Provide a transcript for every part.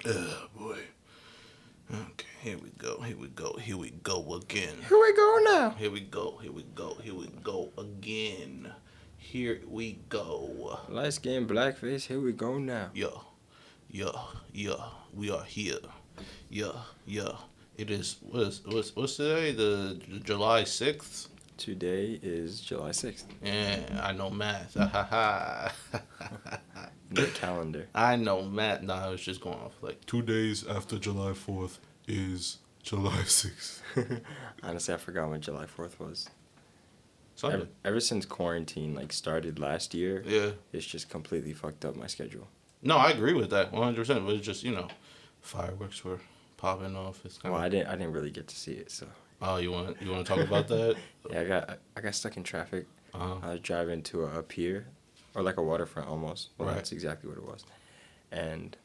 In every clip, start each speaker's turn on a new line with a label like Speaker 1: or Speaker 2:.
Speaker 1: Oh boy. Okay, here we go. Here we go. Here we go again.
Speaker 2: Here we go now.
Speaker 1: Here we go. Here we go. Here we go again. Here we go.
Speaker 2: Light skin, blackface. Here we go now.
Speaker 1: Yeah, yeah, yeah. We are here. Yeah, yeah. It is. What's today? The July 6th.
Speaker 2: Today is July 6th.
Speaker 1: Yeah, I know math. Ha ha ha.
Speaker 2: The calendar.
Speaker 1: I know math. No, I was just going off like 2 days after July 4th is July 6th.
Speaker 2: Honestly, I forgot when July 4th was.
Speaker 1: Sunday.
Speaker 2: Ever since quarantine started last year,
Speaker 1: Yeah.
Speaker 2: it's just completely fucked up my schedule.
Speaker 1: No, I agree with that 100%. But it's just fireworks were popping off. It's kind
Speaker 2: Well, I didn't really get to see it, so.
Speaker 1: Oh, you want to talk about that?
Speaker 2: Yeah, I got stuck in traffic.
Speaker 1: Uh-huh.
Speaker 2: I was driving to a pier, or like a waterfront almost. Well,
Speaker 1: Right.
Speaker 2: That's exactly what it was. And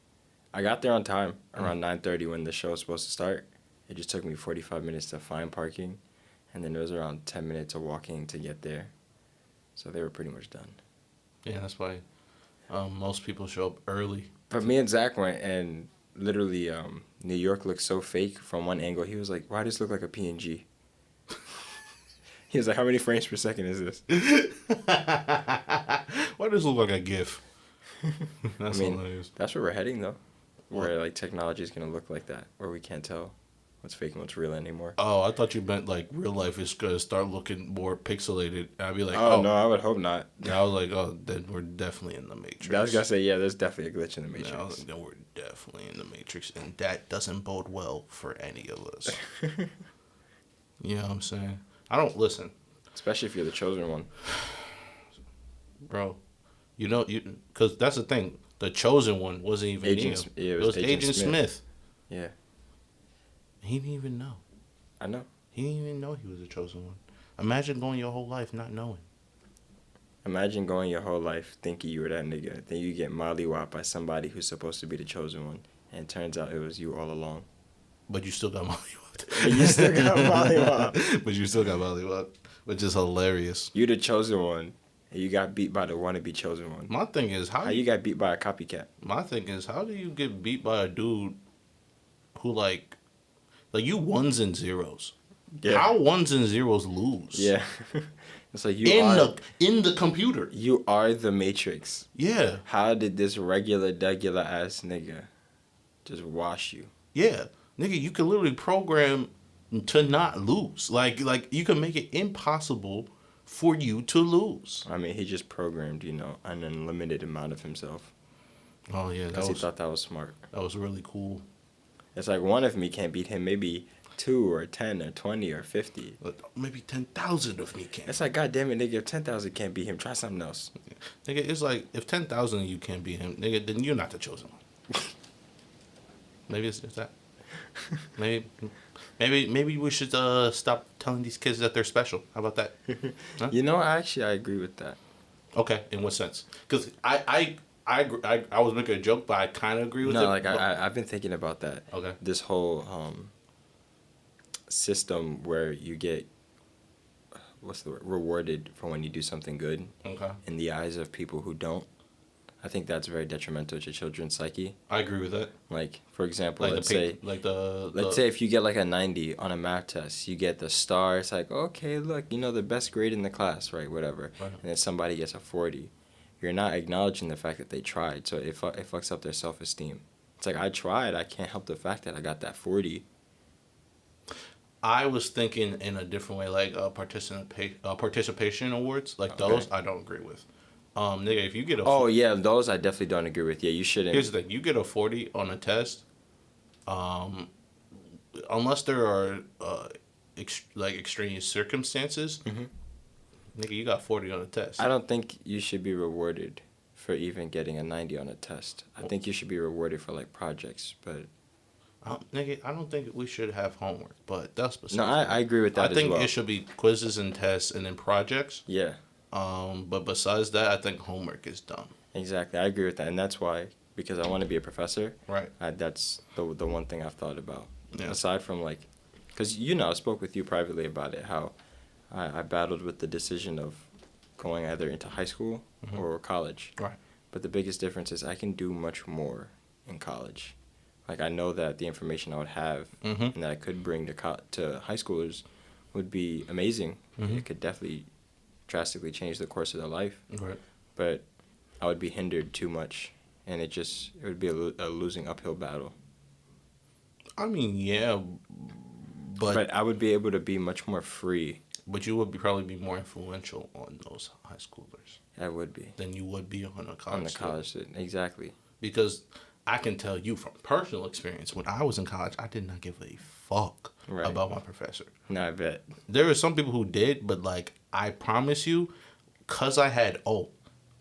Speaker 2: I got there on time, around 9:30 when the show was supposed to start. It just took me 45 minutes to find parking, and then it was around 10 minutes of walking to get there. So they were pretty much done.
Speaker 1: Yeah, that's why most people show up early.
Speaker 2: But me and Zach went, and literally New York looked so fake from one angle. He was like, why does this look like a PNG? He was like, how many frames per second is this?
Speaker 1: Why does it look like a GIF? That's hilarious.
Speaker 2: That's where we're heading, though.
Speaker 1: What?
Speaker 2: Where technology is going to look like that, where we can't tell what's fake and what's real anymore.
Speaker 1: Oh, I thought you meant real life is going to start looking more pixelated. And I'd be like,
Speaker 2: Oh, no, I would hope not.
Speaker 1: I was like, oh, then we're definitely in the Matrix.
Speaker 2: I was going to say, yeah, there's definitely a glitch in the Matrix.
Speaker 1: Yeah, I was like, then we're definitely in the Matrix, and that doesn't bode well for any of us. You know what I'm saying? I don't listen.
Speaker 2: Especially if you're the chosen one.
Speaker 1: Bro, because that's the thing. The chosen one wasn't even
Speaker 2: Agent,
Speaker 1: Neo.
Speaker 2: yeah,
Speaker 1: It was Agent Smith.
Speaker 2: Yeah.
Speaker 1: He didn't even know.
Speaker 2: I know.
Speaker 1: He didn't even know he was the chosen one. Imagine going your whole life not knowing.
Speaker 2: Imagine going your whole life thinking you were that nigga. Then you get mollywopped by somebody who's supposed to be the chosen one. And it turns out it was you all along.
Speaker 1: But you still got mollywopped.
Speaker 2: You still got mollywopped.
Speaker 1: But you still got mollywopped, which is hilarious.
Speaker 2: You the chosen one. And you got beat by the wannabe chosen one.
Speaker 1: My thing is,
Speaker 2: How you got beat by a copycat?
Speaker 1: My thing is, how do you get beat by a dude who like you ones and zeros?
Speaker 2: Yeah.
Speaker 1: How ones and zeros lose?
Speaker 2: Yeah. It's like
Speaker 1: in the computer.
Speaker 2: You are the Matrix.
Speaker 1: Yeah.
Speaker 2: How did this regular ass nigga just wash you?
Speaker 1: Yeah. Nigga, you can literally program to not lose. Like you can make it impossible for you to lose.
Speaker 2: I mean, he just programmed, an unlimited amount of himself.
Speaker 1: Oh yeah,
Speaker 2: Because he thought that was smart.
Speaker 1: That was really cool.
Speaker 2: It's like one of me can't beat him, maybe 2 or 10 or 20 or 50.
Speaker 1: Maybe 10,000 of me can.
Speaker 2: It's like, God damn it, nigga, if 10,000 can't beat him, try something else.
Speaker 1: Nigga, it's like, if 10,000 of you can't beat him, nigga, then you're not the chosen one. Maybe it's just that. Maybe we should stop telling these kids that they're special. How about that? Huh?
Speaker 2: I agree with that.
Speaker 1: Okay, in what sense? Because I was making a joke, but I kind of agree with it.
Speaker 2: No, I've been thinking about that.
Speaker 1: Okay.
Speaker 2: This whole system where you get, rewarded for when you do something good.
Speaker 1: Okay.
Speaker 2: In the eyes of people who don't. I think that's very detrimental to children's psyche.
Speaker 1: I agree with that.
Speaker 2: Like, for example,
Speaker 1: Let's
Speaker 2: say if you get a 90 on a math test, you get the star. It's like, okay, look, the best grade in the class, right? Whatever.
Speaker 1: Right.
Speaker 2: And then somebody gets a 40. You're not acknowledging the fact that they tried, so it fucks up their self-esteem. It's like, I tried. I can't help the fact that I got that 40.
Speaker 1: I was thinking in a different way, like participation awards, like those. I don't agree with. Nigga, if you get a
Speaker 2: Those I definitely don't agree with. Yeah, you shouldn't.
Speaker 1: Here's the thing: you get a 40 on a test, unless there are extraneous circumstances.
Speaker 2: Mm-hmm.
Speaker 1: Nigga, you got 40 on a test.
Speaker 2: I don't think you should be rewarded for even getting a 90 on a test. I think you should be rewarded for projects, but.
Speaker 1: Nigga, I don't think we should have homework, but that's besides.
Speaker 2: No, I agree with that.
Speaker 1: I think
Speaker 2: as well.
Speaker 1: it should be quizzes and tests and then projects.
Speaker 2: Yeah.
Speaker 1: But besides that, I think homework is dumb.
Speaker 2: Exactly, I agree with that, and that's why, because I want to be a professor.
Speaker 1: Right.
Speaker 2: That's the one thing I've thought about.
Speaker 1: Yeah.
Speaker 2: Aside from because I spoke with you privately about it, how I battled with the decision of going either into high school or college.
Speaker 1: Right.
Speaker 2: But the biggest difference is I can do much more in college Like, I know that the information I would have and that I could bring to high schoolers would be amazing. It could definitely drastically change the course of their life.
Speaker 1: Right.
Speaker 2: But I would be hindered too much, and it would be a losing uphill battle.
Speaker 1: I mean, yeah, but
Speaker 2: I would be able to be much more free.
Speaker 1: But you would probably be more influential on those high schoolers.
Speaker 2: I would be.
Speaker 1: Than you would be on a college.
Speaker 2: On the college student, exactly.
Speaker 1: Because I can tell you from personal experience, when I was in college, I did not give a fuck about my professor.
Speaker 2: No, I bet.
Speaker 1: There were some people who did, but like I promise you, cause I had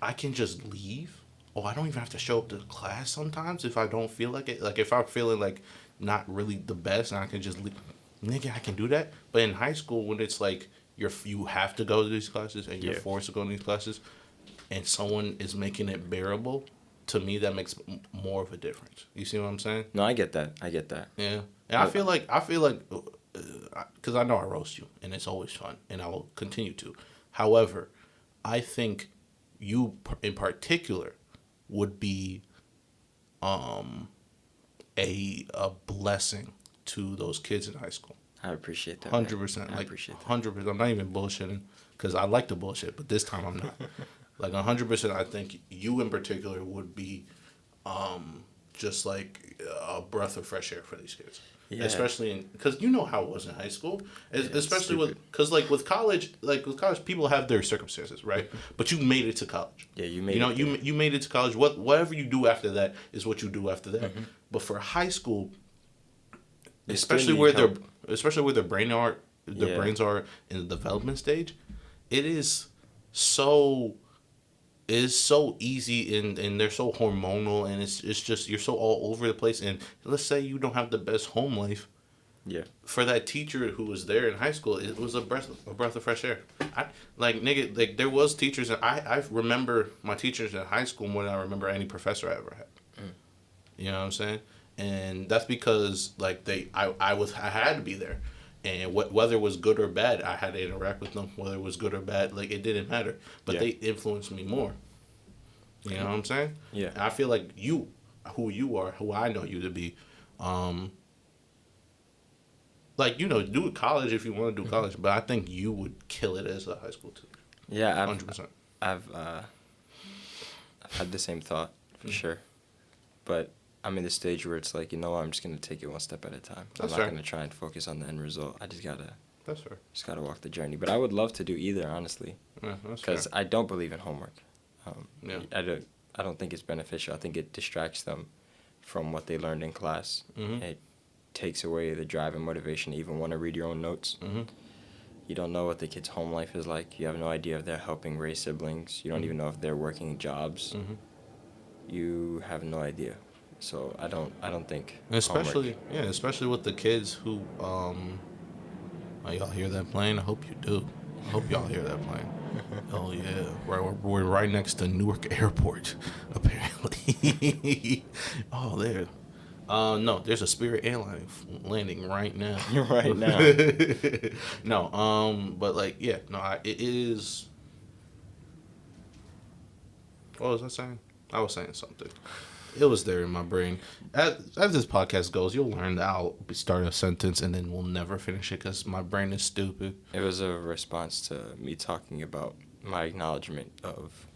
Speaker 1: I can just leave. I don't even have to show up to class sometimes if I don't feel like it. Like if I'm feeling like not really the best, and I can just leave. Nigga, I can do that. But in high school, when it's like you have to go to these classes and you're forced to go to these classes, and someone is making it bearable, to me that makes more of a difference. You see what I'm saying?
Speaker 2: No, I get that.
Speaker 1: Yeah, and I feel like because I know I roast you, and it's always fun, and I will continue to. However, I think you in particular would be a blessing to those kids in high school.
Speaker 2: I appreciate that.
Speaker 1: 100%. I appreciate that. 100%. I'm not even bullshitting because I like the bullshit, but this time I'm not. Like 100%, I think you in particular would be just like a breath of fresh air for these kids. Yeah. Especially because you know how it was in high school, especially with college people have their circumstances, right? But you made it to college.
Speaker 2: Yeah, you made
Speaker 1: you made it to college. Whatever you do after that is what you do after that. Mm-hmm. But for high school, especially where their brains are in the development stage, it is so easy and they're so hormonal, and it's just you're so all over the place. And let's say you don't have the best home life.
Speaker 2: Yeah.
Speaker 1: For that teacher who was there in high school, it was a breath of fresh air. There was teachers, and I remember my teachers in high school more than I remember any professor I ever had. You know what I'm saying? And that's because I had to be there, and whether it was good or bad, I had to interact with them. Whether it was good or bad, it didn't matter. But they influenced me more. You know what I'm saying?
Speaker 2: Yeah.
Speaker 1: And I feel like you, who you are, who I know you to be, do college if you want to do college. But I think you would kill it as a high school teacher.
Speaker 2: Yeah,
Speaker 1: 100%.
Speaker 2: I've had the same thought for sure, but I'm in the stage where it's like, I'm just gonna take it one step at a time.
Speaker 1: That's
Speaker 2: I'm not
Speaker 1: fair.
Speaker 2: gonna try and focus on the end result. I just gotta.
Speaker 1: That's fair.
Speaker 2: Just gotta walk the journey. But I would love to do either, honestly.
Speaker 1: Yeah, that's
Speaker 2: because
Speaker 1: fair.
Speaker 2: I don't believe in homework.
Speaker 1: Yeah.
Speaker 2: I don't think it's beneficial. I think it distracts them from what they learned in class.
Speaker 1: Mm-hmm.
Speaker 2: It takes away the drive and motivation to even want to read your own notes.
Speaker 1: Mm-hmm.
Speaker 2: You don't know what the kid's home life is like. You have no idea if they're helping raise siblings. You don't even know if they're working jobs.
Speaker 1: Mm-hmm.
Speaker 2: You have no idea. So I don't think.
Speaker 1: Especially with the kids who y'all hear that plane? I hope you do. I hope y'all hear that plane. Oh yeah, we're right next to Newark Airport, apparently. Oh, there. No, there's a Spirit airline landing right now.
Speaker 2: Right now.
Speaker 1: No, but it is. What was I saying? I was saying something. It was there in my brain. As this podcast goes, you'll learn that I'll start a sentence and then we'll never finish it because my brain is stupid.
Speaker 2: It was a response to me talking about my acknowledgement of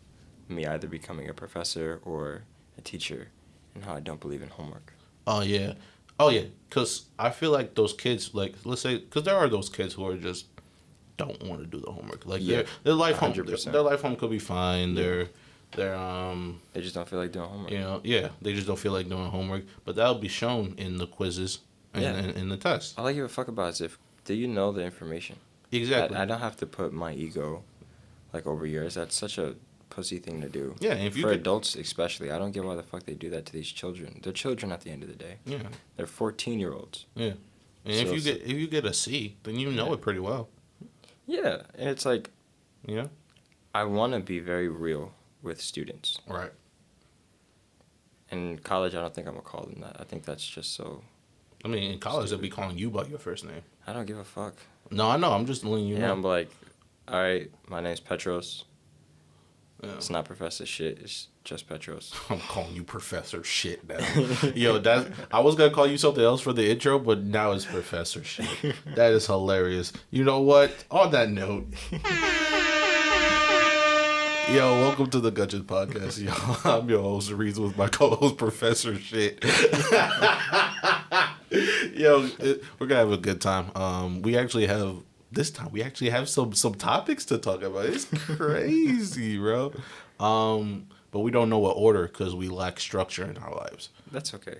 Speaker 2: me either becoming a professor or a teacher and how I don't believe in homework.
Speaker 1: Oh, yeah. Because I feel like those kids, let's say, because there are those kids who are just don't want to do the homework. Their life 100%. home, their life home could be fine. Yeah.
Speaker 2: They just don't feel like doing homework.
Speaker 1: They just don't feel like doing homework. But that'll be shown in the quizzes and in the tests.
Speaker 2: All I give a fuck about is do you know the information?
Speaker 1: Exactly.
Speaker 2: I don't have to put my ego over yours. That's such a pussy thing to do.
Speaker 1: Yeah,
Speaker 2: adults especially, I don't get why the fuck they do that to these children. They're children at the end of the day.
Speaker 1: Yeah.
Speaker 2: They're 14-year-olds.
Speaker 1: Yeah. And if you get a C, then you know it pretty well.
Speaker 2: Yeah, and it's like,
Speaker 1: yeah,
Speaker 2: I want to be very real with students.
Speaker 1: Right.
Speaker 2: In college, I don't think I'm going to call them that. I think that's just so...
Speaker 1: I mean, in college, they'll be calling you by your first name.
Speaker 2: I don't give a fuck.
Speaker 1: No, I know. I'm just letting you know.
Speaker 2: Yeah, I'm like, all right, my name's Petros.
Speaker 1: Yeah.
Speaker 2: It's not Professor shit. It's just Petros.
Speaker 1: I'm calling you Professor Shit now. Yo, I was gonna call you something else for the intro, but now it's Professor Shit. That is hilarious. You know what? On that note, yo, welcome to the Gunches Podcast. Yo, I'm your host, Reese, with my co-host, Professor Shit. Yo, we're gonna have a good time. We actually have some topics to talk about. It's crazy, bro. But we don't know what order because we lack structure in our lives.
Speaker 2: That's okay.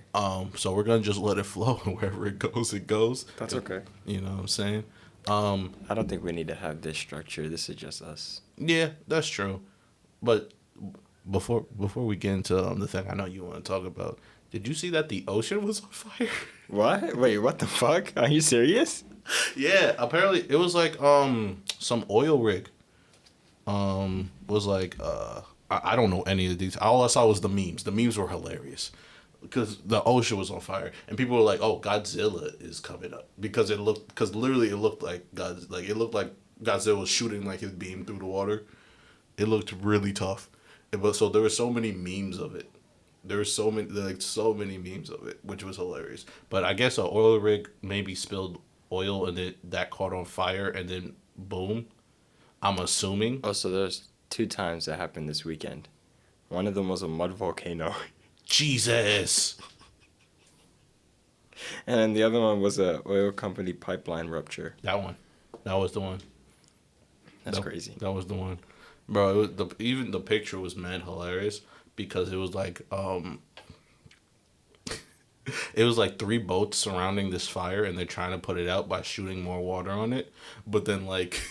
Speaker 1: So we're gonna just let it flow, and wherever it goes, it goes.
Speaker 2: That's okay.
Speaker 1: You know what I'm saying?
Speaker 2: I don't think we need to have this structure. This is just us.
Speaker 1: Yeah, that's true. But before we get into the thing I know you want to talk about, did you see that the ocean was on fire?
Speaker 2: What? Wait, what the fuck? Are you serious?
Speaker 1: Yeah, apparently it was like some oil rig. Was like I don't know any of the details. All I saw was the memes. The memes were hilarious because the ocean was on fire and people were like, "Oh, Godzilla is coming up," because literally it looked like Godzilla was shooting like his beam through the water. It looked really tough, so there were so many memes of it. There were so many memes of it, which was hilarious. But I guess an oil rig maybe spilled oil and then that caught on fire and then boom. I'm assuming.
Speaker 2: Oh, so there's 2 times that happened this weekend. One of them was a mud volcano.
Speaker 1: Jesus.
Speaker 2: And then the other one was a oil company pipeline rupture.
Speaker 1: That one. That was the one.
Speaker 2: That's crazy.
Speaker 1: That was the one. Bro, it was even the picture was mad hilarious because it was like it was like 3 boats surrounding this fire and they're trying to put it out by shooting more water on it. But then like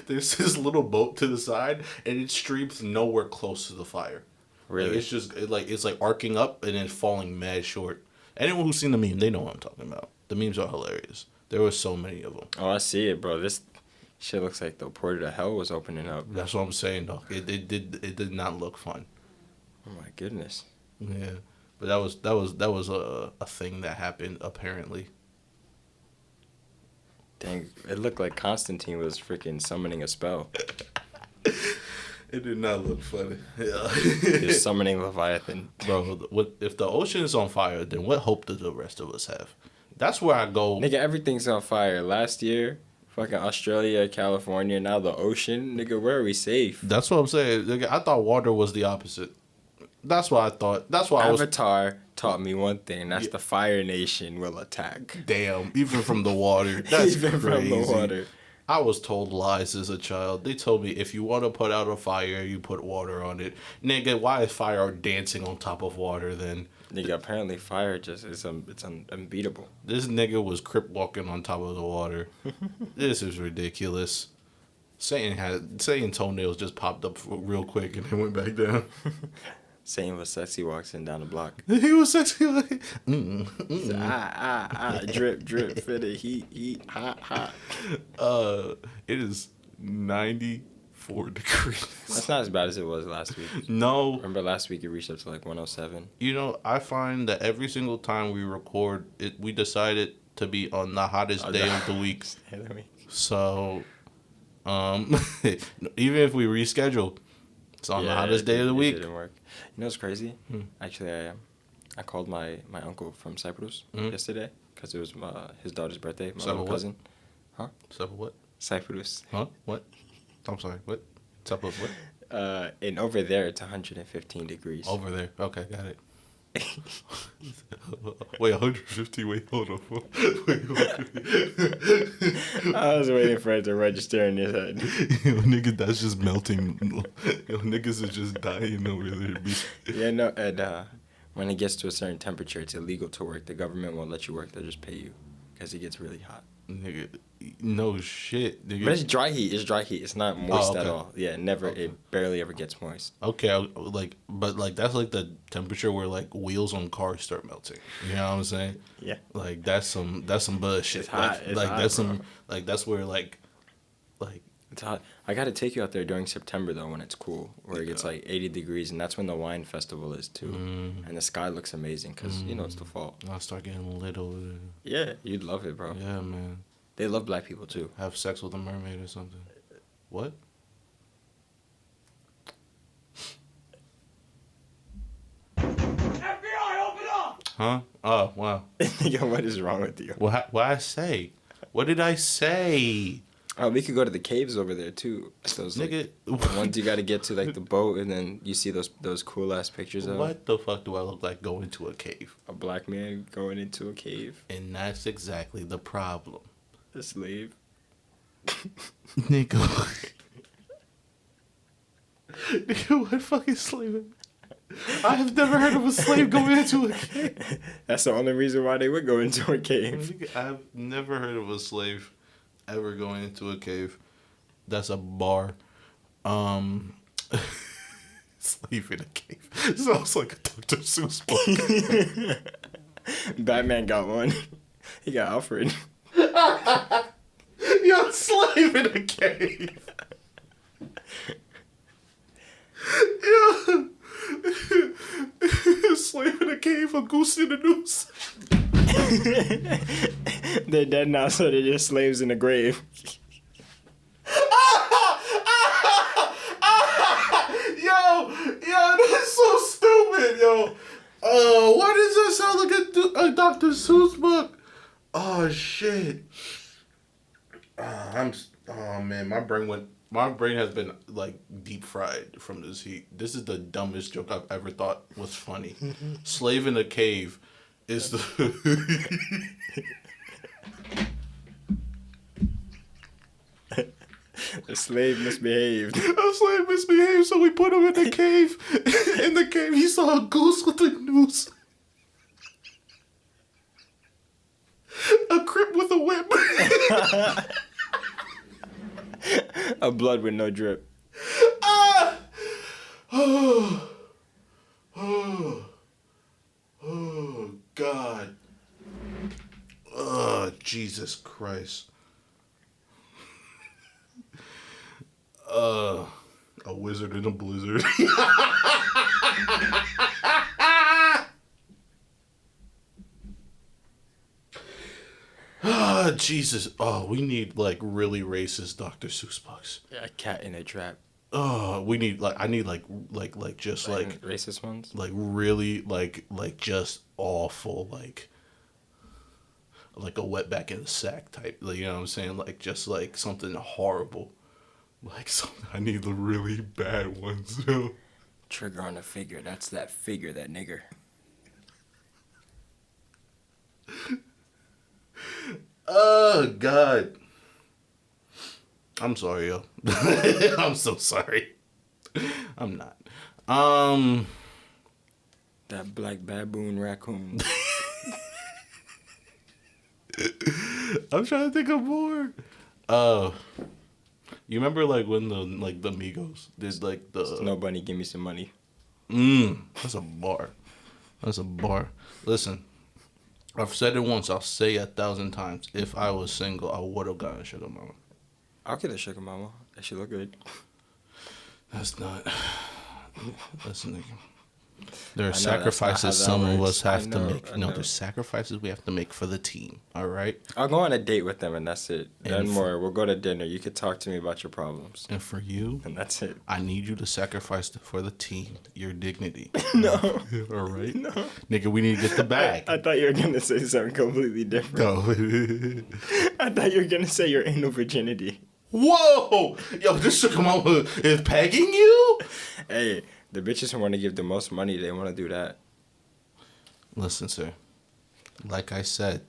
Speaker 1: there's this little boat to the side and it streams nowhere close to the fire.
Speaker 2: Really?
Speaker 1: Like, it's just it's like arcing up and then falling mad short. Anyone who's seen the meme, they know what I'm talking about. The memes are hilarious. There were so many of them.
Speaker 2: Oh, I see it, bro. This shit looks like the portal to hell was opening up.
Speaker 1: That's what I'm saying, though. It did not look fun.
Speaker 2: Oh my goodness.
Speaker 1: Yeah, but that was a thing that happened apparently.
Speaker 2: Dang, it looked like Constantine was freaking summoning a spell.
Speaker 1: It did not look funny. Yeah.
Speaker 2: Just summoning Leviathan.
Speaker 1: Bro, if the ocean is on fire, then what hope do the rest of us have? That's where I go.
Speaker 2: Nigga, everything's on fire. Last year, fucking Australia, California, now the ocean. Nigga, where are we safe?
Speaker 1: That's what I'm saying. Nigga, I thought water was the opposite. That's what I thought. That's why
Speaker 2: Avatar taught me one thing. That's the Fire Nation will attack.
Speaker 1: Damn, even from the water. That's
Speaker 2: even
Speaker 1: crazy.
Speaker 2: From the water.
Speaker 1: I was told lies as a child. They told me if you want to put out a fire, you put water on it. Nigga, why is fire dancing on top of water then?
Speaker 2: Nigga, apparently fire just is unbeatable.
Speaker 1: This nigga was crip walking on top of the water. This is ridiculous. Satan toenails just popped up real quick and then went back down.
Speaker 2: Satan was sexy walking down the block.
Speaker 1: He was sexy like
Speaker 2: drip, drip, for the heat, hot.
Speaker 1: It is 94 degrees.
Speaker 2: That's not as bad as it was last week.
Speaker 1: No.
Speaker 2: Remember last week it reached up to like 107?
Speaker 1: You know, I find that every single time we record, we decided to be on the hottest day of the week. So, even if we reschedule, it's on the hottest day of the week.
Speaker 2: It didn't work. You know what's crazy? Actually, I called my uncle from Cyprus yesterday because it was his daughter's birthday, my little cousin. Huh?
Speaker 1: Cyprus what?
Speaker 2: Cyprus.
Speaker 1: Huh? What? I'm sorry, what? Cyprus what?
Speaker 2: And over there, it's 115 degrees.
Speaker 1: Over there. Okay, got it. Wait, 150. Wait, hold on. Wait.
Speaker 2: I was waiting for it to register in your head.
Speaker 1: Yo, nigga, that's just melting. Yo, niggas are just dying over there.
Speaker 2: Yeah, no, and when it gets to a certain temperature, it's illegal to work. The government won't let you work. They'll just pay you because it gets really hot.
Speaker 1: Nigga, no shit, nigga.
Speaker 2: But it's dry heat. It's dry heat. It's not moist at
Speaker 1: okay.
Speaker 2: all. Yeah, never.
Speaker 1: Okay.
Speaker 2: It barely ever gets moist.
Speaker 1: Okay, but that's like the temperature where like wheels on cars start melting. You know what I'm saying?
Speaker 2: Yeah.
Speaker 1: Like that's some bullshit.
Speaker 2: It's hot. It's hot,
Speaker 1: that's
Speaker 2: bro.
Speaker 1: that's where like.
Speaker 2: It's hot. I gotta take you out there during September though, when it's cool, where it gets like 80 degrees, and that's when the wine festival is too. And the sky looks amazing because you know it's the fall.
Speaker 1: I'll start getting lit over there.
Speaker 2: Yeah, you'd love it, bro.
Speaker 1: Yeah, man.
Speaker 2: They love black people too.
Speaker 1: Have sex with a mermaid or something. What? Huh? Oh, wow.
Speaker 2: Yo, what is wrong with you?
Speaker 1: What I say? What did I say?
Speaker 2: Oh, we could go to the caves over there too. Those
Speaker 1: Nigga.
Speaker 2: like, ones you got to get to, like the boat, and then you see those cool ass pictures of
Speaker 1: What the fuck do I look like going to a cave?
Speaker 2: a black man going into a cave.
Speaker 1: And that's exactly the problem.
Speaker 2: A slave.
Speaker 1: Nigga. Nigga, what fucking slave? I have never heard of a slave going into a cave.
Speaker 2: That's the only reason why they would go into a cave.
Speaker 1: Nigga, I've never heard of a slave ever going into a cave. That's a bar. Slave in a cave. Sounds like a Dr. Seuss book.
Speaker 2: Batman got one. He got Alfred.
Speaker 1: Yo, slave in a cave. Yo. Slave in a cave, a goose in a noose.
Speaker 2: They're dead now, so they're just slaves in the grave.
Speaker 1: Yo, that's so stupid, yo. Why does that sound like a Dr. Seuss book? Oh shit. Oh man, my brain has been like deep fried from this heat. This is the dumbest joke I've ever thought was funny. Slave in a cave is the
Speaker 2: The slave misbehaved.
Speaker 1: A slave misbehaved, so we put him in the cave. In the cave, he saw a goose with a noose. A crip with a whip.
Speaker 2: A blood with no drip.
Speaker 1: Ah! Oh. Oh. Oh, God. Oh, Jesus Christ. A wizard in a blizzard. Ah, Jesus. Oh, we need like really racist Dr. Seuss books.
Speaker 2: A cat in a trap.
Speaker 1: Oh, we need like I need like just like
Speaker 2: racist ones.
Speaker 1: like really like just awful like a wetback in a sack type. Like, you know what I'm saying? Like just like something horrible. Like something I need the really bad ones. So.
Speaker 2: Trigger on a figure. That's that figure, that nigger.
Speaker 1: Oh God. I'm sorry, yo. I'm so sorry. I'm not.
Speaker 2: That black baboon raccoon.
Speaker 1: I'm trying to think of more. You remember like when the Migos did like the
Speaker 2: Snow Bunny, give me some money.
Speaker 1: That's a bar. That's a bar. Listen, I've said it once. I'll say it 1,000 times. If I was single, I would have gotten a sugar mama.
Speaker 2: I'll get a sugar mama. That should look good.
Speaker 1: That's not. Listen, nigga. There are sacrifices some of us have to make. No, there's sacrifices we have to make for the team. All right.
Speaker 2: I'll go on a date with them, and that's it. None more. We'll go to dinner. You could talk to me about your problems.
Speaker 1: And for you,
Speaker 2: and that's it.
Speaker 1: I need you to sacrifice for the team your dignity.
Speaker 2: No.
Speaker 1: All right.
Speaker 2: No.
Speaker 1: Nigga, we need to get the bag.
Speaker 2: I thought you were gonna say something completely different.
Speaker 1: No.
Speaker 2: I thought you were gonna say your anal virginity.
Speaker 1: Whoa! Yo, this sugar mama is pegging you?
Speaker 2: Hey, the bitches who want to give the most money, they want to do that.
Speaker 1: Listen, sir. Like I said,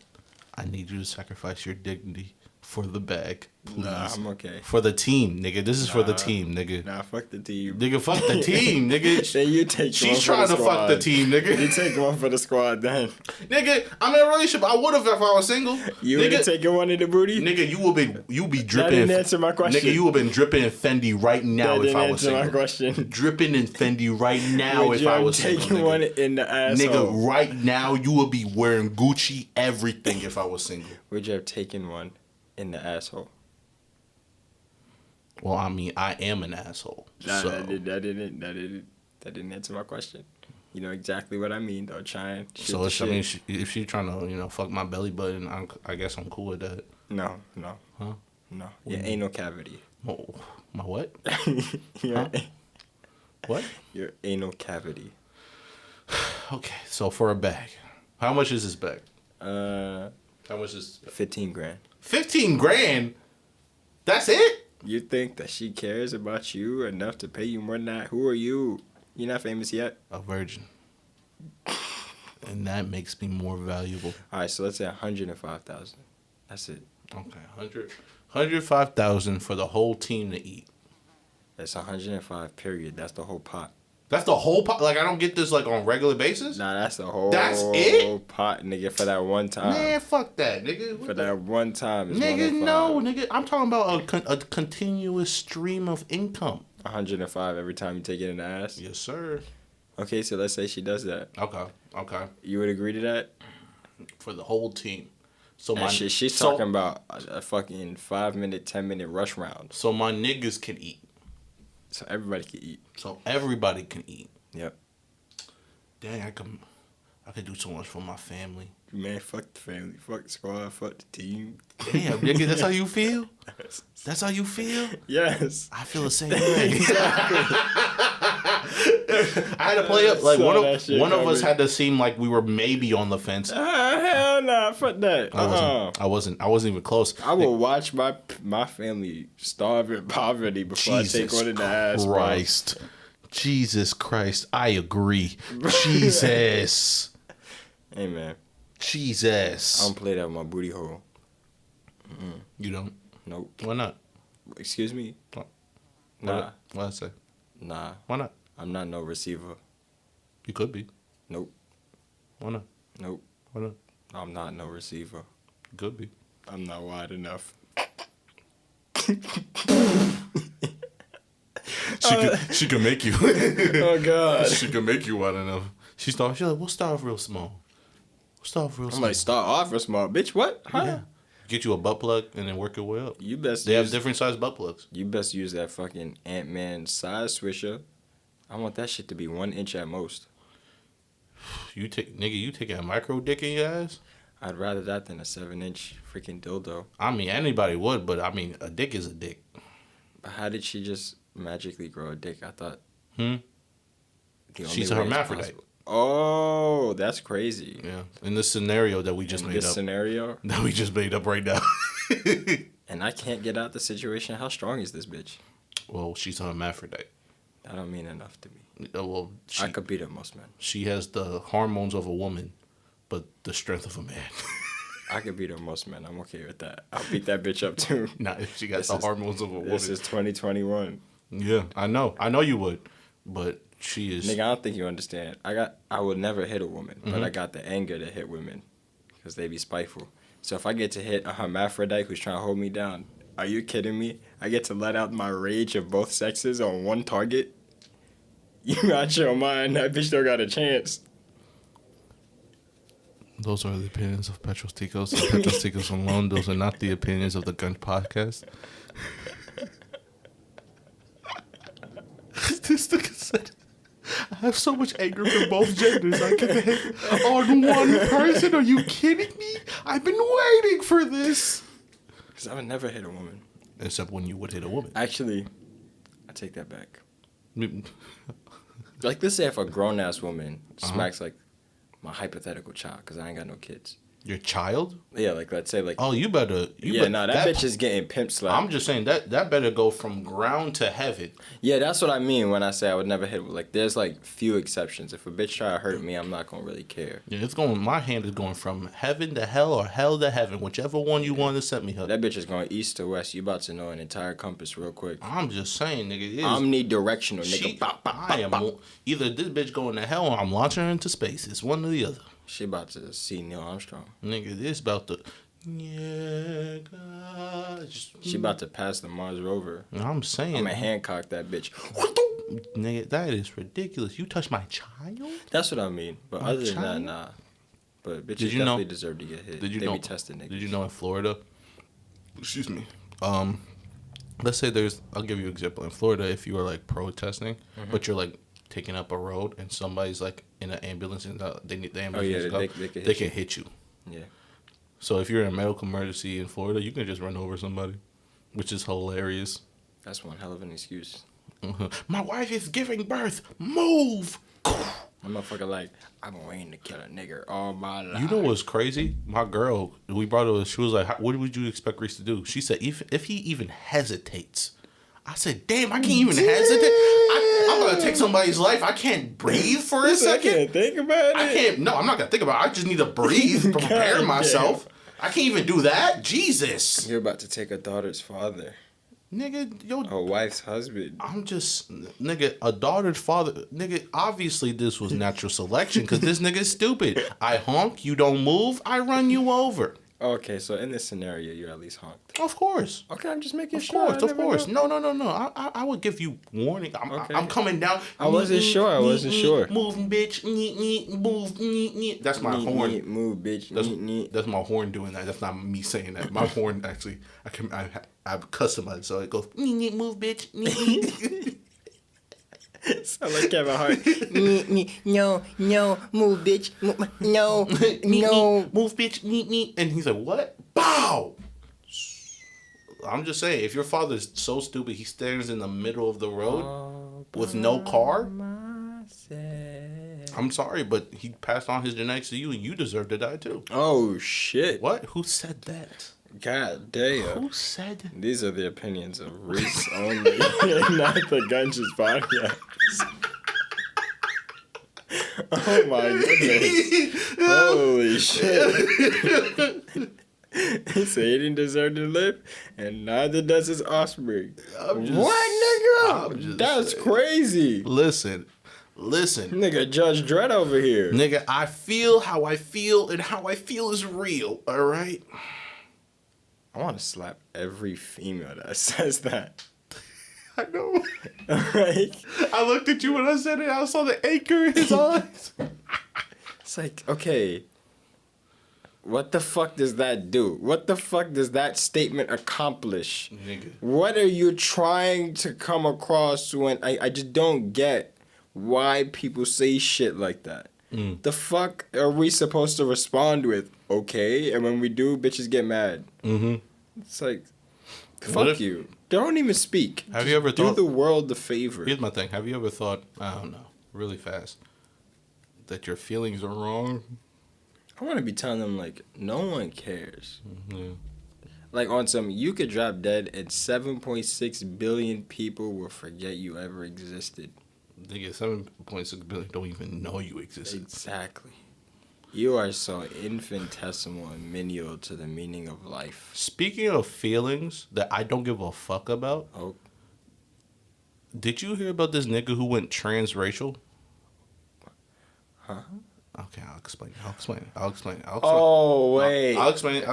Speaker 1: I need you to sacrifice your dignity for the bag. Please.
Speaker 2: Nah, I'm okay.
Speaker 1: For the team, nigga. This is for the team, nigga.
Speaker 2: Nah, fuck the team.
Speaker 1: Nigga, fuck the team, nigga.
Speaker 2: Then you take
Speaker 1: She's
Speaker 2: one
Speaker 1: trying
Speaker 2: for the
Speaker 1: to
Speaker 2: squad.
Speaker 1: fuck the team, nigga.
Speaker 2: You take one for the squad then.
Speaker 1: Nigga, I'm in a relationship. I would have if I was single.
Speaker 2: You
Speaker 1: nigga,
Speaker 2: would have taken one in the booty?
Speaker 1: Nigga, you be dripping.
Speaker 2: That didn't answer my question.
Speaker 1: Nigga, you would have been dripping in Fendi right now
Speaker 2: That
Speaker 1: if I was
Speaker 2: didn't answer
Speaker 1: single.
Speaker 2: my question.
Speaker 1: Dripping in Fendi right now
Speaker 2: Would
Speaker 1: if I was single.
Speaker 2: taking
Speaker 1: Nigga.
Speaker 2: one in the asshole?
Speaker 1: Nigga, right now you would be wearing Gucci everything if I was single.
Speaker 2: Would you have taken one in the asshole?
Speaker 1: Well, I mean, I am an asshole.
Speaker 2: Nah,
Speaker 1: So
Speaker 2: that didn't answer my question. You know exactly what I mean. Don't try and shoot
Speaker 1: so
Speaker 2: the
Speaker 1: if, I
Speaker 2: shit.
Speaker 1: mean, if she trying to fuck my belly button, I guess I'm cool with that.
Speaker 2: No.
Speaker 1: Huh?
Speaker 2: No. Your anal cavity.
Speaker 1: Oh, my what?
Speaker 2: Your,
Speaker 1: Huh? What?
Speaker 2: your anal cavity.
Speaker 1: Okay, so for a bag, How much is this bag?
Speaker 2: How
Speaker 1: much is
Speaker 2: 15 grand.
Speaker 1: 15 grand? That's it?
Speaker 2: You think that she cares about you enough to pay you more than that? Who are you? You're not famous yet.
Speaker 1: A virgin. And that makes me more valuable.
Speaker 2: All right, so let's say 105,000. That's it.
Speaker 1: Okay, 105,000 for the whole team to eat.
Speaker 2: That's 105. Period. That's the whole pot.
Speaker 1: That's the whole pot. Like I don't get this like on a regular basis.
Speaker 2: Nah, that's the whole.
Speaker 1: That's it,
Speaker 2: pot, nigga, for that one time.
Speaker 1: Man, fuck that, nigga. What
Speaker 2: for that one time,
Speaker 1: nigga. No, nigga. I'm talking about a continuous stream of income.
Speaker 2: 105 every time you take it in the ass.
Speaker 1: Yes, sir.
Speaker 2: Okay, so let's say she does that.
Speaker 1: Okay.
Speaker 2: You would agree to that?
Speaker 1: For the whole team. So
Speaker 2: and she's talking about a fucking 5-minute, 10-minute rush round.
Speaker 1: So my niggas can eat.
Speaker 2: So everybody can eat. Yep.
Speaker 1: Dang, I could do so much for my family.
Speaker 2: Man, fuck the family. Fuck the squad. Fuck the team.
Speaker 1: Damn, nigga, that's how you feel? That's how you feel?
Speaker 2: Yes.
Speaker 1: I feel the same way. I had to play up. Like, one of us had to seem like we were maybe on the fence.
Speaker 2: Hell nah. Fuck that.
Speaker 1: I wasn't even close.
Speaker 2: I will watch my family starve in poverty before I take one in the ass,
Speaker 1: Christ. Bro. Jesus Christ. I agree. Jesus.
Speaker 2: Hey, man.
Speaker 1: Jesus.
Speaker 2: I don't play that with my booty hole.
Speaker 1: You don't?
Speaker 2: Nope.
Speaker 1: Why not?
Speaker 2: Excuse me?
Speaker 1: Nah. What'd I say?
Speaker 2: Nah.
Speaker 1: Why not?
Speaker 2: I'm not no receiver.
Speaker 1: You could be.
Speaker 2: Nope.
Speaker 1: Why not?
Speaker 2: Nope.
Speaker 1: Why not?
Speaker 2: I'm not no receiver.
Speaker 1: You could be.
Speaker 2: I'm not wide enough.
Speaker 1: She can make you.
Speaker 2: Oh, God.
Speaker 1: She can make you wide enough. She's like, we'll start off real small.
Speaker 2: I'm like, start off real small. Bitch, what? Huh?
Speaker 1: Yeah. Get you a butt plug and then work your way up.
Speaker 2: They
Speaker 1: have different size butt plugs.
Speaker 2: You best use that fucking Ant-Man size swisher. I want that shit to be 1 inch at most.
Speaker 1: You take a micro dick in your ass?
Speaker 2: I'd rather that than a 7-inch freaking dildo.
Speaker 1: I mean, anybody would, but I mean, a dick is a dick.
Speaker 2: But how did she just magically grow a dick? I thought.
Speaker 1: She's a hermaphrodite.
Speaker 2: Oh, that's crazy.
Speaker 1: Yeah. In this scenario that we just made up. That we just made up right now.
Speaker 2: And I can't get out the situation. How strong is this bitch?
Speaker 1: Well, she's a hermaphrodite.
Speaker 2: That don't mean enough to me.
Speaker 1: Well,
Speaker 2: I could beat up most men.
Speaker 1: She has the hormones of a woman, but the strength of a man.
Speaker 2: I could beat up most men. I'm okay with that. I'll beat that bitch up too.
Speaker 1: Not if she got the hormones of a woman.
Speaker 2: This is 2021.
Speaker 1: Yeah, I know. I know you would, but she is.
Speaker 2: Nigga, I don't think you understand. I would never hit a woman, but I got the anger to hit women because they be spiteful. So if I get to hit a hermaphrodite who's trying to hold me down, are you kidding me? I get to let out my rage of both sexes on one target? You out your mind. That bitch don't got a chance.
Speaker 1: Those are the opinions of Petros Ticos and Petros Ticos alone. Those are not the opinions of the Gunch Podcast. This nigga said, I have so much anger for both genders. I can hit on one person. Are you kidding me? I've been waiting for this.
Speaker 2: Because I would never hit a woman.
Speaker 1: Except when you would hit a woman.
Speaker 2: Actually, I take that back. Like, let's say if a grown-ass woman smacks, like, my hypothetical child, because I ain't got no kids.
Speaker 1: Your child?
Speaker 2: Yeah, like, let's say, like...
Speaker 1: Oh, you better...
Speaker 2: that bitch is getting pimp slapped.
Speaker 1: I'm just saying, that better go from ground to heaven.
Speaker 2: Yeah, that's what I mean when I say I would never hit... Like, there's, like, few exceptions. If a bitch try to hurt me, I'm not going to really care.
Speaker 1: Yeah, my hand is going from heaven to hell or hell to heaven, whichever one you want to set me up.
Speaker 2: That bitch is going east to west. You about to know an entire compass real quick.
Speaker 1: I'm just saying, nigga. It is
Speaker 2: omnidirectional, nigga.
Speaker 1: Either this bitch going to hell or I'm launching her into space. It's one or the other.
Speaker 2: She about to see Neil Armstrong.
Speaker 1: Nigga, this about to... Yeah, God.
Speaker 2: She about to pass the Mars rover.
Speaker 1: I'm saying...
Speaker 2: I'm going to Hancock that bitch.
Speaker 1: Nigga, that is ridiculous. You touched my child?
Speaker 2: That's what I mean. But other than that, nah. But bitches definitely deserve to get hit. They be testing niggas.
Speaker 1: Did you know in Florida... Excuse me. Let's say I'll give you an example. In Florida, if you are, like, protesting, but you're, like, taking up a road and somebody's like in an ambulance and they need the ambulance they can hit you.
Speaker 2: Yeah.
Speaker 1: So if you're in a medical emergency in Florida, you can just run over somebody, which is hilarious.
Speaker 2: That's one hell of an excuse.
Speaker 1: My wife is giving birth. Move.
Speaker 2: A motherfucker like, I've been waiting to kill a nigger all my life.
Speaker 1: You know what's crazy? My girl, we brought her. She was like, "What would you expect Reese to do?" She said, "If he even hesitates." I said, "Damn, I can't even hesitate. I'm gonna take somebody's life. I can't breathe for a second.
Speaker 2: I can't think about it.
Speaker 1: I can't. No, I'm not gonna think about it. I just need to breathe, to prepare
Speaker 2: God
Speaker 1: myself. I can't even do that. Jesus,
Speaker 2: You're about to take a daughter's father,
Speaker 1: nigga, yo,
Speaker 2: a wife's husband.
Speaker 1: I'm just, nigga, a daughter's father. Nigga, obviously this was natural selection because this nigga's stupid. I honk, you don't move, I run you over.
Speaker 2: Okay, so in this scenario, you're at least honked.
Speaker 1: Of course.
Speaker 2: Okay, I'm just making
Speaker 1: Of
Speaker 2: sure.
Speaker 1: course, of course. No. I would give you warning.
Speaker 2: Okay.
Speaker 1: I'm coming down.
Speaker 2: I wasn't sure.
Speaker 1: Move, bitch. Move. That's my horn.
Speaker 2: Move, bitch.
Speaker 1: That's my horn doing that. That's not me saying that. My horn actually, I've customized so it goes. Move, bitch.
Speaker 2: Sound like Kevin Hart. No, move, bitch. No,
Speaker 1: move, bitch. And he's like, what? Bow. I'm just saying, if your father's so stupid, he stands in the middle of the road with no car. I'm sorry, but he passed on his genetics to you, and you deserve to die too.
Speaker 2: Oh shit!
Speaker 1: What? Who said that?
Speaker 2: God damn!
Speaker 1: Who said?
Speaker 2: These are the opinions of Reese only, not the Gunches Podcast. Oh my goodness! Holy shit! He said he didn't deserve to live, and neither does his offspring. What, nigga? That's crazy.
Speaker 1: Listen.
Speaker 2: Nigga, Judge Dredd over here.
Speaker 1: Nigga, I feel how I feel, and how I feel is real, alright?
Speaker 2: I want to slap every female that says that.
Speaker 1: I know.
Speaker 2: Like,
Speaker 1: I looked at you when I said it, I saw the anchor in his eyes.
Speaker 2: It's like, okay, what the fuck does that do? What the fuck does that statement accomplish?
Speaker 1: Nigga.
Speaker 2: What are you trying to come across when I just don't get why people say shit like that? The fuck are we supposed to respond with? Okay, and when we do, bitches get mad. Mm-hmm. It's like, fuck you. Don't even speak.
Speaker 1: Have you ever
Speaker 2: do the world the favor?
Speaker 1: Here's my thing. Have you ever thought, I don't know, really fast, that your feelings are wrong?
Speaker 2: I want to be telling them, like, no one cares.
Speaker 1: Mm-hmm.
Speaker 2: Like, on some, you could drop dead and 7.6 billion people will forget you ever existed.
Speaker 1: They get 7.6 billion don't even know you existed.
Speaker 2: Exactly. You are so infinitesimal and menial to the meaning of life.
Speaker 1: Speaking of feelings that I don't give a fuck about, did you hear about this nigga who went transracial?
Speaker 2: Huh?
Speaker 1: Okay, I'll explain.
Speaker 2: Oh, wait.
Speaker 1: I'll explain it.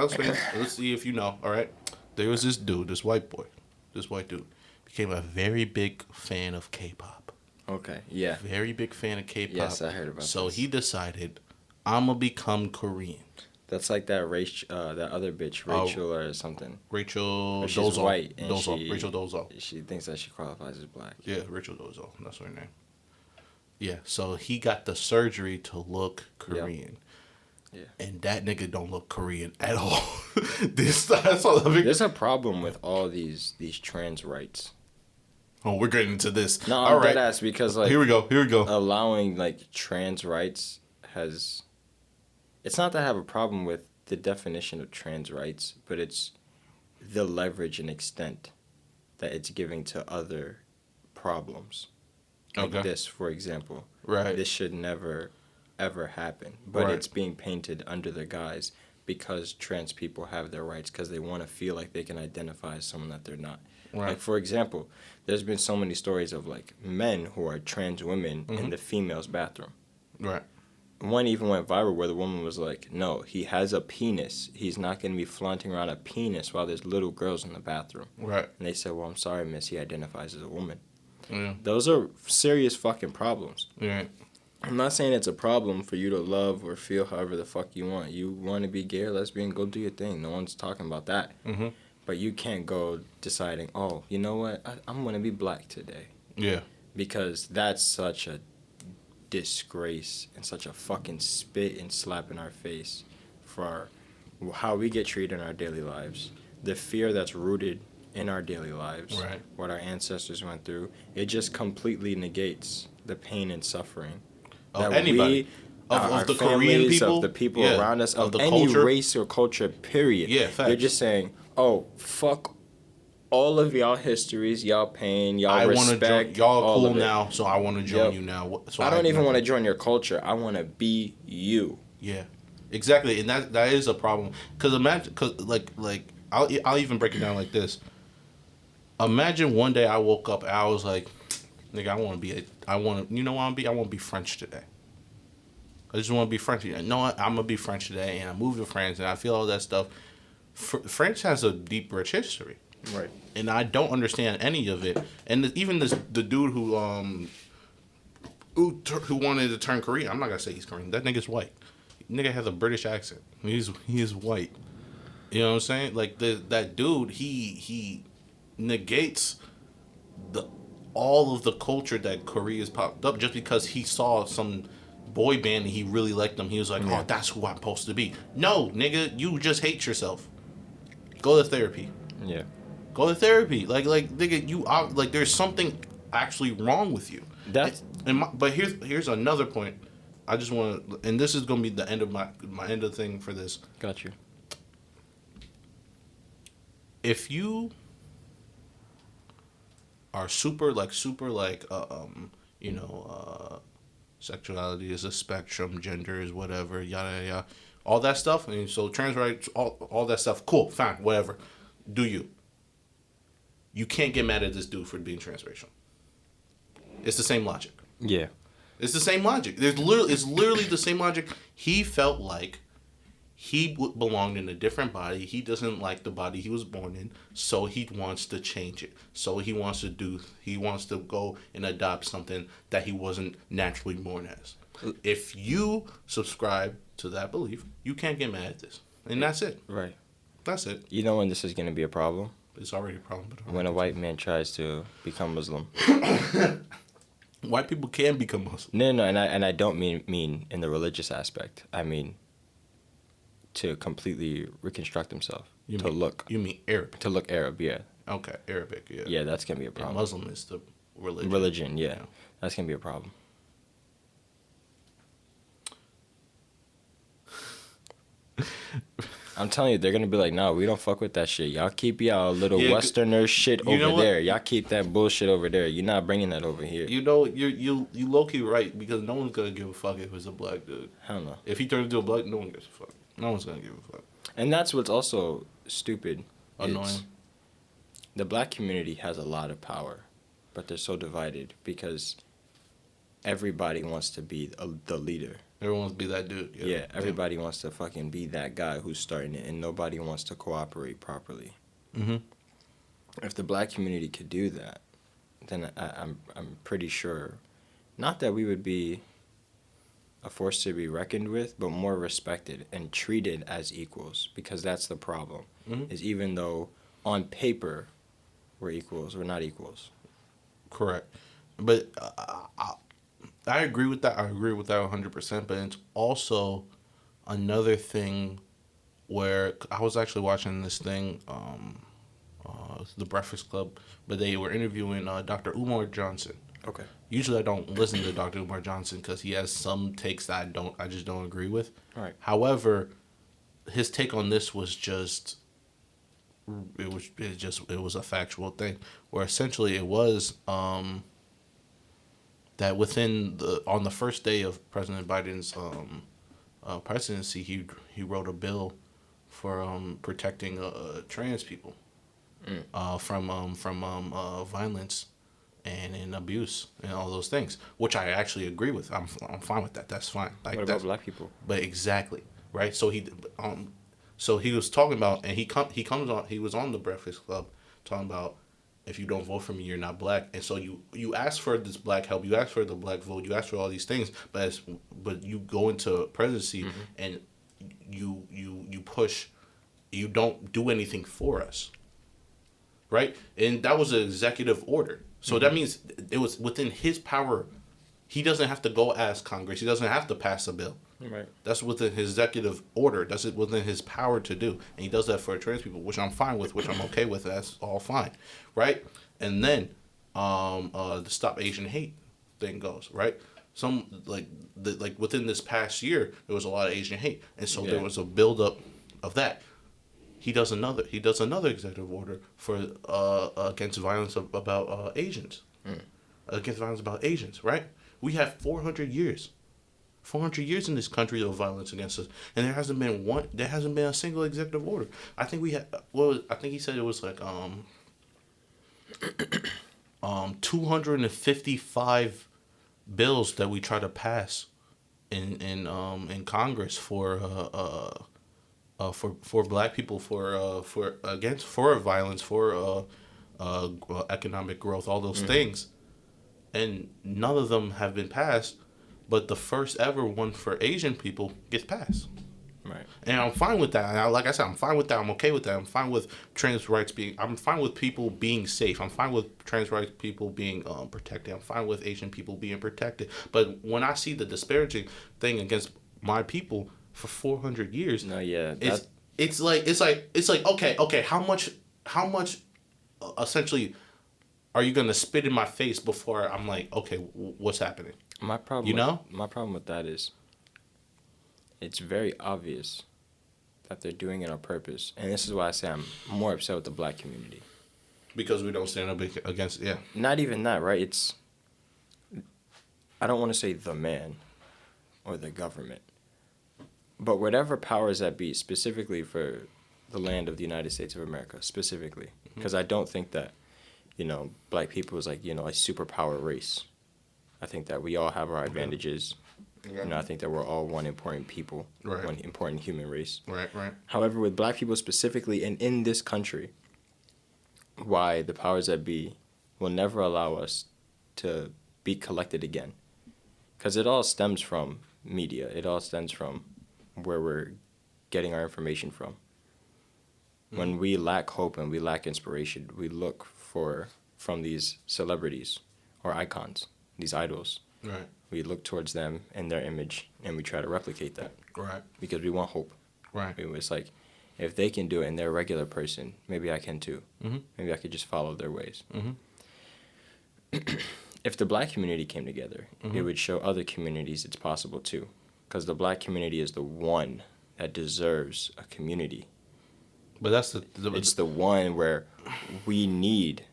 Speaker 1: Let's see if you know, all right? There was this dude, this white dude, became a very big fan of K-pop.
Speaker 2: Okay, yeah.
Speaker 1: Very big fan of K-pop.
Speaker 2: Yes, I heard about
Speaker 1: So
Speaker 2: this.
Speaker 1: he decided, I'm going to become Korean.
Speaker 2: That's like that that other bitch, Rachel or something.
Speaker 1: Rachel
Speaker 2: She's
Speaker 1: Dolezal.
Speaker 2: white. And
Speaker 1: Rachel Dolezal.
Speaker 2: She thinks that she qualifies as black.
Speaker 1: Yeah, Rachel Dolezal. That's her name. Yeah, so he got the surgery to look Korean.
Speaker 2: Yeah.
Speaker 1: And that nigga don't look Korean at all. That's all the big...
Speaker 2: There's a problem with all these trans rights.
Speaker 1: Oh, we're getting into this.
Speaker 2: No,
Speaker 1: all
Speaker 2: I'm
Speaker 1: right.
Speaker 2: dead ass because, like...
Speaker 1: Here we go.
Speaker 2: Allowing, like, trans rights has... It's not that I have a problem with the definition of trans rights, but it's the leverage and extent that it's giving to other problems. Like this, for example.
Speaker 1: Right.
Speaker 2: This should never, ever happen. But it's being painted under the guise because trans people have their rights because they want to feel like they can identify as someone that they're not.
Speaker 1: Right.
Speaker 2: Like, for example, there's been so many stories of, like, men who are trans women in the female's bathroom.
Speaker 1: Right.
Speaker 2: One even went viral where the woman was like, no, he has a penis. He's not going to be flaunting around a penis while there's little girls in the bathroom. Right. And they said, well, I'm sorry, miss, he identifies as a woman. Yeah. Those are serious fucking problems. Right. I'm not saying it's a problem for you to love or feel however the fuck you want. You want to be gay or lesbian, go do your thing. No one's talking about that. Mm-hmm. But you can't go deciding, oh, you know what? I'm going to be black today. Yeah. Because that's such a disgrace and such a fucking spit and slap in our face for how we get treated in our daily lives. The fear that's rooted in our daily lives. Right. What our ancestors went through. It just completely negates the pain and suffering
Speaker 1: of anybody. Of the Korean people,
Speaker 2: of the people around us, of
Speaker 1: the
Speaker 2: any
Speaker 1: culture.
Speaker 2: race or culture, period.
Speaker 1: Yeah, facts.
Speaker 2: They're just saying, oh, fuck all of y'all histories, y'all pain, y'all respect.
Speaker 1: Y'all cool now, so I want to join you now. So
Speaker 2: I don't even want to join your culture. I want to be you.
Speaker 1: Yeah, exactly, and that is a problem. Cause imagine, like I'll even break it down like this. Imagine one day I woke up and I was like, nigga, I want to be French today. I just want to be French. You know what? I'm going to be French today, and I moved to France, and I feel all that stuff. French has a deep, rich history.
Speaker 2: Right.
Speaker 1: And I don't understand any of it. And even the dude who wanted to turn Korean, I'm not going to say he's Korean. That nigga's white. Nigga has a British accent. He is white. You know what I'm saying? Like, that dude, he negates all of the culture that Korea's popped up just because he saw some boy band and he really liked them. He was like, oh, that's who I'm supposed to be. No, nigga, you just hate yourself. Go to therapy.
Speaker 2: Yeah.
Speaker 1: Go to therapy. Like nigga, you are like there's something actually wrong with you. But here's another point. I just want to, and this is gonna be the end of my end of the thing for this.
Speaker 2: Got you.
Speaker 1: If you are super sexuality is a spectrum, gender is whatever, yada yada, all that stuff, and so trans rights, all that stuff, cool, fine, whatever. Do you? You can't get mad at this dude for being transracial. It's the same logic.
Speaker 2: Yeah.
Speaker 1: It's the same logic. It's literally the same logic. He felt like he belonged in a different body. He doesn't like the body he was born in, so he wants to change it. So he wants to go and adopt something that he wasn't naturally born as. If you subscribe to that belief, you can't get mad at this. And that's it.
Speaker 2: Right.
Speaker 1: That's it.
Speaker 2: You know when this is going to be a problem?
Speaker 1: It's already a problem. But
Speaker 2: when a white man tries to become Muslim.
Speaker 1: White people can become Muslim.
Speaker 2: No, and I don't mean in the religious aspect. I mean to completely reconstruct himself. You
Speaker 1: mean Arabic?
Speaker 2: To look Arab, yeah.
Speaker 1: Okay, Arabic, yeah.
Speaker 2: Yeah, that's going to be a problem.
Speaker 1: And Muslim is the religion.
Speaker 2: Religion, yeah. That's going to be a problem. I'm telling you, they're going to be like, no, we don't fuck with that shit. Y'all keep y'all little Westerner shit over there. Y'all keep that bullshit over there. You're not bringing that over here.
Speaker 1: You know, you low-key right, because no one's going to give a fuck if it's a black dude.
Speaker 2: Hell no.
Speaker 1: If he turns into a black, no one gives a fuck. No one's going to give a fuck.
Speaker 2: And that's what's also stupid.
Speaker 1: Annoying.
Speaker 2: The black community has a lot of power, but they're so divided because everybody wants to be the leader.
Speaker 1: Everyone wants to be that dude.
Speaker 2: Yeah, everybody wants to fucking be that guy who's starting it, and nobody wants to cooperate properly.
Speaker 1: Mm-hmm.
Speaker 2: If the black community could do that, then I'm pretty sure, not that we would be a force to be reckoned with, but more respected and treated as equals, because that's the problem.
Speaker 1: Mm-hmm.
Speaker 2: Is even though on paper we're equals, we're not equals.
Speaker 1: Correct. But I agree with that. I agree with that 100%. But it's also another thing where I was actually watching this thing, The Breakfast Club, but they were interviewing Dr. Umar Johnson.
Speaker 2: Okay.
Speaker 1: Usually I don't listen to Dr. Umar Johnson because he has some takes that I just don't agree with.
Speaker 2: All right.
Speaker 1: However, his take on this was just it was a factual thing where essentially it was that on the first day of President Biden's presidency, he wrote a bill for protecting trans people from violence and abuse and all those things, which I actually agree with. I'm fine with that. That's fine.
Speaker 2: Like, what about black people?
Speaker 1: But exactly, right? So he was talking about, and he was on the Breakfast Club talking about, if you don't vote for me, you're not black. And so you ask for this black help, you ask for the black vote, you ask for all these things, but you go into presidency and you push, you don't do anything for us, right? And that was an executive order. So that means it was within his power. He doesn't have to go ask Congress. He doesn't have to pass a bill.
Speaker 2: Right.
Speaker 1: That's within his executive order. That's within his power to do. And he does that for trans people, which I'm fine with, which I'm okay with. That's all fine. Right? And then the Stop Asian Hate thing goes, right? within this past year, there was a lot of Asian hate, and so
Speaker 2: Yeah.
Speaker 1: there was a buildup of that. He does another executive order for against violence about Asians, against violence about Asians. Right? We have 400 years. 400 years in this country of violence against us, and there hasn't been a single executive order. I think we had. Well, I think he said it was like 255 bills that we try to pass in Congress for Black people for violence, for economic growth, all those things, and none of them have been passed. But the first ever one for Asian people gets passed.
Speaker 2: Right.
Speaker 1: And I'm fine with that. And like I said, I'm fine with that. I'm okay with that. I'm fine with trans rights I'm fine with people being safe. I'm fine with trans rights people being protected. I'm fine with Asian people being protected. But when I see the disparaging thing against my people for 400 years,
Speaker 2: No, yeah.
Speaker 1: it's like okay, how much essentially are you gonna spit in my face before I'm like, okay, what's happening?
Speaker 2: My problem. My problem with that is, it's very obvious that they're doing it on purpose, and this is why I say I'm more upset with the Black community.
Speaker 1: Because we don't stand up against, yeah.
Speaker 2: Not even that, right? It's, I don't want to say the man or the government, but whatever powers that be, specifically for the land of the United States of America, specifically, because I don't think that, Black people is like, a superpower race. I think that we all have our advantages.
Speaker 1: Okay.
Speaker 2: I think that we're all one important people,
Speaker 1: Right.
Speaker 2: one important human race.
Speaker 1: Right.
Speaker 2: However, with Black people specifically and in this country, why the powers that be will never allow us to be collected again. Because it all stems from media. It all stems from where we're getting our information from. When we lack hope and we lack inspiration, we look from these celebrities or icons, these idols.
Speaker 1: Right.
Speaker 2: We look towards them and their image, and we try to replicate that.
Speaker 1: Right.
Speaker 2: Because we want hope.
Speaker 1: Right.
Speaker 2: It's like, if they can do it and they're a regular person, maybe I can too.
Speaker 1: Mm-hmm.
Speaker 2: Maybe I could just follow their ways.
Speaker 1: Mm-hmm.
Speaker 2: If the Black community came together,
Speaker 1: Mm-hmm.
Speaker 2: it would show other communities it's possible too. Because the Black community is the one that deserves a community.
Speaker 1: But that's
Speaker 2: It's the one where we need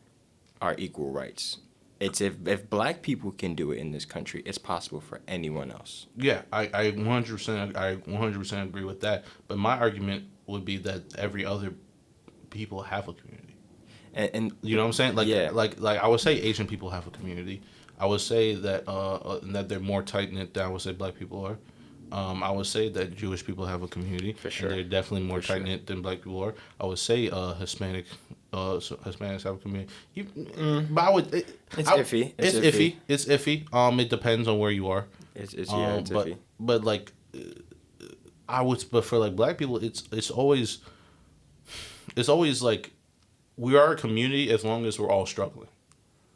Speaker 2: our equal rights. It's if Black people can do it in this country, it's possible for anyone else.
Speaker 1: Yeah, I 100% agree with that. But my argument would be that every other people have a community.
Speaker 2: And
Speaker 1: You know what I'm saying? Like,
Speaker 2: yeah.
Speaker 1: like I would say Asian people have a community. I would say that that they're more tight knit than I would say Black people are. I would say that Jewish people have a community.
Speaker 2: For sure.
Speaker 1: And they're definitely more
Speaker 2: For sure.
Speaker 1: tight knit than Black people are. I would say Hispanics have a community. But I would.
Speaker 2: It's iffy.
Speaker 1: It's iffy. It's iffy. It depends on where you are.
Speaker 2: It's
Speaker 1: but
Speaker 2: iffy.
Speaker 1: but like, but for like Black people, it's always like, we are a community as long as we're all struggling.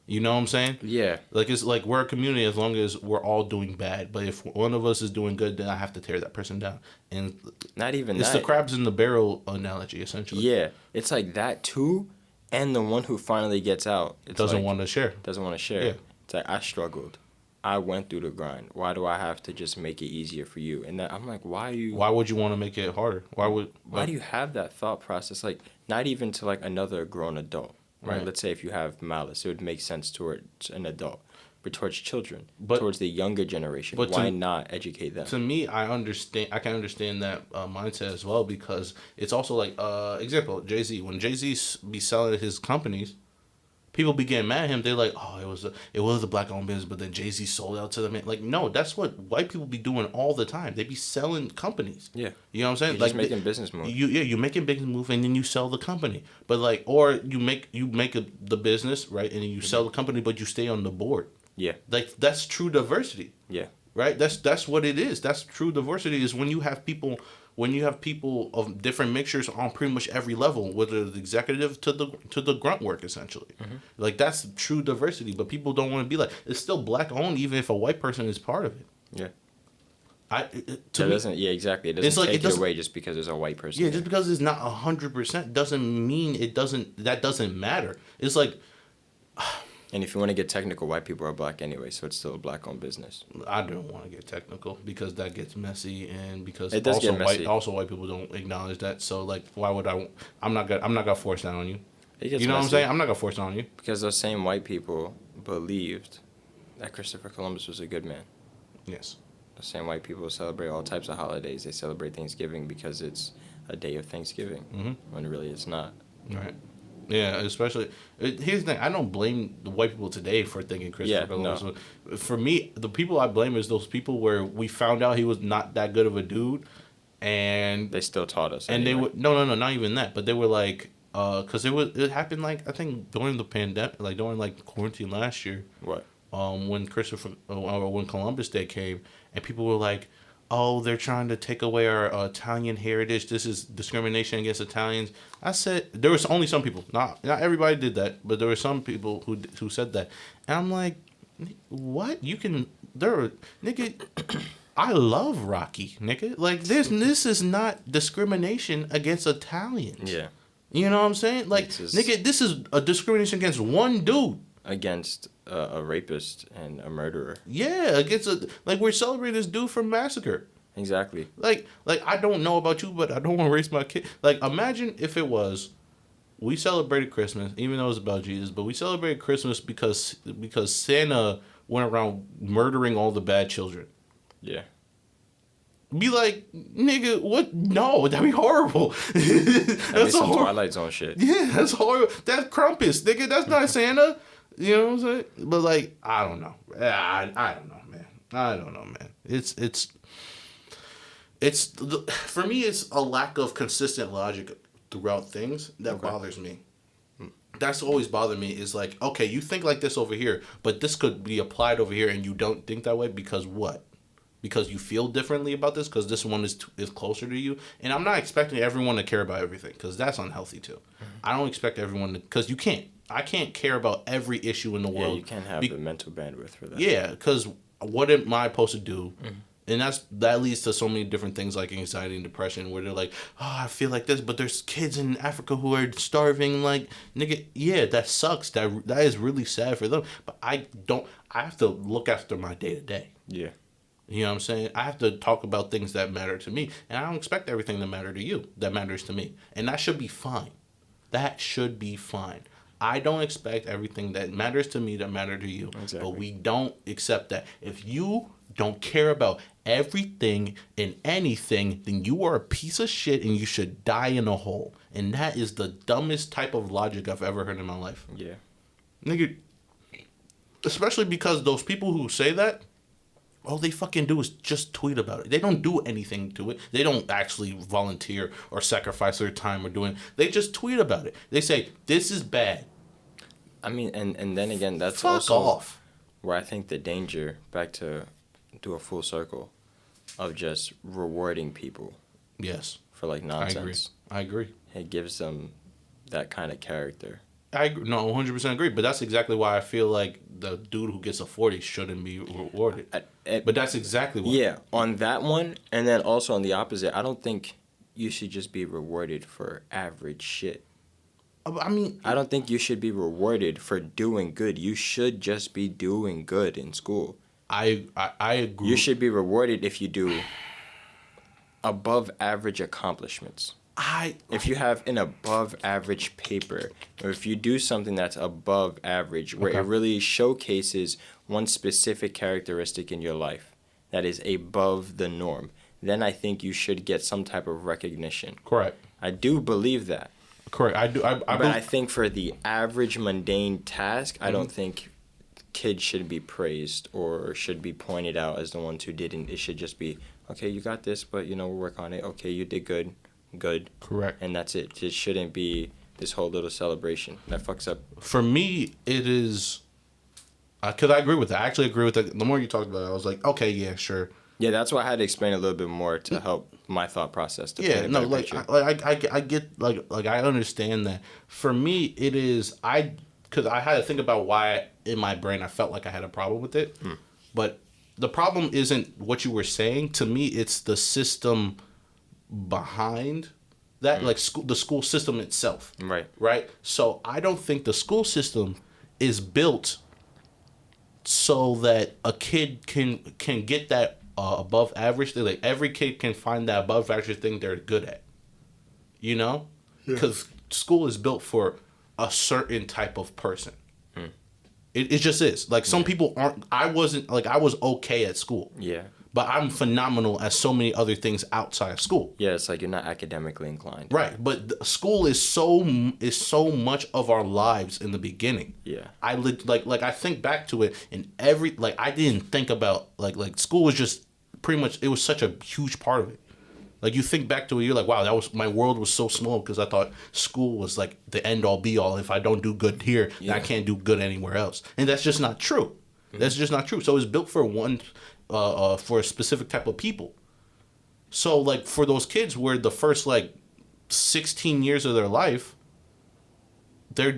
Speaker 1: You know what I'm saying?
Speaker 2: Yeah.
Speaker 1: Like, it's like we're a community as long as we're all doing bad. But if one of us is doing good, then I have to tear that person down. And
Speaker 2: Not even
Speaker 1: it's
Speaker 2: that.
Speaker 1: the crabs in the barrel analogy, essentially.
Speaker 2: Yeah. It's like that too, and the one who finally gets out
Speaker 1: Doesn't want to share.
Speaker 2: Doesn't want to share.
Speaker 1: Yeah.
Speaker 2: It's like, I struggled. I went through the grind. Why do I have to just make it easier for you? And that, I'm like, why
Speaker 1: would you want to make it harder?
Speaker 2: Why do you have that thought process? Like, not even to like another grown adult, right?
Speaker 1: Right.
Speaker 2: Let's say if you have malice, it would make sense towards an adult, but towards children,
Speaker 1: But-
Speaker 2: towards the younger generation,
Speaker 1: but
Speaker 2: why not educate them?
Speaker 1: To me, I can understand that mindset as well, because it's also like, example, Jay-Z. When Jay-Z be selling his companies, people be getting mad at him. They're like, oh, it was a Black-owned business, but then Jay-Z sold out to them. Like, no, that's what white people be doing all the time. They be selling companies.
Speaker 2: Yeah.
Speaker 1: You know what I'm saying?
Speaker 2: You're
Speaker 1: Like,
Speaker 2: just making business moves.
Speaker 1: You're making business move, and then you sell the company. But like, or you make the business, right, and then you sell the company, but you stay on the board.
Speaker 2: Yeah.
Speaker 1: Like, that's true diversity.
Speaker 2: Yeah.
Speaker 1: Right? That's what it is. That's true diversity, is when you have people of different mixtures on pretty much every level, whether the executive to the grunt work, essentially.
Speaker 2: Mm-hmm.
Speaker 1: Like, that's true diversity, but people don't want to be like, it's still Black owned even if a white person is part of it.
Speaker 2: Yeah.
Speaker 1: Exactly.
Speaker 2: It doesn't take it away just because there's a white person.
Speaker 1: Yeah,
Speaker 2: there.
Speaker 1: just because it's not 100% doesn't mean that doesn't matter. It's like,
Speaker 2: And if you want to get technical, white people are black anyway, so it's still a black-owned business.
Speaker 1: I don't want to get technical because that gets messy, and because
Speaker 2: It does
Speaker 1: also
Speaker 2: get messy.
Speaker 1: white people don't acknowledge that. So like, why would I? I'm not gonna force that on you.
Speaker 2: It gets
Speaker 1: You know
Speaker 2: messy
Speaker 1: what I'm saying? I'm not gonna force it on you.
Speaker 2: because those same white people believed that Christopher Columbus was a good man.
Speaker 1: Yes.
Speaker 2: The same white people celebrate all types of holidays. They celebrate Thanksgiving because it's a day of Thanksgiving, when really it's not.
Speaker 1: Right. Yeah, especially here's the thing. I don't blame the white people today for thinking Christopher Columbus.
Speaker 2: No.
Speaker 1: For me, the people I blame is those people where we found out he was not that good of a dude, and
Speaker 2: They still taught us.
Speaker 1: and
Speaker 2: anyway.
Speaker 1: they would no, not even that, but they were like, because it happened like I think during the pandemic, like during like quarantine last year.
Speaker 2: What?
Speaker 1: When when Columbus Day came, and people were like, "Oh, they're trying to take away our Italian heritage. This is discrimination against Italians." I said there was only some people, not everybody did that, but there were some people who said that, and I'm like, "What? You can nigga." I love Rocky, nigga. Like this is not discrimination against Italians.
Speaker 2: Yeah.
Speaker 1: You know what I'm saying? Like, nigga, this is a discrimination against one dude.
Speaker 2: Against a rapist and a murderer.
Speaker 1: Yeah, against we're celebrating this dude from Massacre.
Speaker 2: Exactly.
Speaker 1: Like I don't know about you, but I don't want to raise my kid. Like, imagine if it was, we celebrated Christmas, even though it was about Jesus, but we celebrated Christmas because Santa went around murdering all the bad children.
Speaker 2: Yeah.
Speaker 1: Be like, nigga, what? No, that'd be horrible.
Speaker 2: That'd be some Twilight Zone shit.
Speaker 1: Yeah, that's horrible. That's Krampus, nigga. That's not Santa. You know what I'm saying? But like, I don't know. I don't know, man. I don't know, man. For me, it's a lack of consistent logic throughout things that bothers me. That's always bothered me. Is like, okay, you think like this over here, but this could be applied over here, and you don't think that way because what? Because you feel differently about this, because this one is closer to you. And I'm not expecting everyone to care about everything, because that's unhealthy too. I don't expect everyone to, because you can't. I can't care about every issue in the world.
Speaker 2: Yeah, you can't have the mental bandwidth for that.
Speaker 1: Yeah, because what am I supposed to do? And that leads to so many different things like anxiety and depression, where they're like, oh, I feel like this, but there's kids in Africa who are starving. Like, nigga, yeah, that sucks. That is really sad for them. But I have to look after my day to day.
Speaker 2: Yeah.
Speaker 1: You know what I'm saying? I have to talk about things that matter to me. And I don't expect everything to matter to you that matters to me. And that should be fine. That should be fine. I don't expect everything that matters to me to matter to you. Exactly. But we don't accept that. If you don't care about everything and anything, then you are a piece of shit and you should die in a hole. And that is the dumbest type of logic I've ever heard in my life.
Speaker 2: Yeah.
Speaker 1: Nigga, especially because those people who say that, all they fucking do is just tweet about it. They don't do anything to it. They don't actually volunteer or sacrifice their time or doing. They just tweet about it. They say, this is bad.
Speaker 2: I mean, and then again, that's
Speaker 1: Fuck
Speaker 2: also
Speaker 1: off.
Speaker 2: Where I think the danger, back to do a full circle, of just rewarding people.
Speaker 1: Yes.
Speaker 2: For like nonsense.
Speaker 1: I agree.
Speaker 2: It gives them that kind of character.
Speaker 1: I agree. No, 100% agree. But that's exactly why I feel like the dude who gets a 40 shouldn't be rewarded. But that's exactly why.
Speaker 2: Yeah, on that one, and then also on the opposite, I don't think you should just be rewarded for average shit.
Speaker 1: I mean,
Speaker 2: I don't think you should be rewarded for doing good. You should just be doing good in school.
Speaker 1: I agree.
Speaker 2: You should be rewarded if you do above average accomplishments. If you have an above average paper, or if you do something that's above average, where it really showcases one specific characteristic in your life that is above the norm, then I think you should get some type of recognition.
Speaker 1: Correct.
Speaker 2: I do believe that.
Speaker 1: Correct. I do. But
Speaker 2: I think for the average mundane task, I don't think kids should be praised or should be pointed out as the ones who didn't. It should just be, okay, you got this, but we'll work on it. Okay, you did good.
Speaker 1: Correct.
Speaker 2: And that's it. It shouldn't be this whole little celebration. That fucks up.
Speaker 1: For me, it is, because I agree with that. I actually agree with that. The more you talked about it, I was like, okay, yeah, sure.
Speaker 2: Yeah, that's why I had to explain a little bit more to help my thought process. To
Speaker 1: yeah, no, like I get like I understand that. For me, it is because I had to think about why in my brain I felt like I had a problem with it. But the problem isn't what you were saying. To me, it's the system behind that, like the school system itself.
Speaker 2: Right.
Speaker 1: So I don't think the school system is built so that a kid can get that above average thing. Like every kid can find that above average thing they're good at. You know, because school is built for a certain type of person. It just is. Like some people aren't. I wasn't like I was okay at school.
Speaker 2: Yeah.
Speaker 1: But I'm phenomenal at so many other things outside of school.
Speaker 2: Yeah, it's like you're not academically inclined.
Speaker 1: Right, but school is so much of our lives in the beginning.
Speaker 2: Yeah.
Speaker 1: I think back to it and I didn't think about like school was just pretty much, it was such a huge part of it. Like you think back to it, you're like, wow, my world was so small because I thought school was like the end all be all. If I don't do good here, then I can't do good anywhere else, and that's just not true. That's just not true. So it's built for for a specific type of people. So like for those kids, where the first like 16 years of their life, till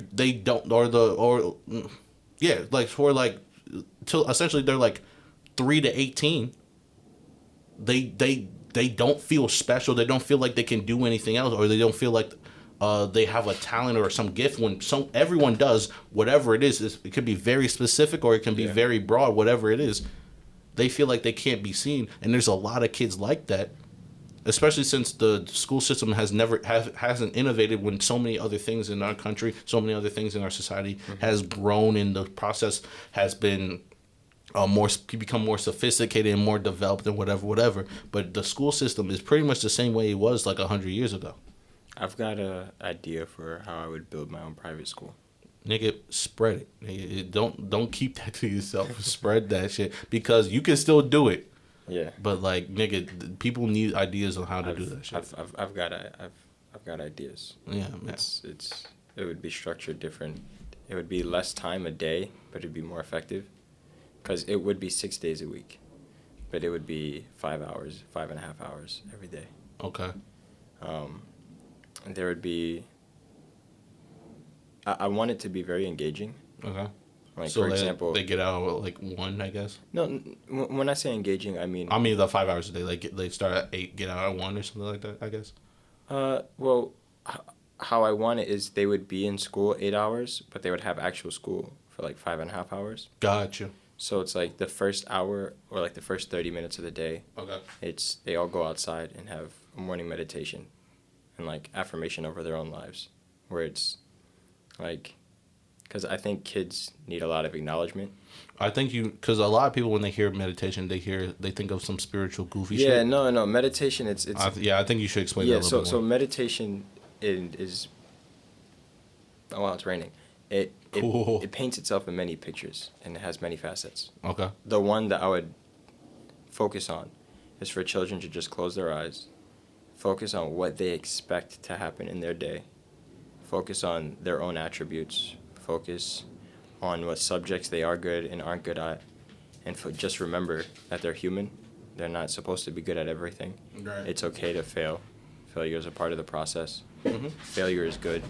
Speaker 1: essentially they're like 3 to 18. They don't feel special. They don't feel like they can do anything else, or they don't feel like they have a talent or some gift. When everyone does whatever it is, it could be very specific or it can be very broad. Whatever it is, they feel like they can't be seen, and there's a lot of kids like that. Especially since the school system hasn't innovated when so many other things in our country, so many other things in our society has grown, in the process has been become more sophisticated and more developed and whatever. But the school system is pretty much the same way it was like 100 years ago.
Speaker 2: I've got an idea for how I would build my own private school.
Speaker 1: Nigga, spread it. Nigga, don't keep that to yourself. Spread that shit, because you can still do it.
Speaker 2: Yeah.
Speaker 1: But like, nigga, people need ideas on how to do that shit.
Speaker 2: I've got ideas.
Speaker 1: Yeah, man.
Speaker 2: It would be structured different. It would be less time a day, but it'd be more effective. Because it would be 6 days a week, but it would be 5 hours, 5.5 hours every day.
Speaker 1: Okay.
Speaker 2: And there would be. I want it to be very engaging.
Speaker 1: Okay.
Speaker 2: Like,
Speaker 1: so
Speaker 2: for example,
Speaker 1: they get out at like 1, I guess.
Speaker 2: No, when I say engaging, I mean
Speaker 1: the 5 hours a day. Like they start at 8, get out at 1 or something like that, I guess.
Speaker 2: Well, how I want it is they would be in school 8 hours, but they would have actual school for like 5.5 hours.
Speaker 1: Gotcha.
Speaker 2: So it's like the first hour or like the first 30 minutes of the day.
Speaker 1: Okay.
Speaker 2: They all go outside and have a morning meditation and like affirmation over their own lives, where it's like, because I think kids need a lot of acknowledgement.
Speaker 1: I think because a lot of people, when they hear meditation, they think of some spiritual goofy shit.
Speaker 2: Yeah, no, meditation, it's
Speaker 1: I think you should explain that a little bit more.
Speaker 2: So meditation is, oh wow, it's raining. It paints itself in many pictures, and it has many facets.
Speaker 1: Okay.
Speaker 2: The one that I would focus on is for children to just close their eyes, focus on what they expect to happen in their day, focus on their own attributes, focus on what subjects they are good and aren't good at, and just remember that they're human. They're not supposed to be good at everything.
Speaker 1: Right.
Speaker 2: It's okay to fail. Failure is a part of the process.
Speaker 1: Mm-hmm.
Speaker 2: Failure is good.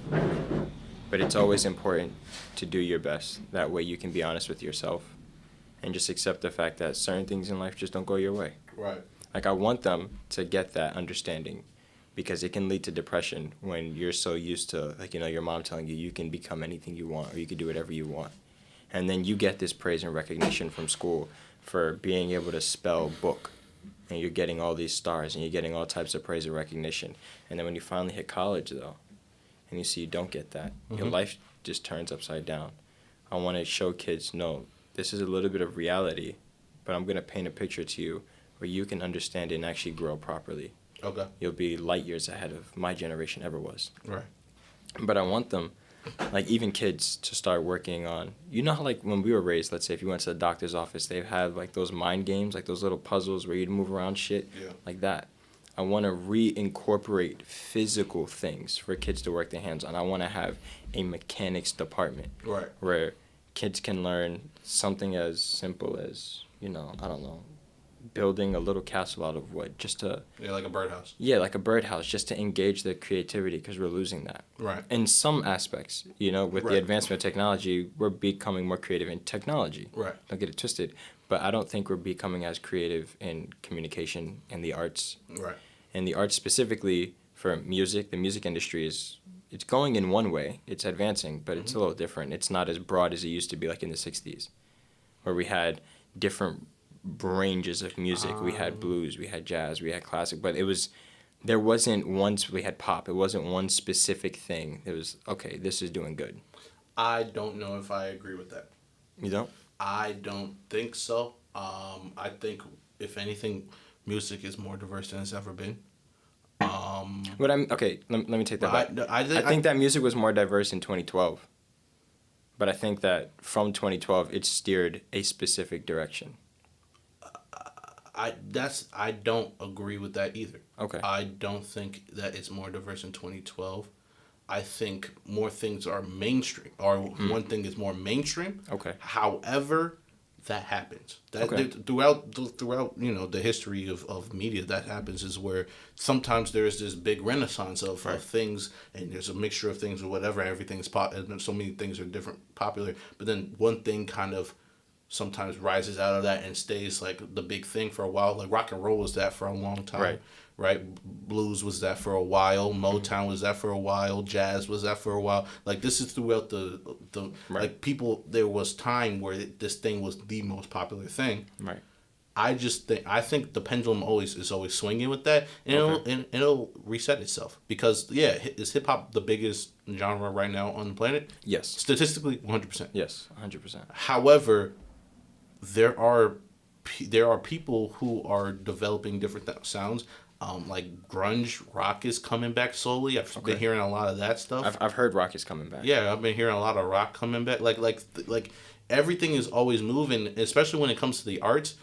Speaker 2: But it's always important to do your best. That way you can be honest with yourself and just accept the fact that certain things in life just don't go your way.
Speaker 1: Right.
Speaker 2: Like, I want them to get that understanding, because it can lead to depression when you're so used to, like, your mom telling you can become anything you want or you can do whatever you want. And then you get this praise and recognition from school for being able to spell book. And you're getting all these stars and you're getting all types of praise and recognition. And then when you finally hit college, though, and you see you don't get that, your life just turns upside down. I want to show kids, no, this is a little bit of reality, but I'm going to paint a picture to you where you can understand it and actually grow properly.
Speaker 1: Okay.
Speaker 2: You'll be light years ahead of my generation ever was.
Speaker 1: Right.
Speaker 2: But I want them, like even kids, to start working on, how like when we were raised, let's say if you went to the doctor's office, they had like those mind games, like those little puzzles where you'd move around shit, like that. I want to reincorporate physical things for kids to work their hands on. I want to have a mechanics department.
Speaker 1: Right.
Speaker 2: Where kids can learn something as simple as, I don't know, building a little castle out of wood, just to...
Speaker 1: Yeah, like a birdhouse.
Speaker 2: Yeah, like a birdhouse, just to engage their creativity, because we're losing that.
Speaker 1: Right.
Speaker 2: In some aspects, with the advancement of technology, we're becoming more creative in technology.
Speaker 1: Right.
Speaker 2: Don't get it twisted. But I don't think we're becoming as creative in communication and the arts.
Speaker 1: Right.
Speaker 2: And the arts specifically for music, the music industry is it's going in one way. It's advancing, but it's a little different. It's not as broad as it used to be, like in the '60s, where we had different ranges of music. We had blues, we had jazz, we had classic, but there wasn't we had pop. It wasn't one specific thing. It was, okay, this is doing good.
Speaker 1: I don't know if I agree with that.
Speaker 2: You don't?
Speaker 1: I don't think so. I think, if anything, music is more diverse than it's ever been.
Speaker 2: But let me take that back. I think that music was more diverse in 2012. But I think that from 2012, it steered a specific direction.
Speaker 1: I don't agree with that either.
Speaker 2: Okay.
Speaker 1: I don't think that it's more diverse in 2012. I think more things are mainstream, or one thing is more mainstream.
Speaker 2: Okay.
Speaker 1: However, that happens. Throughout the history of media, that happens, is where sometimes there's this big renaissance of things, and there's a mixture of things or whatever. Everything's and so many things are popular. But then one thing kind of sometimes rises out of that and stays like the big thing for a while. Like rock and roll was that for a long time. Right? Blues was that for a while. Motown was that for a while. Jazz was that for a while. Like, this is throughout the like, people, there was time where this thing was the most popular thing.
Speaker 2: Right.
Speaker 1: I think the pendulum is always swinging with that, and it'll reset itself, because is hip hop the biggest genre right now on the planet?
Speaker 2: Yes.
Speaker 1: Statistically, 100%.
Speaker 2: Yes, 100%.
Speaker 1: However, there are people who are developing different sounds. Like grunge rock is coming back slowly. I've been hearing a lot of that stuff.
Speaker 2: I've heard rock is coming back.
Speaker 1: Yeah, I've been hearing a lot of rock coming back. Like everything is always moving, especially when it comes to the arts.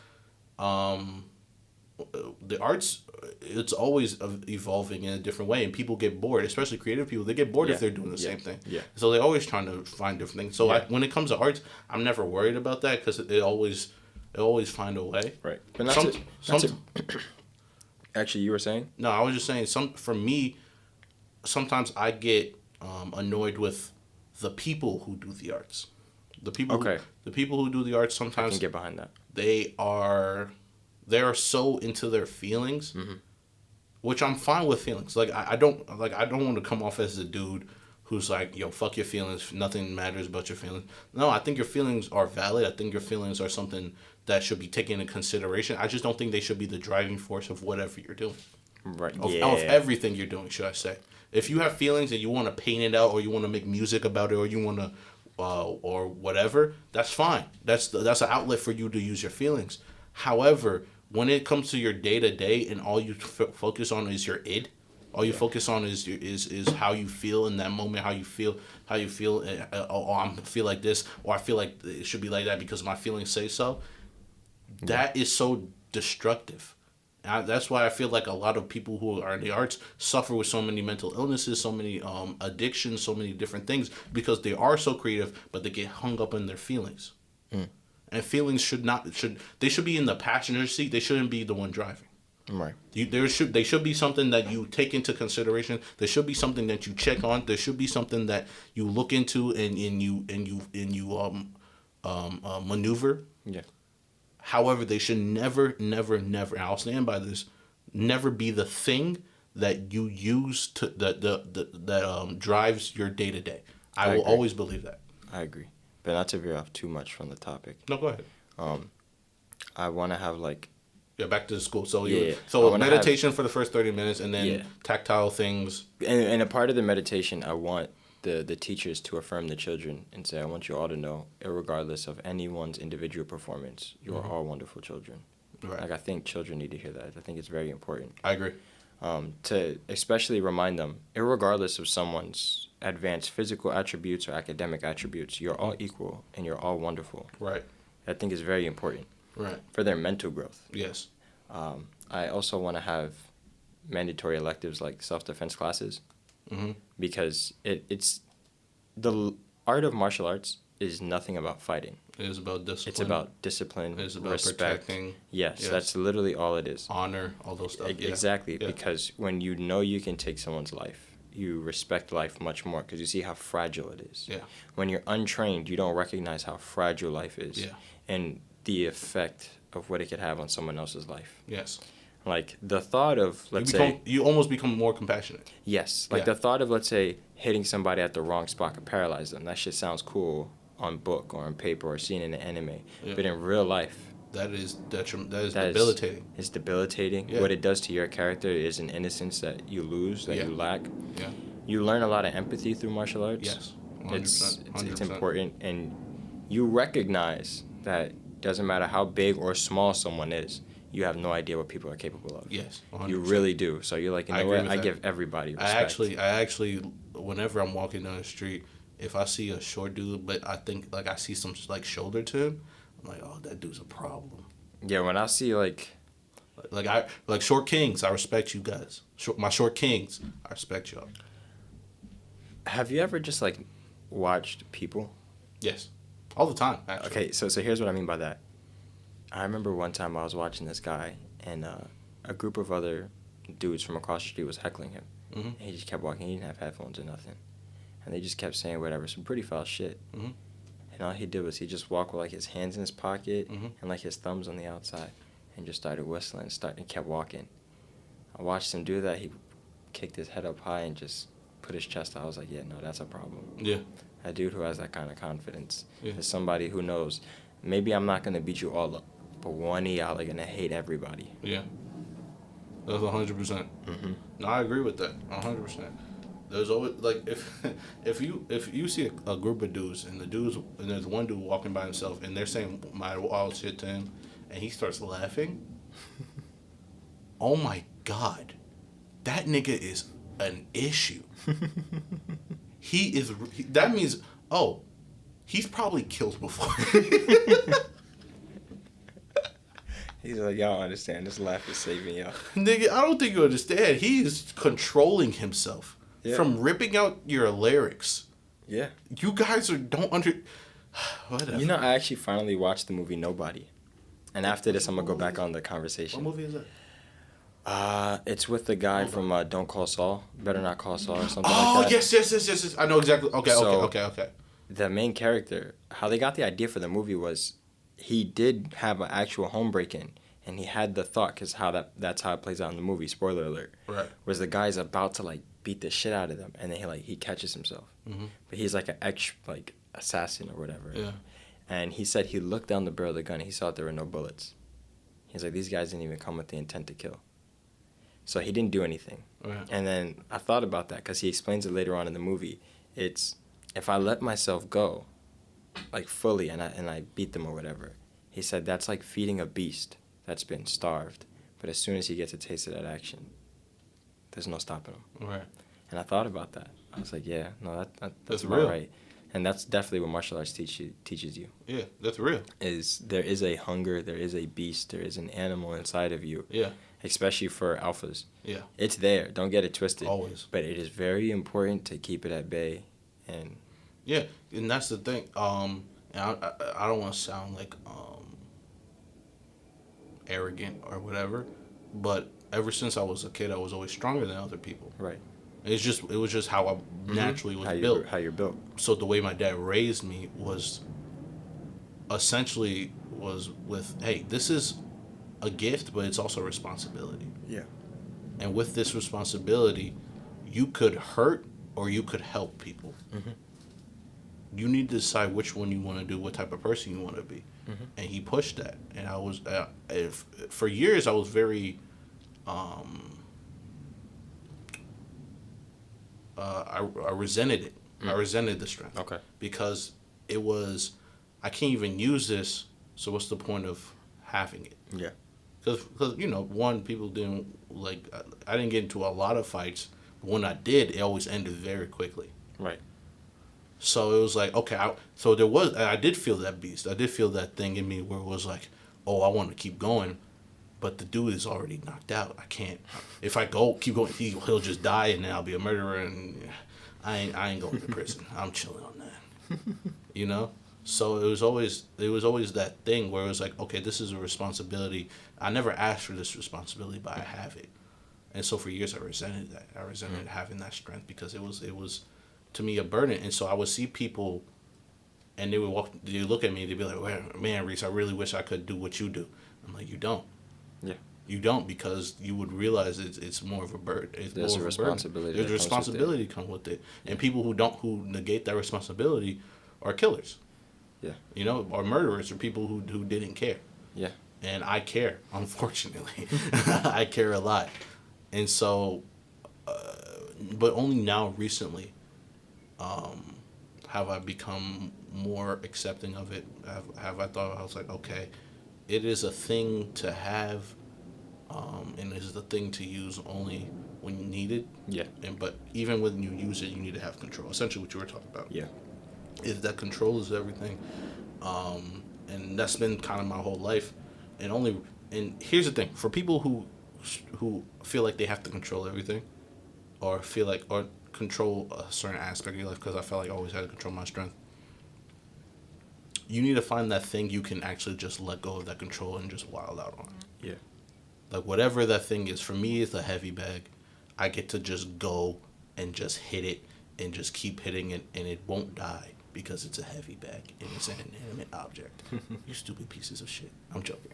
Speaker 1: The arts, it's always evolving in a different way, and people get bored, especially creative people. They get bored if they're doing the same thing. Yeah. So they're always trying to find different things. So when it comes to arts, I'm never worried about that, because they always find a way.
Speaker 2: Right. But actually, you were saying?
Speaker 1: No, I was just saying, for me, sometimes I get annoyed with the people who do the arts. The people who do the arts, sometimes
Speaker 2: I can get behind that.
Speaker 1: They are so into their feelings, which I'm fine with feelings. Like, I don't want to come off as the dude who's like, yo, fuck your feelings, nothing matters but your feelings. No, I think your feelings are valid. I think your feelings are something that should be taken into consideration. I just don't think they should be the driving force of whatever you're doing.
Speaker 2: Right.
Speaker 1: Of everything you're doing, should I say. If you have feelings and you want to paint it out, or you want to make music about it, or you want to, or whatever, that's fine. That's an outlet for you to use your feelings. However, when it comes to your day-to-day and all you focus on is your id, all you focus on is how you feel in that moment, how you feel, I feel like this, or I feel like it should be like that because my feelings say so. That is so destructive. That's why I feel like a lot of people who are in the arts suffer with so many mental illnesses, so many addictions, so many different things, because they are so creative, but they get hung up in their feelings. And feelings should be in the passenger seat. They shouldn't be the one driving.
Speaker 2: Right.
Speaker 1: They should be something that you take into consideration. There should be something that you check on. There should be something that you look into and you maneuver.
Speaker 2: Yeah.
Speaker 1: However, they should never, and I'll stand by this, never be the thing that you use that drives your day to day. I will always believe that.
Speaker 2: I agree, but not to veer off too much from the topic.
Speaker 1: No, go ahead.
Speaker 2: I want to have
Speaker 1: back to the school. So meditation for the first 30 minutes, and then tactile things.
Speaker 2: And a part of the meditation, I want the teachers to affirm the children and say, I want you all to know, regardless of anyone's individual performance, you are all wonderful children. Right. I think children need to hear that. I think it's very important.
Speaker 1: I agree.
Speaker 2: To especially remind them, regardless of someone's advanced physical attributes or academic attributes, you're all equal and you're all wonderful.
Speaker 1: Right.
Speaker 2: I think is very important.
Speaker 1: Right.
Speaker 2: For their mental growth.
Speaker 1: Yes.
Speaker 2: I also want to have mandatory electives like self-defense classes. Because it's the art of martial arts is nothing about fighting.
Speaker 1: It is about discipline.
Speaker 2: It's about discipline.
Speaker 1: It's about
Speaker 2: respect.
Speaker 1: Protecting.
Speaker 2: Yes, that's literally all it is.
Speaker 1: Honor, all those stuff.
Speaker 2: Exactly, because when you know you can take someone's life, you respect life much more because you see how fragile it is.
Speaker 1: Yeah.
Speaker 2: When you're untrained, you don't recognize how fragile life is.
Speaker 1: Yeah.
Speaker 2: And the effect of what it could have on someone else's life.
Speaker 1: Yes.
Speaker 2: Like, the thought of, let's say...
Speaker 1: You almost become more compassionate.
Speaker 2: Yes. Like, the thought of, let's say, hitting somebody at the wrong spot could paralyze them. That shit sounds cool on book or on paper or seen in an anime. Yeah. But in real life... That is
Speaker 1: debilitating.
Speaker 2: It's debilitating. Yeah. What it does to your character is an innocence that you lose, that you lack.
Speaker 1: Yeah.
Speaker 2: You learn a lot of empathy through martial arts.
Speaker 1: Yes.
Speaker 2: 100%. It's important. And you recognize that doesn't matter how big or small someone is, you have no idea what people are capable of.
Speaker 1: Yes, 100%.
Speaker 2: You really do. So you're like, you know what? I give everybody respect.
Speaker 1: I actually, whenever I'm walking down the street, if I see a short dude, but I think, like, I see some, like, shoulder to him, I'm like, oh, that dude's a problem.
Speaker 2: Yeah, when I see, like
Speaker 1: short kings, I respect you guys. My short kings, I respect y'all.
Speaker 2: Have you ever just, like, watched people?
Speaker 1: Yes. All the time, actually.
Speaker 2: Okay, so here's what I mean by that. I remember one time I was watching this guy, and a group of other dudes from across the street was heckling him. Mm-hmm. And he just kept walking. He didn't have headphones or nothing. And they just kept saying whatever, some pretty foul shit. Mm-hmm. And all he did was he just walked with, like, his hands in his pocket and, like, his thumbs on the outside and just started whistling and kept walking. I watched him do that. He kicked his head up high and just put his chest out. I was like, yeah, no, that's a problem.
Speaker 1: Yeah.
Speaker 2: A dude who has that kind of confidence is somebody who knows, maybe I'm not going to beat you all up, but one of y'all are going to hate everybody.
Speaker 1: Yeah. That's 100%. Mm-hmm. No, I agree with that. 100%. There's always, like, if you see a group of dudes and there's one dude walking by himself and they're saying my wild shit to him and he starts laughing, oh my God, that nigga is an issue. That means, oh, he's probably killed before.
Speaker 2: He's like, y'all don't understand. This laugh is saving y'all.
Speaker 1: Nigga, I don't think you understand. He is controlling himself from ripping out your lyrics.
Speaker 2: Yeah.
Speaker 1: You guys don't whatever.
Speaker 2: You know, I actually finally watched the movie Nobody. And after this, I'm going to go back on the conversation.
Speaker 1: What movie is that?
Speaker 2: It's with the guy from Don't Call Saul. Better Not Call Saul or something like that.
Speaker 1: Oh, yes. I know exactly. Okay.
Speaker 2: The main character, how they got the idea for the movie was he did have an actual home break-in. And he had the thought, because that's how it plays out in the movie, spoiler alert.
Speaker 1: Right.
Speaker 2: Was the guy's about to, like, beat the shit out of them. And then he catches himself. Mm-hmm. But he's like an assassin or whatever.
Speaker 1: Yeah.
Speaker 2: And he said he looked down the barrel of the gun and he saw there were no bullets. He's like, these guys didn't even come with the intent to kill. So he didn't do anything. Right. And then I thought about that because he explains it later on in the movie. It's, if I let myself go, like fully, and I beat them or whatever, he said that's like feeding a beast that's been starved. But as soon as he gets a taste of that action, there's no stopping him.
Speaker 1: Right.
Speaker 2: And I thought about that. I was like, yeah, no, that's
Speaker 1: real.
Speaker 2: Right. And that's definitely what martial arts teaches you.
Speaker 1: Yeah, that's real.
Speaker 2: There is a hunger, there is a beast, there is an animal inside of you.
Speaker 1: Yeah.
Speaker 2: Especially for alphas.
Speaker 1: Yeah.
Speaker 2: It's there. Don't get it twisted.
Speaker 1: Always.
Speaker 2: But it is very important to keep it at bay. And
Speaker 1: yeah, and that's the thing. And I don't want to sound like arrogant or whatever, but ever since I was a kid, I was always stronger than other people.
Speaker 2: Right.
Speaker 1: It was just how I naturally was built.
Speaker 2: How you're built.
Speaker 1: So the way my dad raised me was with, hey, this is a gift, but it's also a responsibility.
Speaker 2: Yeah.
Speaker 1: And with this responsibility, you could hurt or you could help people. Mm-hmm. You need to decide which one you want to do, what type of person you want to be. Mm-hmm. And he pushed that. And I was, for years, I was very, I resented it. I resented the strength.
Speaker 2: Okay.
Speaker 1: Because it was, I can't even use this, so what's the point of having it?
Speaker 2: Yeah.
Speaker 1: Because one, people didn't, like, I didn't get into a lot of fights. But when I did, it always ended very quickly.
Speaker 2: Right.
Speaker 1: So it was like, okay, I did feel that beast. I did feel that thing in me where it was like, oh, I want to keep going. But the dude is already knocked out. I can't. If I keep going, he'll just die, and then I'll be a murderer, and I ain't going to prison. I'm chilling on that. So it was always that thing where it was like, okay, this is a responsibility. I never asked for this responsibility, but I have it. And so for years I resented that. I resented having that strength because it was to me a burden. And so I would see people, and they look at me, they'd be like, man, Reese, I really wish I could do what you do. I'm like, you don't.
Speaker 2: Yeah.
Speaker 1: You don't, because you would realize it's more of a burden.
Speaker 2: There's a responsibility.
Speaker 1: There's a responsibility come with it, and people who negate that responsibility are killers.
Speaker 2: Yeah.
Speaker 1: You know, or murderers, or people who didn't care.
Speaker 2: Yeah.
Speaker 1: And I care, unfortunately. I care a lot, and so, but only now recently, have I become more accepting of it. Have I thought, I was like, okay, it is a thing to have. And it's the thing to use only when you need it.
Speaker 2: Yeah.
Speaker 1: But even when you use it, you need to have control. Essentially, what you were talking about.
Speaker 2: Yeah.
Speaker 1: Is that control is everything, and that's been kind of my whole life. And here's the thing: for people who feel like they have to control everything, or feel like or control a certain aspect of your life, because I felt like I always had to control my strength. You need to find that thing you can actually just let go of that control and just wild out on.
Speaker 2: Yeah.
Speaker 1: Like, whatever that thing is, for me, it's a heavy bag. I get to just go and just hit it and just keep hitting it, and it won't die because it's a heavy bag and it's an inanimate object. You stupid pieces of shit. I'm joking.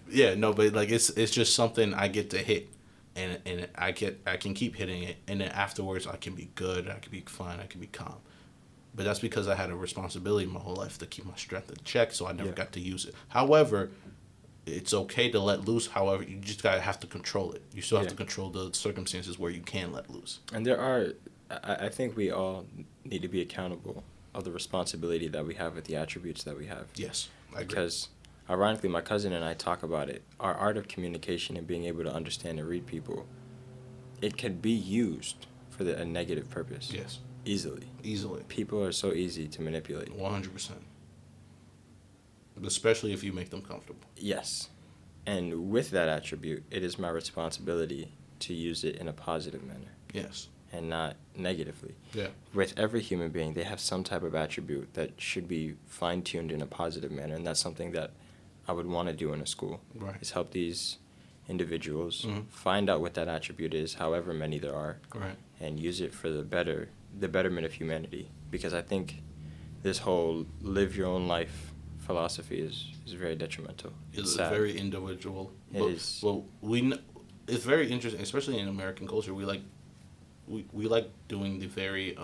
Speaker 1: Yeah, no, but like it's just something I get to hit, and I can keep hitting it, and then afterwards I can be good, I can be fine, I can be calm. But that's because I had a responsibility my whole life to keep my strength in check, so I never got to use it. However, it's okay to let loose. However, you just gotta have to control it. You still have to control the circumstances where you can let loose.
Speaker 2: And I think we all need to be accountable of the responsibility that we have with the attributes that we have.
Speaker 1: Yes, I agree.
Speaker 2: Because, ironically, my cousin and I talk about it. Our art of communication and being able to understand and read people, it can be used for a negative purpose.
Speaker 1: Yes.
Speaker 2: Easily. People are so easy to manipulate.
Speaker 1: 100%. Especially if you make them comfortable.
Speaker 2: Yes. And with that attribute, it is my responsibility to use it in a positive manner.
Speaker 1: Yes.
Speaker 2: And not negatively.
Speaker 1: Yeah.
Speaker 2: With every human being, they have some type of attribute that should be fine-tuned in a positive manner, and that's something that I would want to do in a school.
Speaker 1: Right.
Speaker 2: Is help these individuals find out what that attribute is, however many there are,
Speaker 1: right,
Speaker 2: and use it for the betterment of humanity. Because I think this whole live your own life philosophy is very detrimental.
Speaker 1: It's very individual.
Speaker 2: It is.
Speaker 1: Well, it's very interesting, especially in American culture. We like doing the very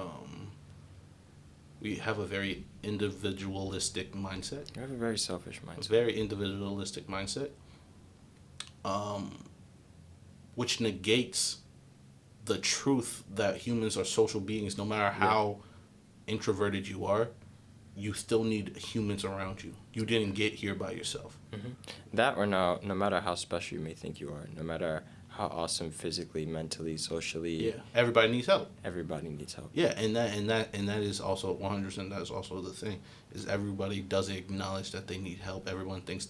Speaker 1: we have a very individualistic mindset.
Speaker 2: We have a very selfish mindset.
Speaker 1: It's a very individualistic mindset, which negates the truth that humans are social beings. No matter how introverted you are, you still need humans around you. You didn't get here by yourself.
Speaker 2: Mm-hmm. That or no matter how special you may think you are, no matter how awesome physically, mentally, socially.
Speaker 1: Yeah, everybody needs help.
Speaker 2: Everybody needs help.
Speaker 1: Yeah, and that is also 100%. That is also the thing, is everybody doesn't acknowledge that they need help. Everyone thinks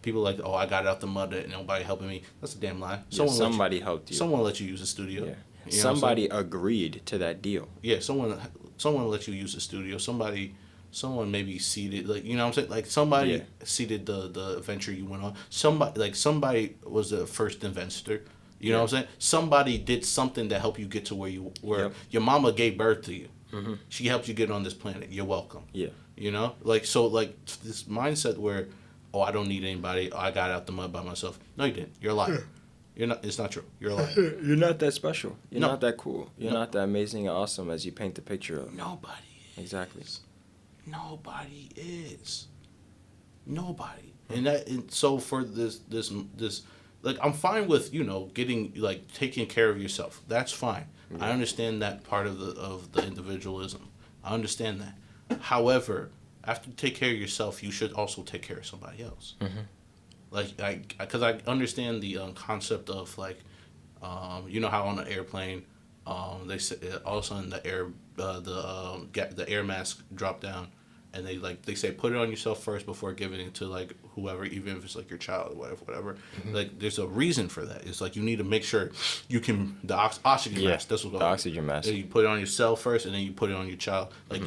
Speaker 1: people like, oh, I got out the mud and nobody helping me. That's a damn lie.
Speaker 2: Somebody helped you.
Speaker 1: Someone let you use the studio.
Speaker 2: Yeah.
Speaker 1: You know
Speaker 2: somebody agreed to that deal.
Speaker 1: Yeah, someone let you use the studio. Someone maybe seeded, like, you know what I'm saying? Like, somebody seeded the venture you went on. Somebody was the first investor. You know what I'm saying? Somebody did something to help you get to where you were. Yep. Your mama gave birth to you. Mm-hmm. She helped you get on this planet. You're welcome.
Speaker 2: Yeah.
Speaker 1: You know? Like, this mindset where, oh, I don't need anybody. Oh, I got out the mud by myself. No, you didn't. You're a liar. You're not. It's not true. You're a liar.
Speaker 2: You're not that special. You're not that cool. You're not that amazing and awesome as you paint the picture of.
Speaker 1: Nobody is.
Speaker 2: Exactly.
Speaker 1: Nobody is. Nobody. And so for this like, I'm fine with, getting, like, taking care of yourself. That's fine. Yeah. I understand that part of the individualism. I understand that. However, after you take care of yourself, you should also take care of somebody else. Mm-hmm. Like, because I understand the concept of, like, you know how on an airplane, they say all of a sudden the air mask drop down, and they say put it on yourself first before giving it to, like, whoever, even if it's like your child or whatever. Mm-hmm. Like, there's a reason for that. It's like you need to make sure you can the oxygen mask. That's what
Speaker 2: the oxygen mask.
Speaker 1: You put it on yourself first, and then you put it on your child. Like,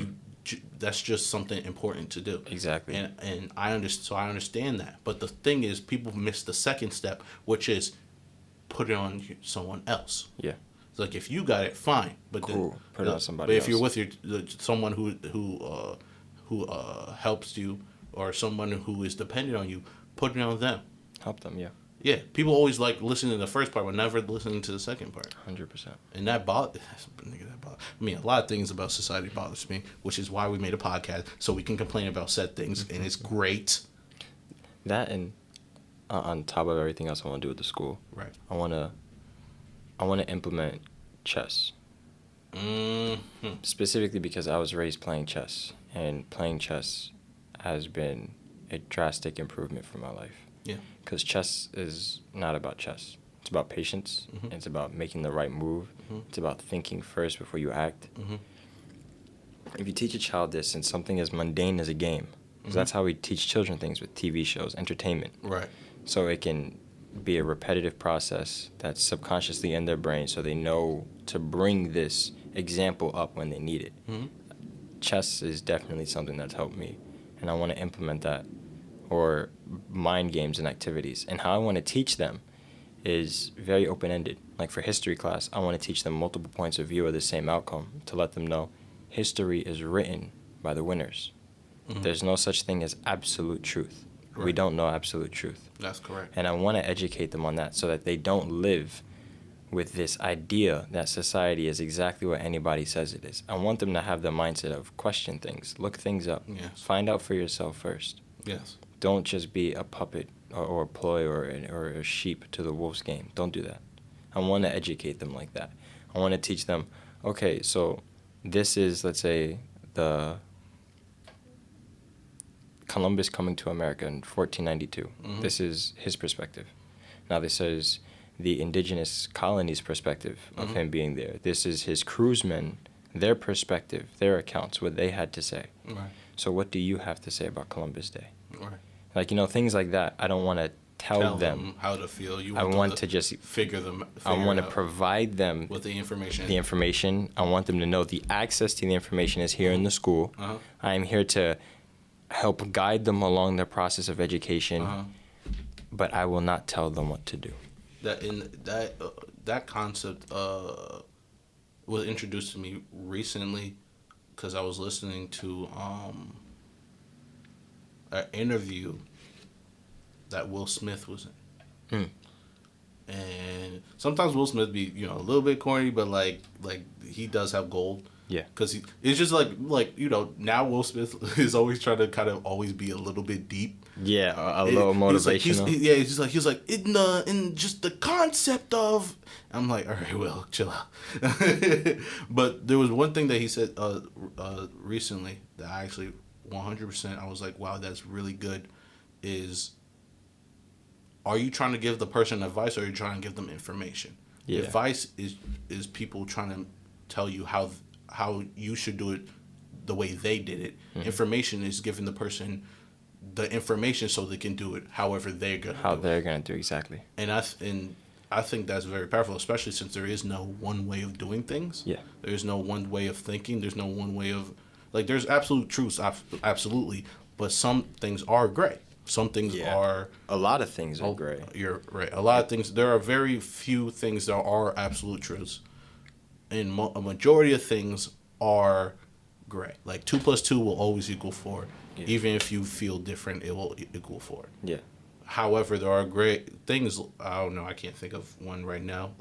Speaker 1: that's just something important to do.
Speaker 2: Exactly.
Speaker 1: And I understand that. But the thing is, people miss the second step, which is put it on someone else.
Speaker 2: Yeah.
Speaker 1: It's like, if you got it, fine. But
Speaker 2: cool. Put it on somebody
Speaker 1: else. But
Speaker 2: else.
Speaker 1: if you're with someone who helps you, or someone who is dependent on you, put it on them.
Speaker 2: Help them, yeah.
Speaker 1: Yeah, people always like listening to the first part, but never listening to the second part.
Speaker 2: 100%.
Speaker 1: And that bothers. I mean, a lot of things about society bothers me, which is why we made a podcast so we can complain about said things, and it's great.
Speaker 2: That and on top of everything else I want to do with the school,
Speaker 1: Right.
Speaker 2: I want to implement chess.
Speaker 1: Mm-hmm.
Speaker 2: Specifically because I was raised playing chess, and playing chess has been a drastic improvement for my life.
Speaker 1: Yeah.
Speaker 2: Because chess is not about chess. It's about patience.
Speaker 1: Mm-hmm.
Speaker 2: It's about making the right move.
Speaker 1: Mm-hmm.
Speaker 2: It's about thinking first before you act.
Speaker 1: Mm-hmm.
Speaker 2: If you teach a child this in something as mundane as a game, because that's how we teach children things with TV shows, entertainment.
Speaker 1: Right.
Speaker 2: So it can be a repetitive process that's subconsciously in their brain so they know to bring this example up when they need it.
Speaker 1: Mm-hmm.
Speaker 2: Chess is definitely something that's helped me, and I want to implement that, or mind games and activities. And how I want to teach them is very open-ended. Like for history class, I want to teach them multiple points of view of the same outcome to let them know history is written by the winners. Mm-hmm. There's no such thing as absolute truth. Right. We don't know absolute truth.
Speaker 1: That's correct.
Speaker 2: And I want to educate them on that so that they don't live with this idea that society is exactly what anybody says it is. I want them to have the mindset of question things, look things up,
Speaker 1: Yes.
Speaker 2: Find out for yourself first.
Speaker 1: Yes.
Speaker 2: Don't just be a puppet or a ploy or a sheep to the wolf's game. Don't do that. I want to educate them like that. I want to teach them, okay, so this is, let's say, the Columbus coming to America in 1492. Mm-hmm. This is his perspective. Now this is the indigenous colonies' perspective of him being there. This is his crewsmen, their perspective, their accounts, what they had to say.
Speaker 1: Right.
Speaker 2: So what do you have to say about Columbus Day?
Speaker 1: Right.
Speaker 2: Like, things like that. I don't want to tell them
Speaker 1: how to feel.
Speaker 2: I want to just
Speaker 1: figure them.
Speaker 2: I want to provide them
Speaker 1: with the information.
Speaker 2: I want them to know the access to the information is here in the school.
Speaker 1: Uh-huh.
Speaker 2: I am here to help guide them along the process of education, but I will not tell them what to do.
Speaker 1: That concept was introduced to me recently because I was listening to an interview that Will Smith was in. And sometimes Will Smith be a little bit corny, but like he does have gold.
Speaker 2: Yeah.
Speaker 1: Because it's just like now Will Smith is always trying to kind of always be a little bit deep.
Speaker 2: Yeah, a little motivational.
Speaker 1: He's like in just the concept of. I'm like, all right, Will, chill out. But there was one thing that he said recently that I actually 100% I was like, wow, that's really good. Is, are you trying to give the person advice or are you trying to give them information?
Speaker 2: Yeah.
Speaker 1: Advice is people trying to tell you how you should do it the way they did it. Mm-hmm. Information is giving the person the information so they can do it however they're going to do it.
Speaker 2: How they're going to do exactly.
Speaker 1: And I think that's very powerful, especially since there is no one way of doing things.
Speaker 2: Yeah.
Speaker 1: There's no one way of thinking. There's no one way of... there's absolute truths, absolutely, but some things are gray. Some things are...
Speaker 2: A lot of things are gray.
Speaker 1: You're right. A lot of things... There are very few things that are absolute truths. And a majority of things are gray. 2 + 2 will always equal 4. Yeah. Even if you feel different, it will equal 4.
Speaker 2: Yeah.
Speaker 1: However, there are gray things. I don't know. I can't think of one right now.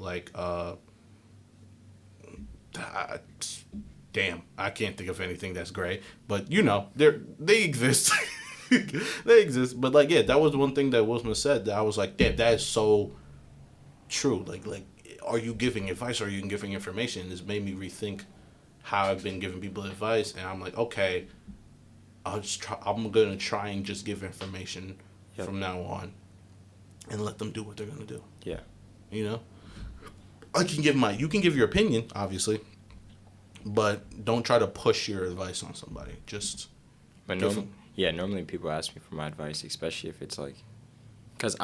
Speaker 1: Damn, I can't think of anything that's gray. But they exist. They exist. But that was one thing that Will Smith said that I was like, damn, that is so true. Are you giving advice or are you giving information? This made me rethink how I've been giving people advice, and I'm like, okay, I'm gonna try and just give information from now on, and let them do what they're gonna do.
Speaker 2: Yeah.
Speaker 1: You can give your opinion, obviously, but don't try to push your advice on somebody. Just.
Speaker 2: But normally people ask me for my advice, especially if it's because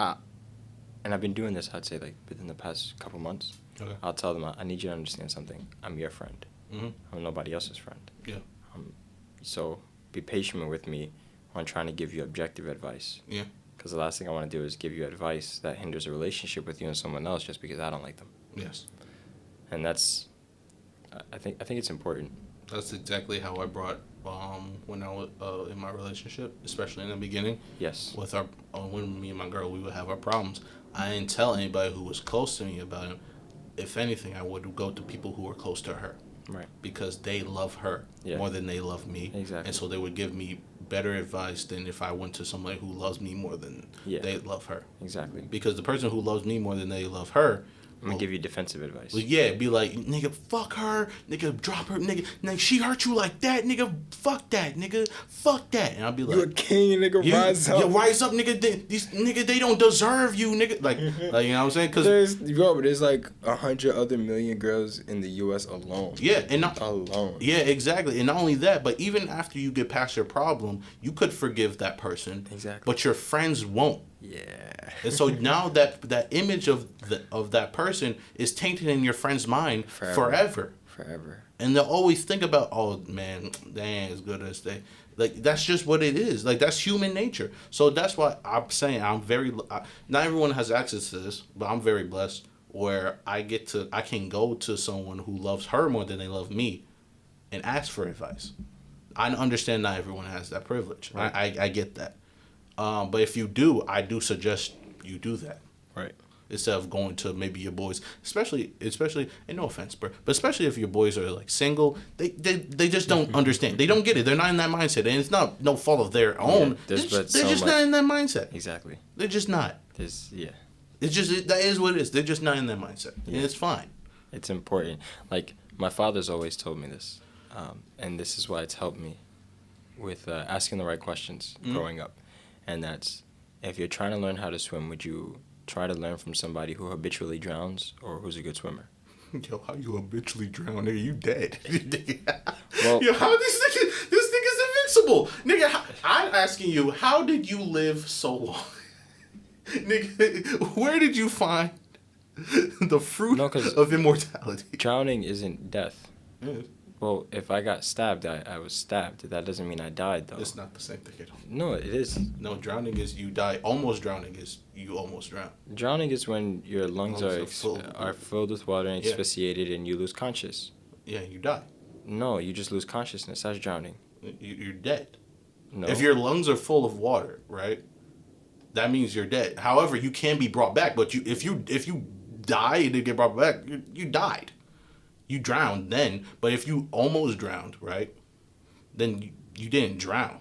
Speaker 2: and I've been doing this, I'd say, within the past couple months. Okay. I'll tell them, I need you to understand something. I'm your friend. Mm-hmm. I'm nobody else's friend.
Speaker 1: Yeah.
Speaker 2: So be patient with me on trying to give you objective advice. Yeah. Because the last thing I want to do is give you advice that hinders a relationship with you and someone else just because I don't like them.
Speaker 1: Yes.
Speaker 2: And that's, I think it's important
Speaker 1: That's exactly how I brought when I was in my relationship, especially in the beginning.
Speaker 2: Yes.
Speaker 1: With our when me and my girl, we would have our problems. I didn't tell anybody who was close to me about it. If anything, I would go to people who were close to her.
Speaker 2: Right.
Speaker 1: Because they love her more than they love me.
Speaker 2: Exactly.
Speaker 1: And so they would give me better advice than if I went to somebody who loves me more than they love her.
Speaker 2: Exactly.
Speaker 1: Because the person who loves me more than they love her,
Speaker 2: I'm gonna give you defensive advice.
Speaker 1: Well, yeah, be like, nigga, fuck her, nigga, drop her, nigga, she hurt you like that, nigga, fuck that, nigga, fuck that, and I'll be like,
Speaker 2: you a king, nigga, rise up,
Speaker 1: rise up, nigga, these nigga, they don't deserve you, nigga, like you know what I'm saying? Cause
Speaker 2: there's like 100 other million girls in the U.S. alone.
Speaker 1: Yeah, and
Speaker 2: alone.
Speaker 1: Yeah, exactly, and not only that, but even after you get past your problem, you could forgive that person,
Speaker 2: exactly,
Speaker 1: but your friends won't.
Speaker 2: Yeah.
Speaker 1: And so now that image of that person is tainted in your friend's mind forever. And they'll always think about, oh man, they ain't as good as they. Like that's just what it is. Like that's human nature. So that's why I'm saying not everyone has access to this, but I'm very blessed where I can go to someone who loves her more than they love me, and ask for advice. I understand not everyone has that privilege. Right. I get that. But if you do, I do suggest you do that.
Speaker 2: Right.
Speaker 1: Instead of going to maybe your boys, especially, and no offense, bro, but especially if your boys are like single, they just don't understand. They don't get it. They're not in that mindset, and it's not no fault of their own. They're just not in that mindset.
Speaker 2: Exactly.
Speaker 1: They're just not. It's just that is what it is. They're just not in that mindset, and it's fine.
Speaker 2: It's important. Like my father's always told me this, and this is why it's helped me with asking the right questions growing up. And that's, if you're trying to learn how to swim, would you try to learn from somebody who habitually drowns or who's a good swimmer?
Speaker 1: Yo, how you habitually drown, nigga? You dead.
Speaker 2: Well,
Speaker 1: yo, how this nigga's invincible? Nigga, I'm asking you, how did you live so long? Nigga, where did you find the fruit of immortality?
Speaker 2: Drowning isn't death.
Speaker 1: Yeah.
Speaker 2: Well, if I got stabbed, I was stabbed. That doesn't mean I died, though.
Speaker 1: It's not the same thing at all.
Speaker 2: No, it is.
Speaker 1: No, drowning is you die. Almost drowning is you almost drown.
Speaker 2: Drowning is when your lungs are filled with water and asphyxiated and you lose consciousness.
Speaker 1: Yeah, you die.
Speaker 2: No, you just lose consciousness. That's drowning.
Speaker 1: You're dead.
Speaker 2: No.
Speaker 1: If your lungs are full of water, right, that means you're dead. However, you can be brought back, but if you die and didn't get brought back, you died. You drowned then, but if you almost drowned, right, then you didn't drown.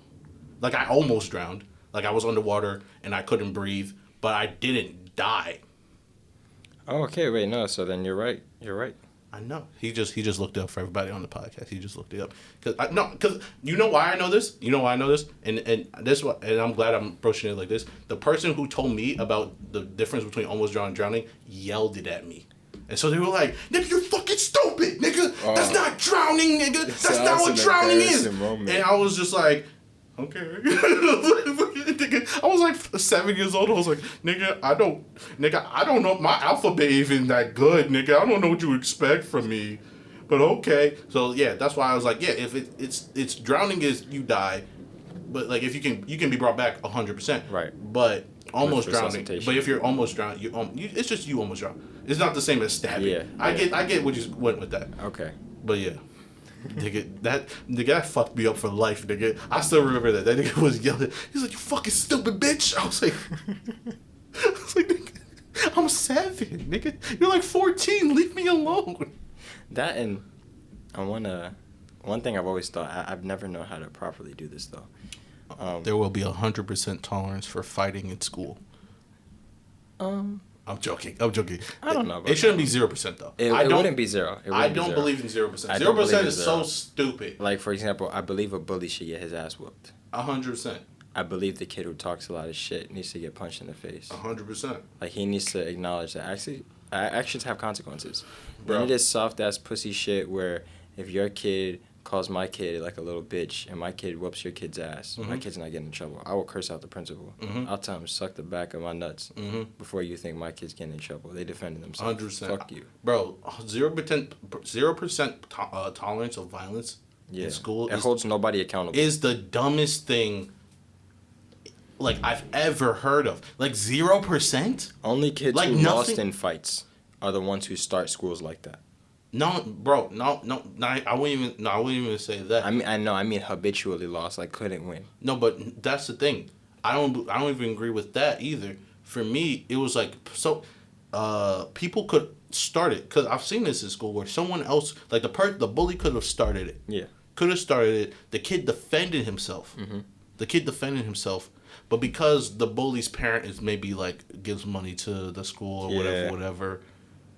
Speaker 1: Like I almost drowned. Like I was underwater and I couldn't breathe, but I didn't die.
Speaker 2: Oh, okay. Wait, no. So then you're right. You're right.
Speaker 1: I know. He just looked it up for everybody on the podcast. He just looked it up. Because you know why I know this? You know why I know this? And I'm glad I'm approaching it like this. The person who told me about the difference between almost drowning and drowning yelled it at me. And so they were like, nigga, you're fucking stupid, nigga. That's not drowning, nigga. That's not what drowning is. Moment. And I was just like, okay. I was like 7 years old. I was like, nigga, I don't know. My alphabet even that good, nigga. I don't know what you expect from me. But okay. So yeah, that's why I was like, yeah, if it's drowning is you die. But like if you can be brought back 100%.
Speaker 2: Right.
Speaker 1: But almost drowning. But if you're almost drowned, it's just you almost drowned. It's not the same as stabbing.
Speaker 2: Yeah.
Speaker 1: I get what you went with that.
Speaker 2: Okay.
Speaker 1: But yeah. Nigga, that fucked me up for life, nigga. I still remember that. That nigga was yelling. He's like, you fucking stupid bitch. I was like, nigga, I'm 7, nigga. You're like 14. Leave me alone.
Speaker 2: That and one thing I've always thought, I've never known how to properly do this though.
Speaker 1: There will be 100% tolerance for fighting in school. I'm joking.
Speaker 2: I don't know.
Speaker 1: It shouldn't be 0% though.
Speaker 2: It wouldn't be 0.
Speaker 1: I don't believe in 0%. 0% is so stupid.
Speaker 2: Like for example, I believe a bully should get his ass whooped.
Speaker 1: 100%.
Speaker 2: I believe the kid who talks a lot of shit needs to get punched in the face.
Speaker 1: 100%.
Speaker 2: Like he needs to acknowledge that actions have consequences. Bro. And it is soft ass pussy shit where if your kid calls my kid like a little bitch and my kid whoops your kid's ass, my kid's not getting in trouble. I will curse out the principal. I'll tell him suck the back of my nuts before you think my kid's getting in trouble. They defended themselves.
Speaker 1: 100%.
Speaker 2: Fuck you,
Speaker 1: bro. 0% tolerance of violence in school.
Speaker 2: It holds nobody accountable.
Speaker 1: Is the dumbest thing like I've ever heard of. Like 0%.
Speaker 2: Only kids who lost in fights are the ones who start schools like that.
Speaker 1: No, bro, no, I wouldn't even. No, I wouldn't even say that.
Speaker 2: I mean habitually lost, like couldn't win.
Speaker 1: No, but that's the thing. I don't even agree with that either. For me, it was like so. People could start it because I've seen this in school where someone else, like the bully, could have started it.
Speaker 2: Yeah.
Speaker 1: Could have started it. The kid defended himself.
Speaker 2: Mm-hmm.
Speaker 1: The kid defended himself, but because the bully's parent is maybe like gives money to the school or whatever,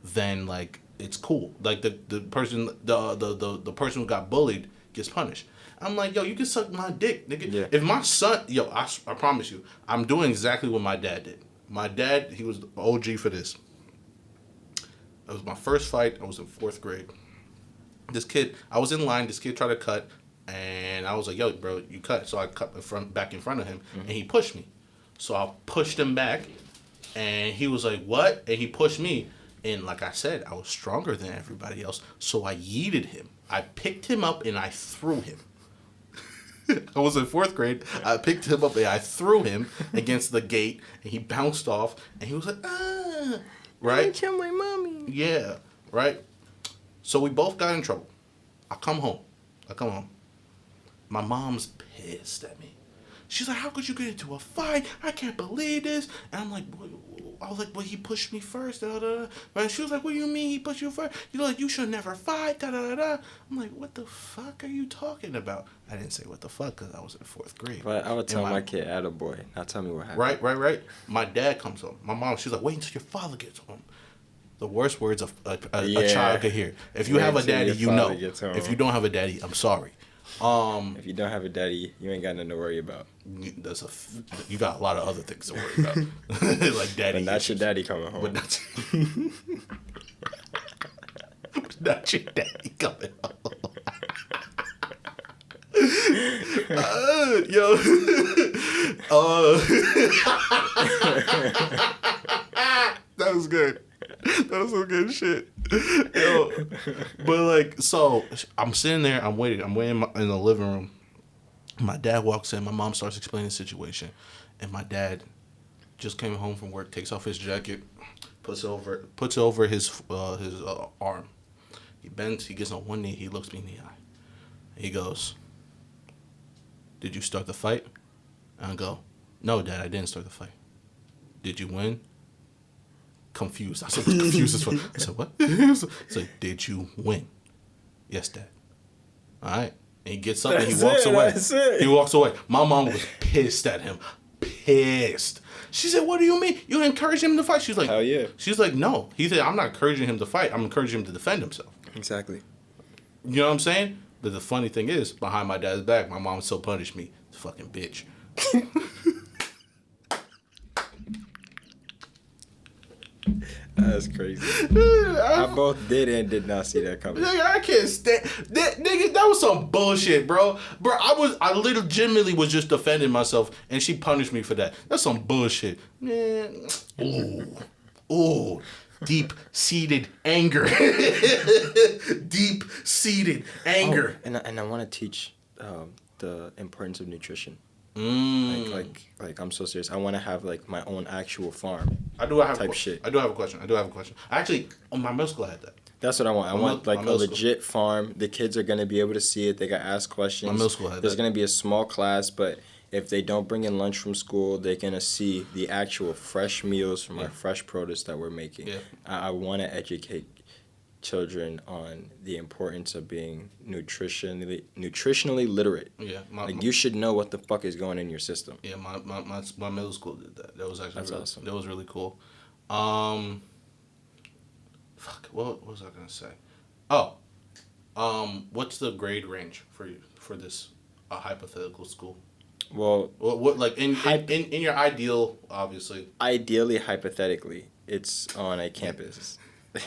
Speaker 1: then like it's cool. Like the person the person who got bullied gets punished. I'm like, yo, you can suck my dick, nigga.
Speaker 2: Yeah.
Speaker 1: If my son, yo, I promise you, I'm doing exactly what my dad did. My dad, he was the OG for this. It was my first fight. I was in 4th grade. This kid, I was in line. This kid tried to cut, and I was like, yo, bro, you cut. So I cut back in front of him, and he pushed me. So I pushed him back, and he was like, what? And he pushed me. And like I said, I was stronger than everybody else. So I yeeted him. I picked him up, and I threw him. I was in 4th grade. I picked him up and I threw him against the gate, and he bounced off. And he was like, ah, right?
Speaker 2: I kill my mommy.
Speaker 1: Yeah, right. So we both got in trouble. I come home. My mom's pissed at me. She's like, how could you get into a fight? I can't believe this. And I'm like, I was like, well, he pushed me first. Da, da, da. And she was like, what do you mean he pushed you first? You're like, you should never fight. Da, da, da, da. I'm like, what the fuck are you talking about? I didn't say what the fuck because I was in 4th grade.
Speaker 2: But I would tell my kid, attaboy. Now tell me what happened.
Speaker 1: Right. My dad comes home. My mom, she's like, wait until your father gets home. The worst words a child could hear. If you have a daddy, you know. If you don't have a daddy, I'm sorry.
Speaker 2: If you don't have a daddy, you ain't got nothing to worry about.
Speaker 1: You got a lot of other things to worry about, like daddy.
Speaker 2: But not your daddy coming home.
Speaker 1: But not your daddy coming home. Yo. That was good. That was some good shit. Yo. But like, so I'm sitting there, I'm waiting in the living room. My dad walks in, my mom starts explaining the situation, and my dad just came home from work, takes off his jacket, puts it over his arm. He bends, he gets on one knee, he looks me in the eye. He goes, did you start the fight? And I go, no, Dad, I didn't start the fight. Did you win? Confused. I was confused as fuck. I said, what? He's like, did you win? Yes, Dad. All right. And he gets up and he walks away. He walks away. My mom was pissed at him. Pissed. She said, what do you mean? You encourage him to fight? She's like,
Speaker 2: hell yeah.
Speaker 1: She's like, no. He said, I'm not encouraging him to fight. I'm encouraging him to defend himself.
Speaker 2: Exactly.
Speaker 1: You know what I'm saying? But the funny thing is, behind my dad's back, my mom still punished me. Fucking bitch.
Speaker 2: That's crazy. I both did and did not see that coming.
Speaker 1: Nigga, I can't stand that. Nigga, that was some bullshit, bro. Bro, I legitimately was just defending myself, and she punished me for that. That's some bullshit, man. Ooh, deep-seated anger. Deep-seated anger.
Speaker 2: Oh, and I want to teach the importance of nutrition. Like I'm so serious. I want to have like my own actual farm.
Speaker 1: I do have a question. Actually, on my middle school I had that.
Speaker 2: That's what I want. I want like a legit farm. The kids are gonna be able to see it. They got ask questions.
Speaker 1: My middle school had that.
Speaker 2: There's gonna be a small class, but if they don't bring in lunch from school, they're gonna see the actual fresh meals from our fresh produce that we're making.
Speaker 1: Yeah.
Speaker 2: I want to educate children on the importance of being nutritionally literate.
Speaker 1: Yeah,
Speaker 2: you should know what the fuck is going in your system.
Speaker 1: Yeah, my middle school did that. That was actually
Speaker 2: awesome.
Speaker 1: That was really cool. What was I gonna say? Oh, what's the grade range for this hypothetical school?
Speaker 2: Well,
Speaker 1: what like in your ideal, obviously.
Speaker 2: Ideally, hypothetically, it's on a campus.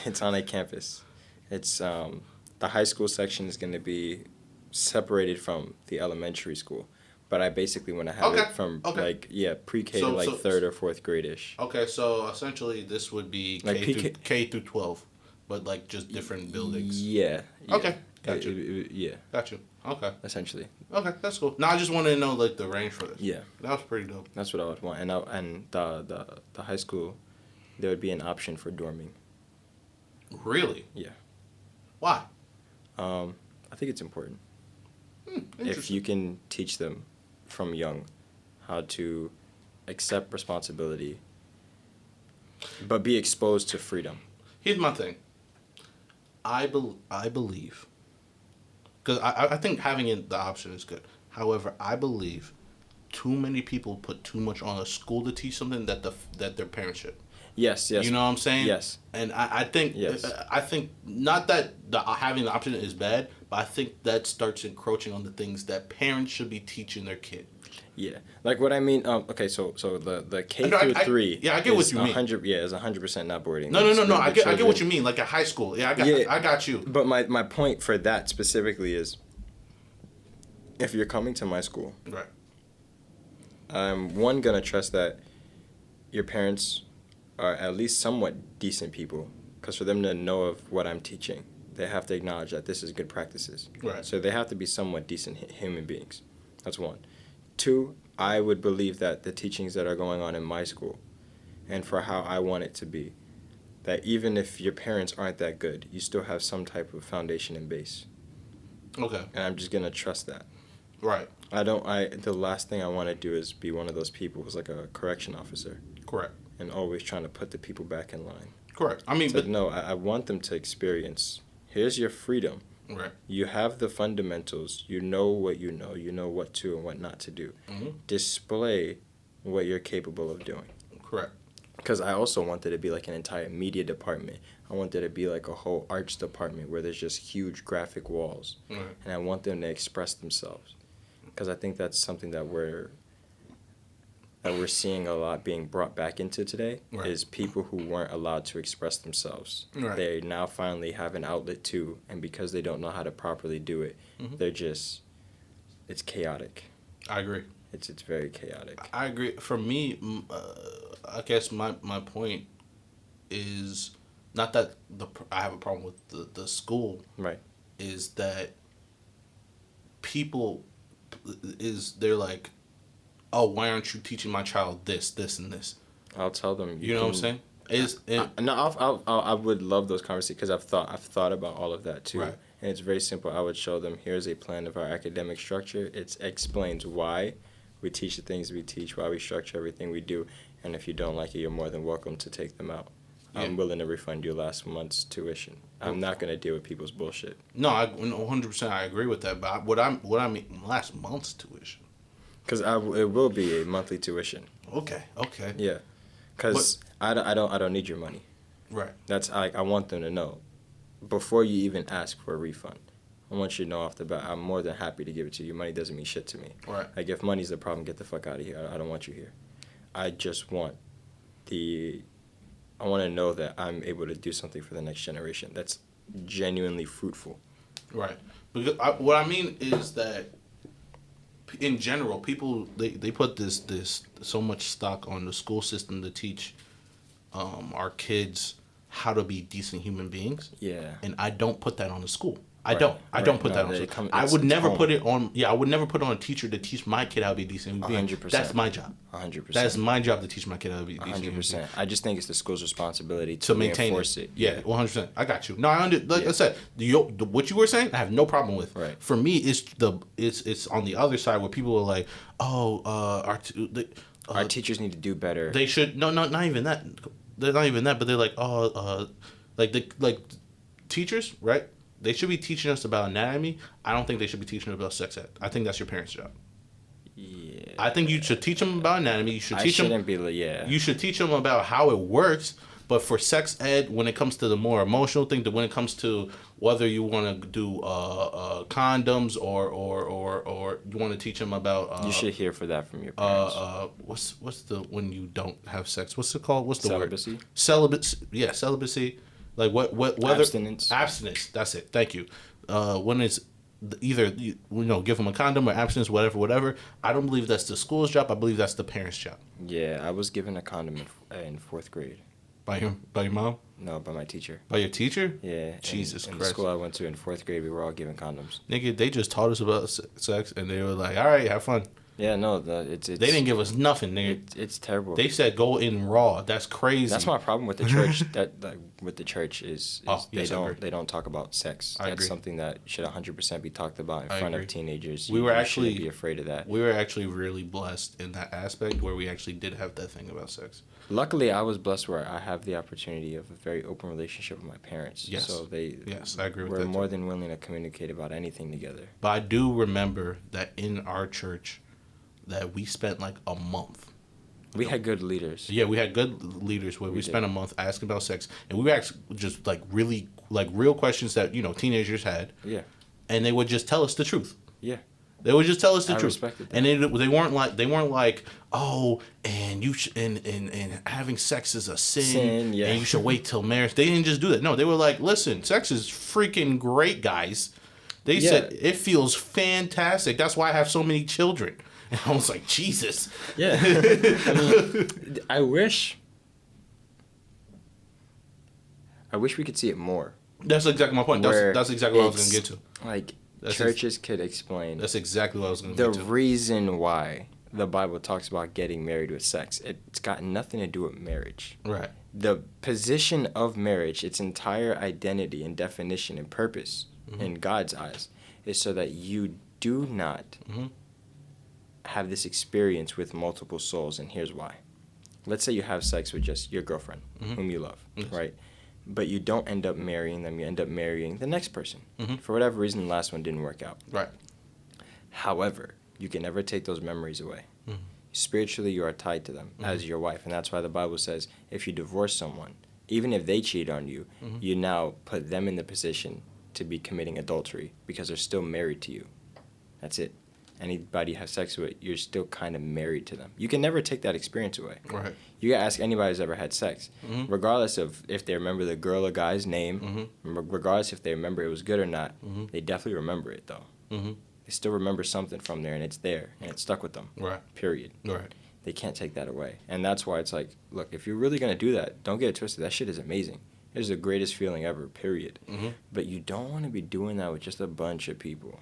Speaker 2: It's on a campus. It's the high school section is going to be separated from the elementary school, but I basically want to have it from pre-K to like 3rd or 4th grade-ish.
Speaker 1: Okay, so essentially this would be like K through 12, but like just different buildings.
Speaker 2: Yeah.
Speaker 1: Okay, got you.
Speaker 2: Yeah.
Speaker 1: Got you. Okay.
Speaker 2: Essentially.
Speaker 1: Okay, that's cool. Now I just wanted to know like the range for this.
Speaker 2: Yeah.
Speaker 1: That was pretty dope.
Speaker 2: That's what I would want, and the high school, there would be an option for dorming.
Speaker 1: Really?
Speaker 2: Yeah. I think it's important. If
Speaker 1: Interesting.
Speaker 2: you can teach them from young how to accept responsibility, but be exposed to freedom.
Speaker 1: Here's my thing. I believe, because I think having the option is good. However, I believe too many people put too much on a school to teach something that their parents should.
Speaker 2: Yes.
Speaker 1: You know what I'm saying?
Speaker 2: Yes.
Speaker 1: And I think
Speaker 2: Yes.
Speaker 1: I think not that having the option is bad, but I think that starts encroaching on the things that parents should be teaching their kid.
Speaker 2: Yeah, like what I mean. Okay, so the K through 3.
Speaker 1: Yeah, I get what you mean.
Speaker 2: Is 100% not boarding.
Speaker 1: No. I get what you mean. Like at high school. Yeah, I got you.
Speaker 2: But my point for that specifically is, if you're coming to my school,
Speaker 1: right,
Speaker 2: I'm gonna trust that your parents are at least somewhat decent people, because for them to know of what I'm teaching, they have to acknowledge that this is good practices.
Speaker 1: Right.
Speaker 2: So they have to be somewhat decent human beings. That's one. 2, I would believe that the teachings that are going on in my school, and for how I want it to be, that even if your parents aren't that good, you still have some type of foundation and base.
Speaker 1: Okay.
Speaker 2: And I'm just gonna trust that.
Speaker 1: Right.
Speaker 2: The last thing I want to do is be one of those people who's like a correction officer.
Speaker 1: Correct.
Speaker 2: And always trying to put the people back in line.
Speaker 1: Correct. I mean,
Speaker 2: but no, I want them to experience. Here's your freedom.
Speaker 1: Right.
Speaker 2: You have the fundamentals. You know what you know. You know what to and what not to do.
Speaker 1: Mm-hmm.
Speaker 2: Display what you're capable of doing.
Speaker 1: Correct.
Speaker 2: Because I also want there to be like an entire media department. I want there to be like a whole arts department where there's just huge graphic walls.
Speaker 1: Right.
Speaker 2: And I want them to express themselves. Because I think that's something that we're seeing a lot being brought back into today. Right. Is people who weren't allowed to express themselves. Right. They now finally have an outlet too, and because they don't know how to properly do it, mm-hmm. It's chaotic.
Speaker 1: I agree.
Speaker 2: It's very chaotic.
Speaker 1: I agree. For me, I guess my point is not that I have a problem with the school.
Speaker 2: Right.
Speaker 1: Is that they're like, oh, why aren't you teaching my child this, and this?
Speaker 2: I'll tell them.
Speaker 1: You know what I'm saying?
Speaker 2: I would love those conversations because I've thought about all of that too.
Speaker 1: Right.
Speaker 2: And it's very simple. I would show them, here's a plan of our academic structure. It explains why we teach the things we teach, why we structure everything we do, and if you don't like it, you're more than welcome to take them out. Yeah. I'm willing to refund your last month's tuition. I'm not going to deal with people's bullshit.
Speaker 1: No, 100% I agree with that. But what I mean, last month's tuition.
Speaker 2: Because it will be a monthly tuition.
Speaker 1: Okay.
Speaker 2: Yeah, because I don't need your money.
Speaker 1: Right.
Speaker 2: That's I want them to know, before you even ask for a refund. I want you to know off the bat, I'm more than happy to give it to you. Money doesn't mean shit to me.
Speaker 1: Right.
Speaker 2: Like, if money's the problem, get the fuck out of here. I don't want you here. I just want I want to know that I'm able to do something for the next generation that's genuinely fruitful.
Speaker 1: Right. Because what I mean is that, in general, people they put this so much stock on the school system to teach our kids how to be decent human beings.
Speaker 2: Yeah.
Speaker 1: And I don't put that on the school. I
Speaker 2: right.
Speaker 1: don't. I don't put
Speaker 2: no,
Speaker 1: that on the school. I would never put it on. Yeah, I would never put on a teacher to teach my kid how to be decent human being.
Speaker 2: 100%.
Speaker 1: That's my job.
Speaker 2: 100%.
Speaker 1: That's my job to teach my kid how to be decent 100%.
Speaker 2: Human being. I just think it's the school's responsibility
Speaker 1: to maintain
Speaker 2: it.
Speaker 1: Yeah, 100%. I got you. No, I said, what you were saying, I have no problem with.
Speaker 2: Right.
Speaker 1: For me, it's on the other side where people are like, oh,
Speaker 2: our teachers need to do better.
Speaker 1: They should. No, not even that. They're not even that, but they're like, like teachers, right? They should be teaching us about anatomy. I don't think they should be teaching us about sex ed. I think that's your parents' job.
Speaker 2: Yeah.
Speaker 1: I think you should teach them about anatomy. You should teach them. You should teach them about how it works. But for sex ed, when it comes to the more emotional thing, when it comes to whether you want to do condoms or you want to teach them about,
Speaker 2: you should hear for that from your parents.
Speaker 1: What's the when you don't have sex? What's it called? What's the
Speaker 2: celibacy?
Speaker 1: Word? Celibacy. Yeah, celibacy. Like whether
Speaker 2: abstinence.
Speaker 1: Abstinence. That's it. Thank you. When it's either give them a condom or abstinence, whatever. I don't believe that's the school's job. I believe that's the parents' job.
Speaker 2: Yeah, I was given a condom in 4th grade.
Speaker 1: By your mom?
Speaker 2: No, by my teacher.
Speaker 1: By your teacher?
Speaker 2: Yeah.
Speaker 1: Jesus Christ.
Speaker 2: In the school I went to in 4th grade, we were all given condoms.
Speaker 1: Nigga, they just taught us about sex, and they were like, all right, have fun.
Speaker 2: Yeah, no, it's
Speaker 1: they didn't give us nothing.
Speaker 2: It's terrible.
Speaker 1: They said go in raw. That's crazy.
Speaker 2: That's my problem with the church. With the church is
Speaker 1: yes,
Speaker 2: they don't talk about sex.
Speaker 1: I
Speaker 2: That's
Speaker 1: agree.
Speaker 2: something that should 100% be talked about in
Speaker 1: I
Speaker 2: front
Speaker 1: agree.
Speaker 2: of teenagers.
Speaker 1: We were actually
Speaker 2: shouldn't be afraid of that.
Speaker 1: We were actually really blessed in that aspect where we actually did have that thing about sex.
Speaker 2: Luckily, I was blessed where I have the opportunity of a very open relationship with my parents.
Speaker 1: Yes.
Speaker 2: So
Speaker 1: Yes, I agree with
Speaker 2: we're
Speaker 1: that.
Speaker 2: more than willing to communicate about anything together.
Speaker 1: But I do remember that in our church, that we spent like a month.
Speaker 2: We had good leaders.
Speaker 1: Yeah, we had good leaders where we spent a month asking about sex, and we were actually just like really like real questions that teenagers had.
Speaker 2: Yeah.
Speaker 1: And they would just tell us the truth.
Speaker 2: Yeah.
Speaker 1: They would just tell us the
Speaker 2: I
Speaker 1: truth.
Speaker 2: respected that.
Speaker 1: And they weren't like, oh, and you and having sex is a sin,
Speaker 2: yeah.
Speaker 1: and you should wait till marriage. They didn't just do that. No, they were like, listen, sex is freaking great, guys. They said it feels fantastic. That's why I have so many children. And I was like, Jesus.
Speaker 2: Yeah. I mean, I wish we could see it more.
Speaker 1: That's exactly my point. That's exactly what I was going to get to.
Speaker 2: Like, churches could explain.
Speaker 1: That's exactly what I was going to get to.
Speaker 2: The reason why the Bible talks about getting married with sex, it's got nothing to do with marriage.
Speaker 1: Right.
Speaker 2: The position of marriage, its entire identity and definition and purpose in God's eyes, is so that you do not have this experience with multiple souls, and here's why. Let's say you have sex with just your girlfriend, whom you love, right? But you don't end up marrying them. You end up marrying the next person. For whatever reason, the last one didn't work out.
Speaker 1: Right.
Speaker 2: However, you can never take those memories away. Spiritually, you are tied to them as your wife, and that's why the Bible says if you divorce someone, even if they cheat on you, you now put them in the position to be committing adultery because they're still married to you. That's it. Anybody you have sex with, you're still kind of married to them. You can never take that experience away.
Speaker 1: Right.
Speaker 2: You gotta ask anybody who's ever had sex, regardless of if they remember the girl or guy's name, regardless if they remember it was good or not, they definitely remember it though. They still remember something from there, and it's there, and it's stuck with them.
Speaker 1: Right.
Speaker 2: Period.
Speaker 1: Right.
Speaker 2: They can't take that away. And that's why it's like, look, if you're really gonna do that, don't get it twisted. That shit is amazing. It is the greatest feeling ever, period. But you don't want to be doing that with just a bunch of people.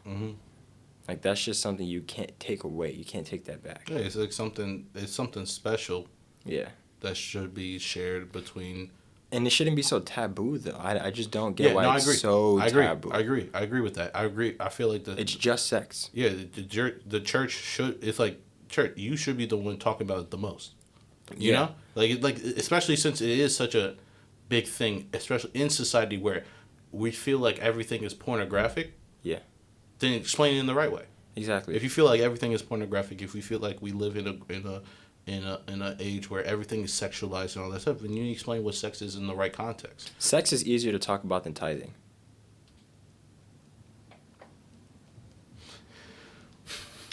Speaker 2: Like, that's just something you can't take away. You can't take that back.
Speaker 1: Yeah, it's like something special.
Speaker 2: Yeah.
Speaker 1: That should be shared between.
Speaker 2: And it shouldn't be so taboo, though. I just don't get why it's so taboo.
Speaker 1: I agree with that. I agree. I feel like
Speaker 2: it's just sex.
Speaker 1: Yeah, the church should. It's like, church, you should be the one talking about it the most. You know? Like especially since it is such a big thing, especially in society where we feel like everything is pornographic.
Speaker 2: Yeah.
Speaker 1: Then explain it in the right way.
Speaker 2: Exactly.
Speaker 1: If you feel like everything is pornographic, if we feel like we live in a age where everything is sexualized and all that stuff, then you need to explain what sex is in the right context.
Speaker 2: Sex is easier to talk about than tithing.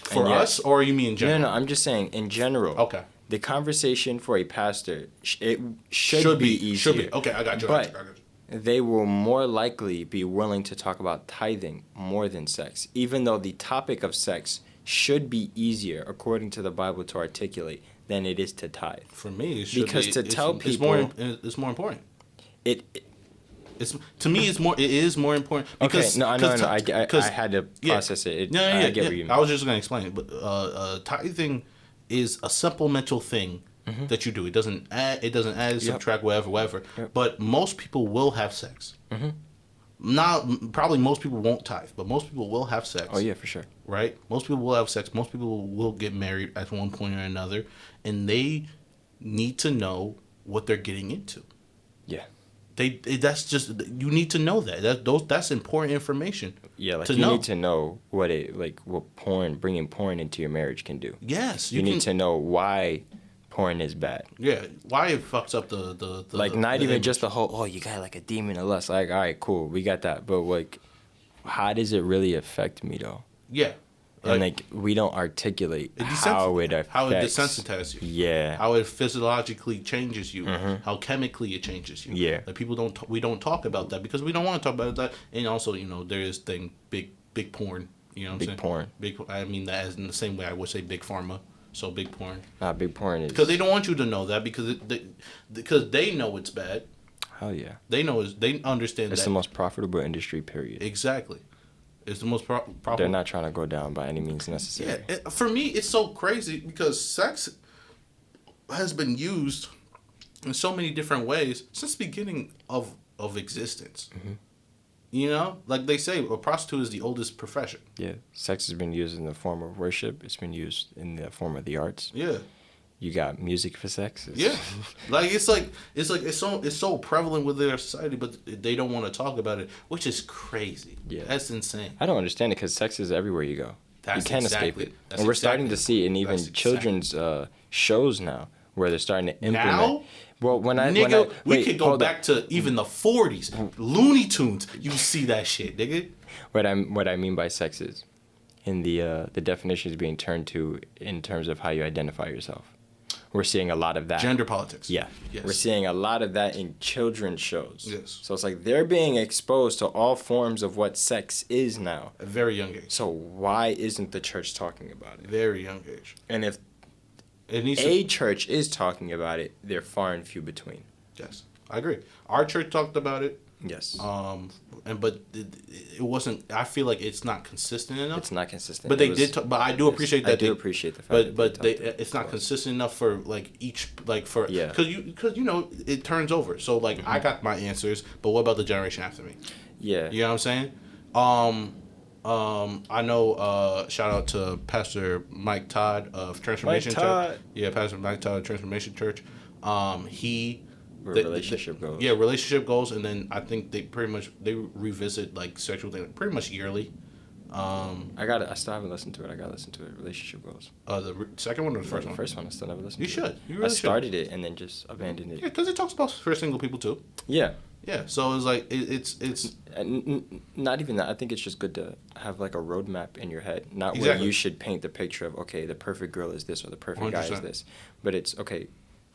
Speaker 1: For us, or you mean in general?
Speaker 2: No, I'm just saying in general.
Speaker 1: Okay.
Speaker 2: The conversation for a pastor, it should be easier.
Speaker 1: Should be. Okay, I got you.
Speaker 2: But they will more likely be willing to talk about tithing more than sex, even though the topic of sex should be easier, according to the Bible, to articulate than it is to tithe.
Speaker 1: For me, it should
Speaker 2: because
Speaker 1: be,
Speaker 2: to tell people
Speaker 1: it's more important.
Speaker 2: It's
Speaker 1: to me, it is more important. Because,
Speaker 2: okay, no. I had to process it. I get what you mean.
Speaker 1: I was just going to explain it, but tithing is a supplemental thing that you do. It doesn't add, subtract, whatever. Yep. But most people will have sex. Probably most people won't tithe, but most people will have sex.
Speaker 2: Oh yeah, for sure.
Speaker 1: Right? Most people will have sex. Most people will get married at one point or another, and they need to know what they're getting into.
Speaker 2: Yeah.
Speaker 1: That's just, you need to know that's important information.
Speaker 2: Yeah, like you need to know what bringing porn into your marriage can do.
Speaker 1: Yes,
Speaker 2: you need to know why porn is bad.
Speaker 1: Yeah, why it fucks up the
Speaker 2: like not even image. Just the whole you got like a demon of lust. Like, all right, cool, we got that, but like, how does it really affect me though?
Speaker 1: Yeah.
Speaker 2: And like we don't articulate how it affects.
Speaker 1: How it desensitizes you.
Speaker 2: Yeah.
Speaker 1: How it physiologically changes you. How chemically it changes you.
Speaker 2: Yeah.
Speaker 1: Like we don't talk about that because we don't want to talk about that. And also, there is big porn. You know what I'm saying?
Speaker 2: Big porn.
Speaker 1: I mean that as in the same way I would say big pharma. So big porn.
Speaker 2: Nah, big porn is
Speaker 1: because they don't want you to know that because they know it's bad.
Speaker 2: Hell yeah.
Speaker 1: They understand
Speaker 2: it's the most profitable industry. Period.
Speaker 1: Exactly. It's the most proper.
Speaker 2: They're not trying to go down by any means necessary.
Speaker 1: Yeah, for me, it's so crazy because sex has been used in so many different ways since the beginning of existence.
Speaker 2: Mm-hmm.
Speaker 1: You know, like they say, a prostitute is the oldest profession.
Speaker 2: Yeah, sex has been used in the form of worship. It's been used in the form of the arts.
Speaker 1: Yeah.
Speaker 2: You got music for sex.
Speaker 1: Yeah, like it's so prevalent within our society, but they don't want to talk about it, which is crazy.
Speaker 2: Yeah,
Speaker 1: that's insane.
Speaker 2: I don't understand it because sex is everywhere you go. You can't escape it, and we're starting to see in even children's shows now where they're starting to implement.
Speaker 1: Now?
Speaker 2: Well,
Speaker 1: we could go back to even the 40s, Looney Tunes. You see that shit, nigga.
Speaker 2: What I mean by sex is, in the definition is being turned to in terms of how you identify yourself. We're seeing a lot of that.
Speaker 1: Gender politics.
Speaker 2: Yeah.
Speaker 1: Yes.
Speaker 2: We're seeing a lot of that in children's shows.
Speaker 1: Yes.
Speaker 2: So it's like they're being exposed to all forms of what sex is now.
Speaker 1: At a very young age.
Speaker 2: So why isn't the church talking about it?
Speaker 1: Very young age.
Speaker 2: And if church is talking about it, they're far and few between.
Speaker 1: Yes. I agree. Our church talked about it.
Speaker 2: Yes.
Speaker 1: But it wasn't. I feel like it's not consistent enough.
Speaker 2: It's not consistent.
Speaker 1: But they did. But I do appreciate that.
Speaker 2: I do appreciate the fact.
Speaker 1: But it's not consistent enough for like each
Speaker 2: Yeah.
Speaker 1: Because you know it turns over. So like I got my answers, but what about the generation after me?
Speaker 2: Yeah.
Speaker 1: You know what I'm saying? I know. Shout out to Pastor Mike Todd of Transformation Church. Yeah, Pastor Mike Todd of Transformation Church.
Speaker 2: Relationship goals.
Speaker 1: Yeah, relationship goals, and then I think they revisit like sexual things pretty much yearly.
Speaker 2: I still haven't listened to it. I gotta listen to it. Relationship goals.
Speaker 1: Second one or the first one?
Speaker 2: The first one I still never listened to.
Speaker 1: You should. You really
Speaker 2: I started it and then just abandoned it.
Speaker 1: Yeah, because it talks about for single people too.
Speaker 2: Yeah.
Speaker 1: Yeah, so it's like it's
Speaker 2: not even that. I think it's just good to have like a roadmap in your head, not
Speaker 1: Exactly.
Speaker 2: where you should paint the picture of okay, the perfect girl is this or the perfect guy is
Speaker 1: 100%.
Speaker 2: this, but it's okay.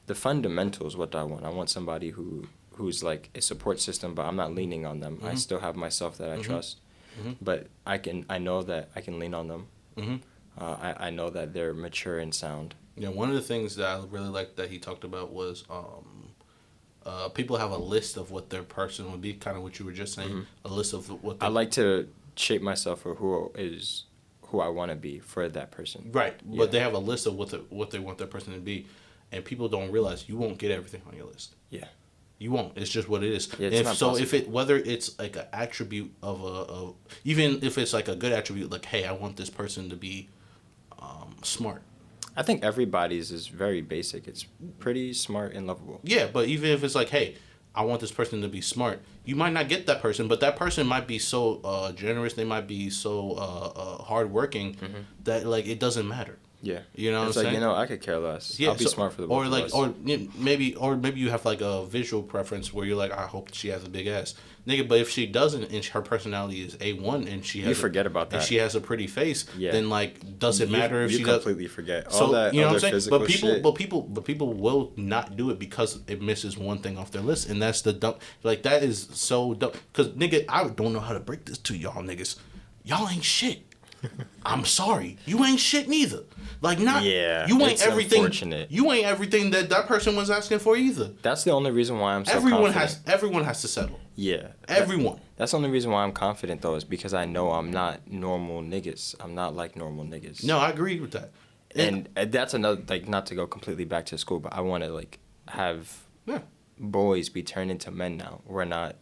Speaker 2: The fundamentals, what do I want? I want somebody who's like a support system, but I'm not leaning on them.
Speaker 1: Mm-hmm.
Speaker 2: I still have myself that I trust, but I know that I can lean on them.
Speaker 1: Mm-hmm.
Speaker 2: I know that they're mature and sound.
Speaker 1: Yeah, one of the things that I really liked that he talked about was people have a list of what their person would be, kind of what you were just saying. A list of what
Speaker 2: I like to shape myself for who I want to be for that person.
Speaker 1: Right,
Speaker 2: Yeah.
Speaker 1: but they have a list of what they want their person to be, and people don't realize you won't get everything on your list.
Speaker 2: Yeah.
Speaker 1: You won't. It's just what it is.
Speaker 2: Yeah, it's not possible.
Speaker 1: Whether it's like an attribute of even if it's like a good attribute, like hey, I want this person to be smart.
Speaker 2: I think everybody's is very basic. It's pretty smart and lovable.
Speaker 1: Yeah, but even if it's like, hey, I want this person to be smart, you might not get that person, but that person might be so generous, they might be so hardworking that like it doesn't matter.
Speaker 2: Yeah.
Speaker 1: You know
Speaker 2: it's
Speaker 1: what I'm
Speaker 2: like,
Speaker 1: saying?
Speaker 2: I could care less.
Speaker 1: Yeah,
Speaker 2: I'll be smart for the both
Speaker 1: or like,
Speaker 2: of us.
Speaker 1: or maybe you have like a visual preference where you're like, I hope she has a big ass, nigga. But if she doesn't, and her personality is A1, and she has
Speaker 2: You forget about that.
Speaker 1: and she has a pretty face,
Speaker 2: Yeah.
Speaker 1: then like, does it matter if
Speaker 2: you
Speaker 1: she does?
Speaker 2: completely forget
Speaker 1: So
Speaker 2: all that
Speaker 1: you know
Speaker 2: other
Speaker 1: what I'm saying?
Speaker 2: physical
Speaker 1: But people will not do it because it misses one thing off their list, and that's the dumb. Like that is so dumb. Cause nigga, I don't know how to break this to y'all niggas. Y'all ain't shit. I'm sorry, you ain't shit neither. Like not,
Speaker 2: Yeah,
Speaker 1: you ain't
Speaker 2: it's
Speaker 1: everything.
Speaker 2: unfortunate.
Speaker 1: You ain't everything that person was asking for either.
Speaker 2: That's the only reason why I'm so
Speaker 1: Everyone
Speaker 2: confident.
Speaker 1: everyone has to settle.
Speaker 2: Yeah.
Speaker 1: Everyone.
Speaker 2: That's the only reason why I'm confident, though, is because I know I'm not normal niggas. I'm not like normal niggas.
Speaker 1: No, I agree with that.
Speaker 2: And that's another, like, not to go completely back to school, but I want to, like, have
Speaker 1: Yeah.
Speaker 2: boys be turned into men now. We're not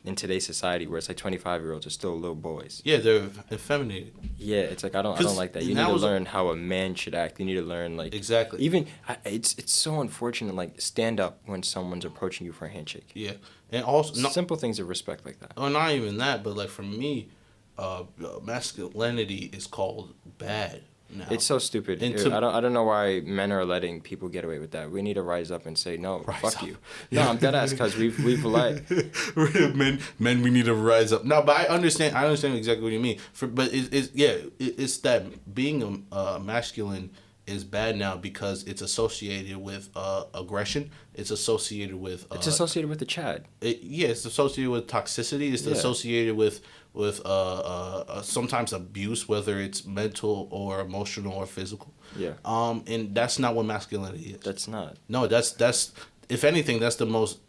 Speaker 2: in today's society where it's like 25-year-olds are still little boys.
Speaker 1: Yeah, they're effeminated.
Speaker 2: Yeah, it's like I don't like that. You need to learn how a man should act. You need to learn like
Speaker 1: Exactly.
Speaker 2: Even it's so unfortunate. Like stand up when someone's approaching you for a handshake.
Speaker 1: Yeah, and also
Speaker 2: Simple things of respect like that.
Speaker 1: Oh, not even that, but like for me, masculinity is called bad now.
Speaker 2: It's so stupid.
Speaker 1: And
Speaker 2: I don't know why men are letting people get away with that. We need to rise up and say no. Fuck you. No, I'm dead ass because we've let
Speaker 1: men we need to rise up. No, but I understand exactly what you mean. But it's that being masculine is bad now because it's associated with aggression. It's associated with
Speaker 2: the Chad.
Speaker 1: It's associated with toxicity. It's associated with sometimes abuse, whether it's mental or emotional or physical.
Speaker 2: Yeah.
Speaker 1: And that's not what masculinity is.
Speaker 2: That's not.
Speaker 1: No, that's if anything, that's the most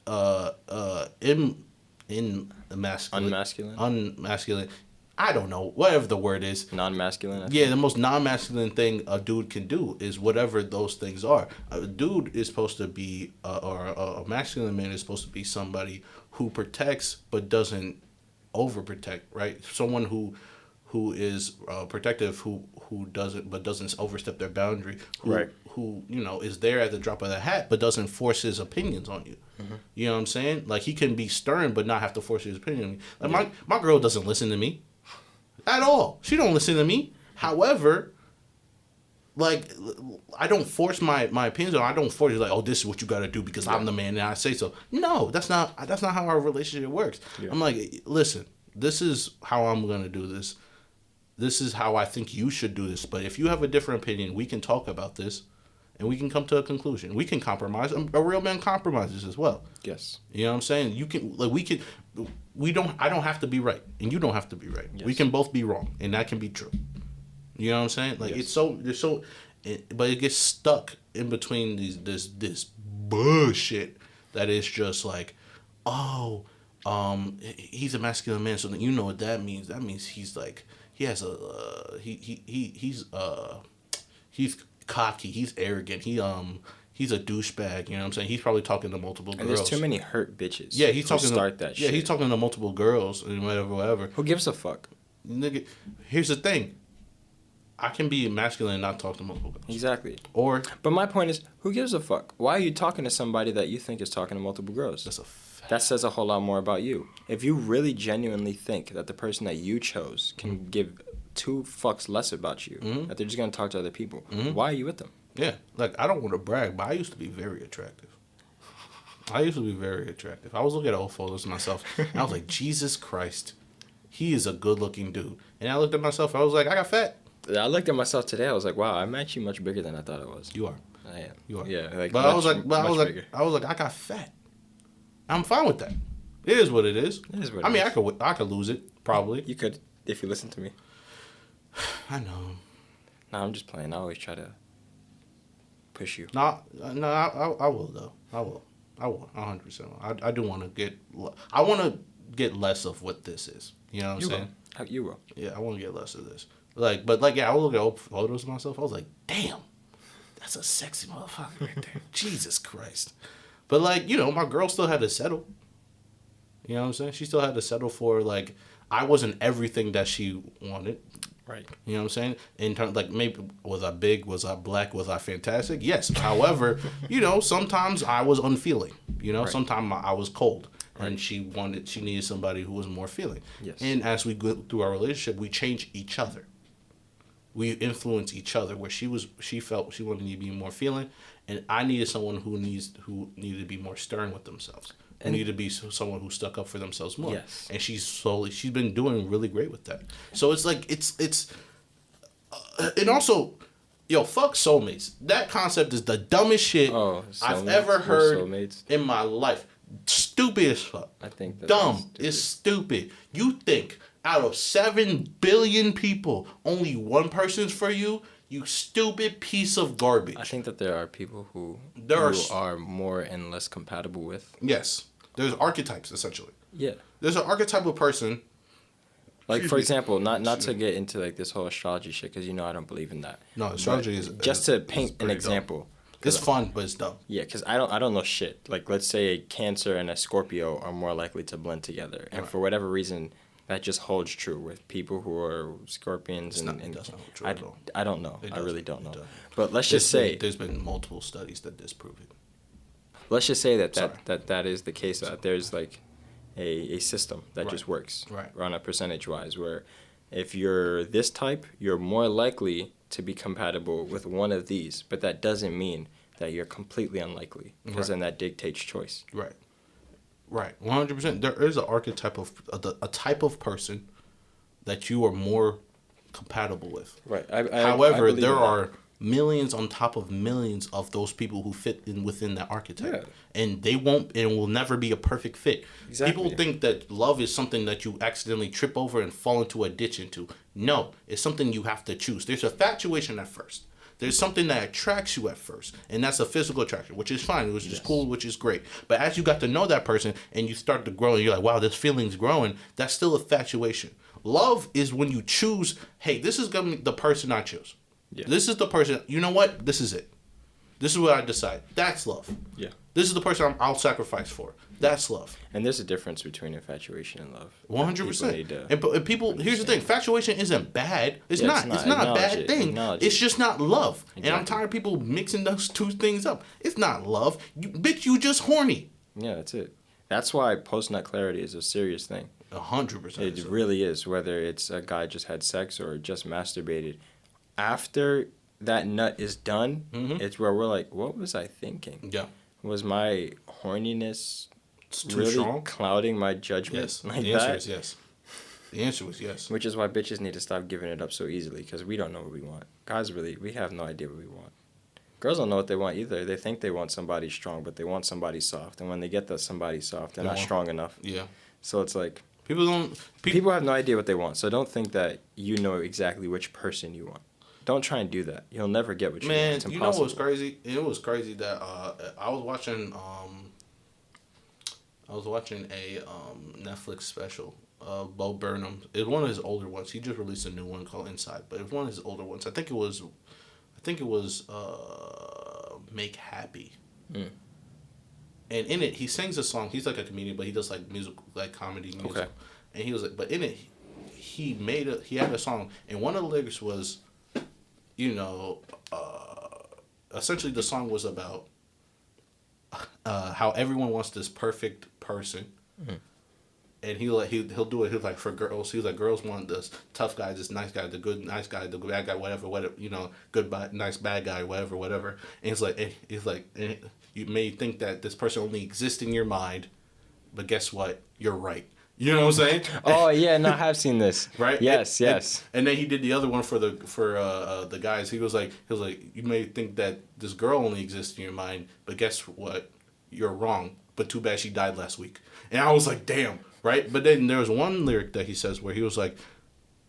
Speaker 1: unmasculine. I don't know, whatever the word is.
Speaker 2: Non-masculine?
Speaker 1: Yeah, the most non-masculine thing a dude can do is whatever those things are. A dude is supposed to be, or a masculine man is supposed to be somebody who protects but doesn't overprotect, right? Someone who is protective, who doesn't overstep their boundary, who is there at the drop of the hat but doesn't force his opinions on you. Mm-hmm. You know what I'm saying? Like, he can be stern but not have to force his opinion on me. Like, my girl doesn't listen to me at all. She don't listen to me. However, like, I don't force my opinions on. I don't force it like, oh, this is what you got to do because I'm the man and I say so. No, that's not how our relationship works. Yeah. I'm like, listen, this is how I'm gonna do this. This is how I think you should do this. But if you have a different opinion, we can talk about this, and we can come to a conclusion. We can compromise. A real man compromises as well.
Speaker 2: Yes. You
Speaker 1: know what I'm saying? You can, like, I don't have to be right, and you don't have to be right. Yes. We can both be wrong, and that can be true. You know what I'm saying? Like, yes. But it gets stuck in between this bullshit that is just like, oh, he's a masculine man, so then you know what that means. That means he's like, he has a he's cocky, he's arrogant, he's a douchebag. You know what I'm saying? He's probably talking to multiple girls.
Speaker 2: And there's too many hurt bitches.
Speaker 1: Yeah, he's talking shit. Yeah, he's talking to multiple girls and whatever.
Speaker 2: Who gives a fuck?
Speaker 1: Nigga, here's the thing. I can be masculine and not talk to multiple girls.
Speaker 2: Exactly.
Speaker 1: But
Speaker 2: my point is, who gives a fuck? Why are you talking to somebody that you think is talking to multiple girls? That says a whole lot more about you. If you really genuinely think that the person that you chose can give two fucks less about you, that they're just going to talk to other people, why are you with them?
Speaker 1: Yeah. Like, I don't want to brag, but I used to be very attractive. I was looking at old photos of myself, and I was like, Jesus Christ, he is a good-looking dude. And I looked at myself, I was like, I got fat.
Speaker 2: I looked at myself today, I was like, wow, I'm actually much bigger than I thought I was.
Speaker 1: You are.
Speaker 2: I am.
Speaker 1: You are.
Speaker 2: Yeah. Like,
Speaker 1: but I was like, I got fat. I'm fine with that. It is what it is. I mean, I could lose it, probably.
Speaker 2: You could, if you listen to me.
Speaker 1: I know.
Speaker 2: No, I'm just playing. I always try to push you.
Speaker 1: No, I will, though. I will. 100%. I do want to get less of what this is. You know what I'm saying?
Speaker 2: You will.
Speaker 1: Yeah, I want to get less of this. I will look at old photos of myself. I was like, damn, that's a sexy motherfucker right there. Jesus Christ. But, my girl still had to settle. You know what I'm saying? She still had to settle for, I wasn't everything that she wanted.
Speaker 2: Right.
Speaker 1: You know what I'm saying? In terms, maybe, was I big? Was I black? Was I fantastic? Yes. However, sometimes I was unfeeling. Right. Sometimes I was cold. Right. And she needed somebody who was more feeling. Yes. And as we go through our relationship, we change each other. We influence each other. Where she felt she wanted to be more feeling, and I needed someone who needed to be more stern with themselves. Who needed to be someone who stuck up for themselves more.
Speaker 2: Yes.
Speaker 1: And she's been doing really great with that. So it's and also, fuck soulmates. That concept is the dumbest shit I've ever heard in my life. Stupid as fuck.
Speaker 2: I think that's
Speaker 1: dumb. It's stupid. You think out of 7 billion people, only one person's for you? You stupid piece of garbage.
Speaker 2: I think that there are people who are more and less compatible with.
Speaker 1: Yes. There's archetypes, essentially.
Speaker 2: Yeah.
Speaker 1: There's an archetype of person.
Speaker 2: For example, not to get into this whole astrology shit, because I don't believe in that.
Speaker 1: No, astrology is
Speaker 2: just to paint an example.
Speaker 1: It's fun, but it's dumb.
Speaker 2: Yeah, because I don't know shit. Let's say a Cancer and a Scorpio are more likely to blend together, and for whatever reason, that just holds true with people who are Scorpions. It doesn't hold true at all. I don't know. I really don't know. But let's just say
Speaker 1: there's been multiple studies that disprove it.
Speaker 2: Let's just say that is the case. That there's a system that just works on a percentage wise, where if you're this type, you're more likely to be compatible with one of these, but that doesn't mean that you're completely unlikely, because then that dictates choice.
Speaker 1: Right, 100%. There is an archetype of a type of person that you are more compatible with.
Speaker 2: Right.
Speaker 1: However, there are millions on top of millions of those people who fit within that archetype, and they won't, and will never be a perfect fit. Exactly. People think that love is something that you accidentally trip over and fall into a ditch into. No, it's something you have to choose. There's a infatuation at first. There's something that attracts you at first, and that's a physical attraction, which is fine, which is cool, which is great. But as you got to know that person and you start to grow, and you're like, wow, this feeling's growing, that's still infatuation. Love is when you choose, hey, this is gonna be the person I choose. Yeah. This is the person, you know what? This is it. This is what I decide. That's love.
Speaker 2: Yeah.
Speaker 1: This is the person I'll sacrifice for. That's love.
Speaker 2: And there's a difference between infatuation and love.
Speaker 1: 100%. And people, here's the thing. Infatuation isn't bad. It's not. It's not a bad thing. It's just not love. Exactly. And I'm tired of people mixing those two things up. It's not love. Bitch, you just horny.
Speaker 2: Yeah, that's it. That's why post-nut clarity is a serious thing.
Speaker 1: 100%.
Speaker 2: It really is. Whether it's a guy just had sex or just masturbated. After that nut is done, it's where we're like, what was I thinking?
Speaker 1: Yeah.
Speaker 2: Was my horniness really strong? Clouding my judgment?
Speaker 1: Yes.
Speaker 2: Like
Speaker 1: the answer is yes. The answer was yes.
Speaker 2: Which is why bitches need to stop giving it up so easily, because we don't know what we want. Guys, we have no idea what we want. Girls don't know what they want either. They think they want somebody strong, but they want somebody soft. And when they get that somebody soft, they're not strong enough.
Speaker 1: Yeah.
Speaker 2: So it's like...
Speaker 1: People
Speaker 2: have no idea what they want, so don't think that you know exactly which person you want. Don't try and do that. You'll never get what you want.
Speaker 1: Man,
Speaker 2: It's impossible.
Speaker 1: you know what was crazy? It was crazy that I was watching a Netflix special. Bo Burnham. It's one of his older ones. He just released a new one called Inside, but it's one of his older ones. I think it was Make Happy. Mm. And in it, he sings a song. He's like a comedian, but he does like music, like comedy music. Okay. And he was like, but in it, he had a song, and one of the lyrics was, essentially the song was about how everyone wants this perfect person. Mm-hmm. And he'll do it. He's like, for girls, he's like, girls want this tough guy, this nice guy, the good nice guy, the bad guy, whatever, good nice bad guy, whatever. And he's like, you may think that this person only exists in your mind, but guess what? You're right. You know what I'm saying?
Speaker 2: Oh yeah, no, I have seen this.
Speaker 1: Right?
Speaker 2: Yes.
Speaker 1: And then he did the other one for the guys. He was like, you may think that this girl only exists in your mind, but guess what? You're wrong. But too bad she died last week. And I was like, damn. Right? But then there was one lyric that he says where he was like,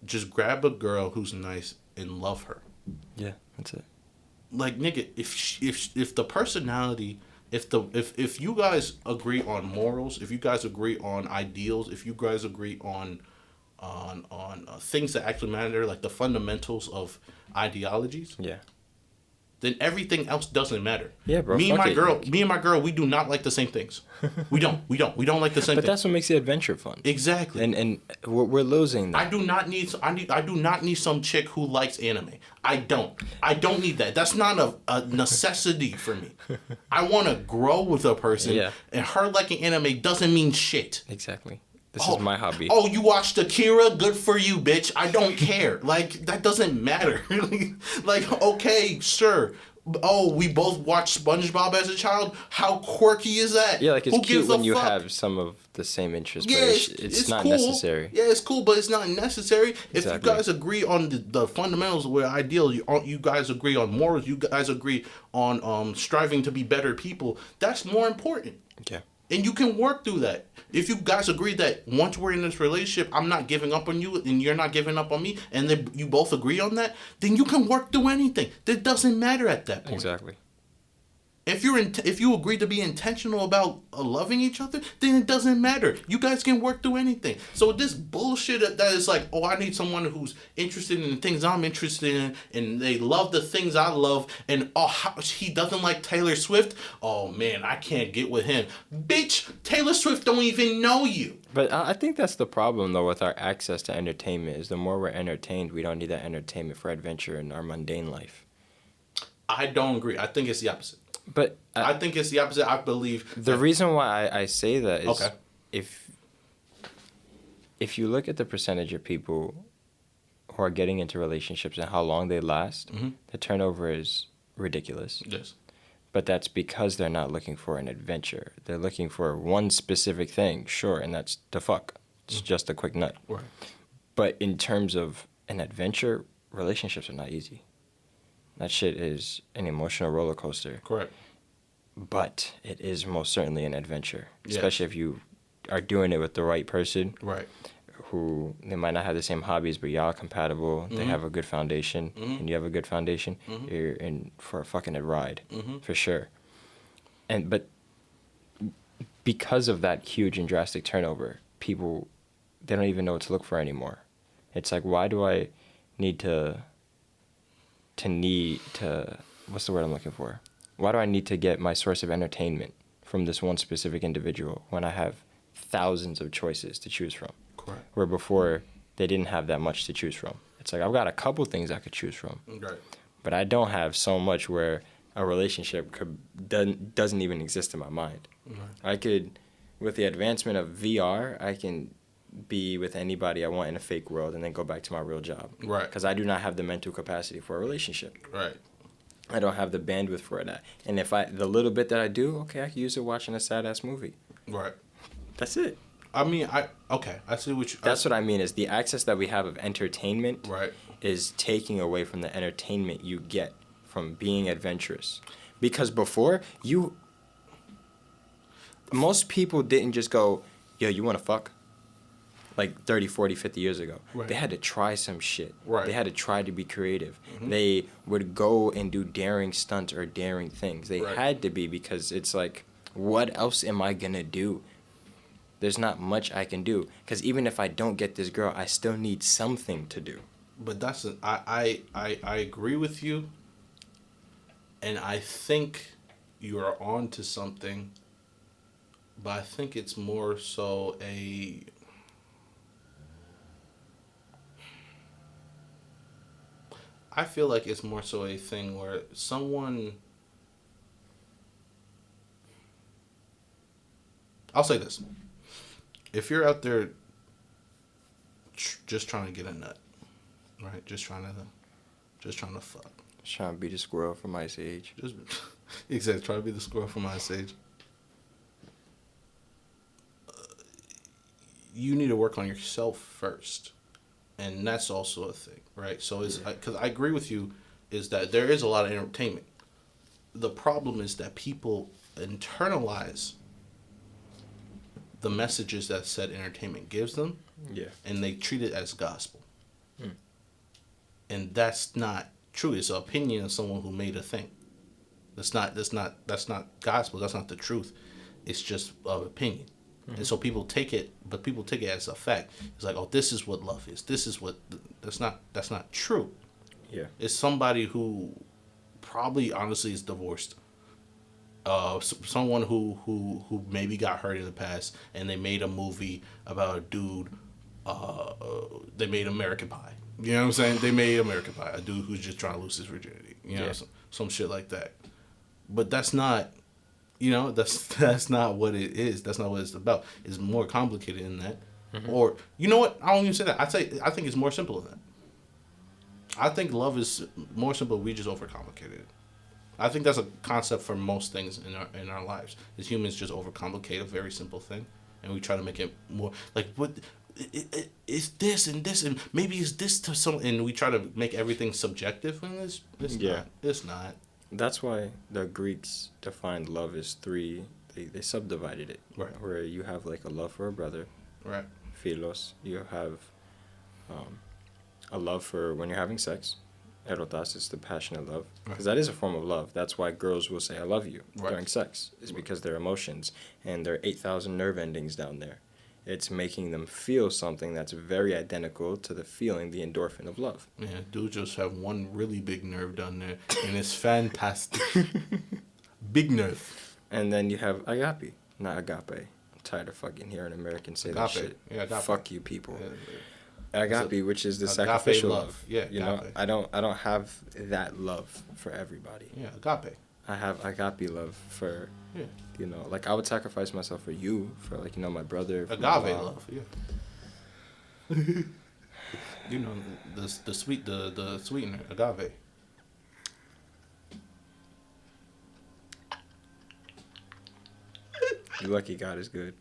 Speaker 1: just grab a girl who's nice and love her.
Speaker 2: Yeah, that's it.
Speaker 1: Like, nigga, if the personality, if you guys agree on morals, if you guys agree on ideals, if you guys agree on things that actually matter, like the fundamentals of ideologies,
Speaker 2: yeah,
Speaker 1: then everything else doesn't matter.
Speaker 2: Yeah, bro.
Speaker 1: Me and my girl, we do not like the same things. We don't like the same things.
Speaker 2: But that's what makes the adventure fun.
Speaker 1: Exactly.
Speaker 2: And we're losing that.
Speaker 1: I do not need some chick who likes anime. I don't need that. That's not a necessity for me. I want to grow with a person.
Speaker 2: Yeah. And
Speaker 1: her liking anime doesn't mean shit.
Speaker 2: Exactly. This is my hobby.
Speaker 1: Oh, you watched Akira? Good for you, bitch. I don't care. Like, that doesn't matter. Like, okay, sure. Oh, we both watched SpongeBob as a child? How quirky is that?
Speaker 2: Yeah, like, it's cute when you have some of the same interests, but it's not cool. Necessary.
Speaker 1: Yeah, it's cool, but it's not necessary. Exactly. If you guys agree on the fundamentals of where ideal, you guys agree on morals, you guys agree on striving to be better people, that's more important.
Speaker 2: Okay.
Speaker 1: And you can work through that. If you guys agree that once we're in this relationship, I'm not giving up on you and you're not giving up on me, and then you both agree on that, then you can work through anything. That doesn't matter at that point.
Speaker 2: Exactly.
Speaker 1: If you agree to be intentional about loving each other, then it doesn't matter. You guys can work through anything. So this bullshit that is like, oh, I need someone who's interested in the things I'm interested in, and they love the things I love, and he doesn't like Taylor Swift. Oh man, I can't get with him. Bitch, Taylor Swift don't even know you.
Speaker 2: But I think that's the problem though with our access to entertainment. Is the more we're entertained, we don't need that entertainment for adventure in our mundane life.
Speaker 1: I don't agree. I think it's the opposite.
Speaker 2: But
Speaker 1: I think it's the opposite. I believe
Speaker 2: the reason why I say that is if you look at the percentage of people who are getting into relationships and how long they last, the turnover is ridiculous.
Speaker 1: Yes.
Speaker 2: But that's because they're not looking for an adventure. They're looking for one specific thing, sure, and that's to fuck. It's just a quick nut.
Speaker 1: Right.
Speaker 2: But in terms of an adventure, relationships are not easy. That shit is an emotional roller coaster.
Speaker 1: Correct.
Speaker 2: But it is most certainly an adventure, especially if you are doing it with the right person.
Speaker 1: Right.
Speaker 2: who they might not have the same hobbies, but y'all are compatible.
Speaker 1: Mm-hmm.
Speaker 2: They have a good foundation,
Speaker 1: Mm-hmm.
Speaker 2: and you have a good foundation.
Speaker 1: Mm-hmm.
Speaker 2: You're in for a fucking ride,
Speaker 1: Mm-hmm.
Speaker 2: for sure. But because of that huge and drastic turnover, people, they don't even know what to look for anymore. It's like, why do I need to what's the word I'm looking for? Why do I need to get my source of entertainment from this one specific individual when I have thousands of choices to choose from?
Speaker 1: Correct.
Speaker 2: Where before they didn't have that much to choose from. It's like, I've got a couple things I could choose from.
Speaker 1: Right.
Speaker 2: But I don't have so much where a relationship doesn't even exist in my mind.
Speaker 1: Right.
Speaker 2: I could, with the advancement of VR, I can be with anybody I want in a fake world and then go back to my real job.
Speaker 1: Right.
Speaker 2: Because I do not have the mental capacity for a relationship.
Speaker 1: Right.
Speaker 2: I don't have the bandwidth for that. And if the little bit that I do, okay, I can use it watching a sad-ass movie.
Speaker 1: Right.
Speaker 2: That's it.
Speaker 1: I mean, I see what you...
Speaker 2: That's what I mean, is the access that we have of entertainment
Speaker 1: Right.
Speaker 2: is taking away from the entertainment you get from being adventurous. Because before, most people didn't just go, yo, you want to fuck? Like 30, 40, 50 years ago.
Speaker 1: Right.
Speaker 2: They had to try some shit.
Speaker 1: Right.
Speaker 2: They had to try to be creative.
Speaker 1: Mm-hmm.
Speaker 2: They would go and do daring stunts or daring things. They
Speaker 1: Right.
Speaker 2: had to be, because it's like, what else am I going to do? There's not much I can do. Because even if I don't get this girl, I still need something to do.
Speaker 1: But I agree with you, and I think you are on to something, but I think it's more so I feel like it's more so a thing where I'll say this. If you're out there just trying to get a nut, right? Just trying to fuck.
Speaker 2: Just trying to beat a squirrel from Ice Age.
Speaker 1: Just exactly, try to be the squirrel from Ice Age. You need to work on yourself first, and that's also a thing, right? So it's because I agree with you, is that there is a lot of entertainment. The problem is that people internalize the messages that said entertainment gives them,
Speaker 2: Yeah.
Speaker 1: and they treat it as gospel. And that's not true. It's an opinion of someone who made a thing. That's not gospel. That's not the truth. It's just an opinion. Mm-hmm. And so people take it as a fact. It's like, oh, this is what love is. This is what that's not true.
Speaker 2: Yeah.
Speaker 1: It's somebody who probably honestly is divorced. Someone who maybe got hurt in the past, and they made a movie about a dude. They made American Pie. You know what I'm saying? They made American Pie. A dude who's just trying to lose his virginity. You know, some shit like that. But that's not, that's not what it is. That's not what it's about. It's more complicated than that. Mm-hmm. Or, you know what? I don't even say that. I think it's more simple than that. I think love is more simple. We just overcomplicated it. I think that's a concept for most things in our lives. As humans, just overcomplicate a very simple thing, and we try to make it more like what. It's this and this and maybe it's this to some, and we try to make everything subjective, and it's not.
Speaker 2: That's why the Greeks defined love as three. They subdivided it.
Speaker 1: Right.
Speaker 2: Where you have like a love for a brother.
Speaker 1: Right.
Speaker 2: Philos. You have a love for when you're having sex. Erotas is the passionate love. Because that is a form of love. That's why girls will say I love you during sex. Is because their emotions and their 8,000 nerve endings down there. It's making them feel something that's very identical to the feeling, the endorphin of love.
Speaker 1: Yeah, dudes just have one really big nerve down there, and it's fantastic. Big nerve.
Speaker 2: And then you have agape, not agape. I'm tired of fucking hearing Americans say that shit.
Speaker 1: Yeah, agape.
Speaker 2: Fuck you, people.
Speaker 1: Yeah.
Speaker 2: Agape, which is the sacrificial love.
Speaker 1: Yeah,
Speaker 2: you know, I don't have that love for everybody.
Speaker 1: Yeah, agape.
Speaker 2: I have agape love for.
Speaker 1: Yeah.
Speaker 2: You know, like I would sacrifice myself for you, for like, my brother.
Speaker 1: Agave love, yeah. You know, the sweetener, agave.
Speaker 2: You're lucky God is good.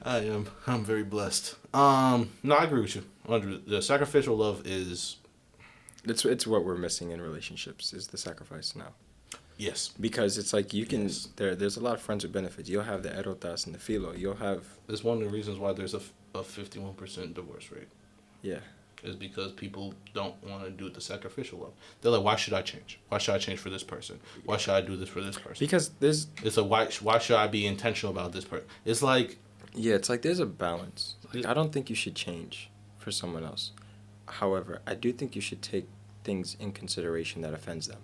Speaker 1: I'm very blessed. No, I agree with you. The sacrificial love is.
Speaker 2: It's what we're missing in relationships is the sacrifice now.
Speaker 1: Yes.
Speaker 2: Because it's like you can, there's a lot of friends with benefits. You'll have the erotas and the philo. You'll have...
Speaker 1: It's one of the reasons why there's a 51% divorce rate.
Speaker 2: Yeah.
Speaker 1: Is because people don't want to do the sacrificial love. They're like, why should I change? Why should I change for this person? Why should I do this for this person?
Speaker 2: Because there's...
Speaker 1: It's a why should I be intentional about this person? It's like...
Speaker 2: Yeah, it's like there's a balance. Like, I don't think you should change for someone else. However, I do think you should take things in consideration that offends them.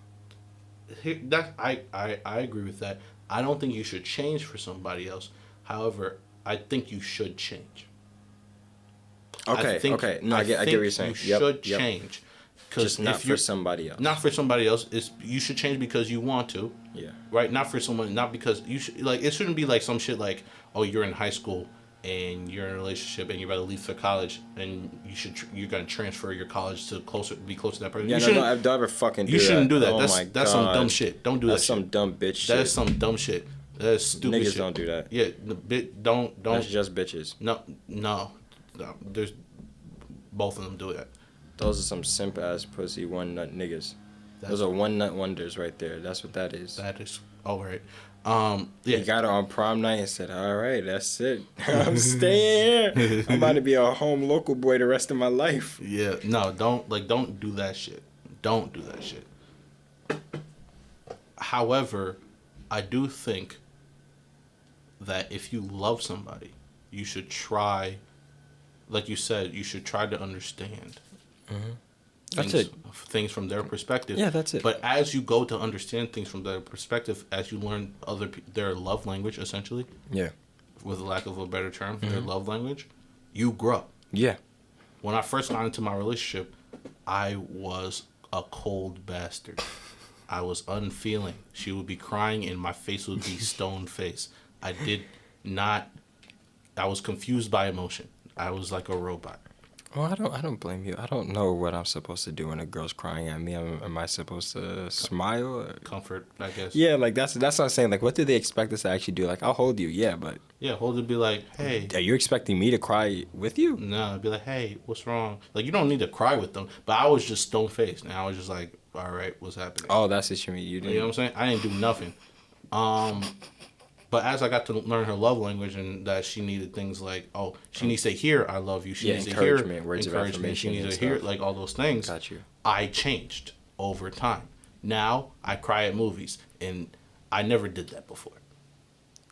Speaker 1: I agree with that. I don't think you should change for somebody else. However, I think you should change.
Speaker 2: Okay. No, I get what you're saying.
Speaker 1: You should change.
Speaker 2: Just not for somebody else.
Speaker 1: Not for somebody else. You should change because you want to.
Speaker 2: Yeah.
Speaker 1: Right? Not for someone. Not because you should. Like, it shouldn't be like some shit like, oh, you're in high school and you're in a relationship and you're about to leave for college and you're gonna transfer your college to be closer to that person.
Speaker 2: Yeah, don't ever fucking do that.
Speaker 1: You shouldn't do that.
Speaker 2: Oh
Speaker 1: That's some dumb shit. Don't do that.
Speaker 2: That's some dumb bitch shit.
Speaker 1: That's some dumb shit. That's stupid
Speaker 2: Niggas
Speaker 1: shit.
Speaker 2: don't do that.
Speaker 1: Yeah, don't.
Speaker 2: That's just bitches.
Speaker 1: No. There's both of them do that.
Speaker 2: Those are some simp ass pussy one nut niggas. Those are one nut wonders right there. That's what that is.
Speaker 1: That is all right. Yeah.
Speaker 2: He got her on prom night and said, "All right, that's it. I'm staying here. I'm about to be a home local boy the rest of my life."
Speaker 1: Yeah. No, don't do that shit. Don't do that shit. However, I do think that if you love somebody, you should try, like you said, you should try to understand.
Speaker 2: That's it.
Speaker 1: Things from their perspective.
Speaker 2: Yeah, that's it.
Speaker 1: But as you go to understand things from their perspective, as you learn their love language, essentially.
Speaker 2: Yeah.
Speaker 1: With the lack of a better term, their love language, you grow.
Speaker 2: Yeah.
Speaker 1: When I first got into my relationship, I was a cold bastard. I was unfeeling. She would be crying and my face would be stone face. I was confused by emotion. I was like a robot.
Speaker 2: Well, I don't blame you. I don't know what I'm supposed to do when a girl's crying at me. Am I supposed to smile? Or?
Speaker 1: Comfort, I guess.
Speaker 2: Yeah, like that's what I'm saying. Like, what do they expect us to actually do? Like, I'll hold you, yeah, but...
Speaker 1: Yeah, hold it, be like, hey...
Speaker 2: Are you expecting me to cry with you?
Speaker 1: No, I'd be like, hey, what's wrong? Like, you don't need to cry with them. But I was just stone-faced. And I was just like, all right, what's happening?
Speaker 2: Oh, that's what you mean.
Speaker 1: You know what I'm saying? I didn't do nothing. But as I got to learn her love language and that she needed things like, oh, she needs to hear I love you. She needs to hear
Speaker 2: words of affirmation.
Speaker 1: She needs to hear like all those things.
Speaker 2: Got you.
Speaker 1: I changed over time. Now I cry at movies, and I never did that before.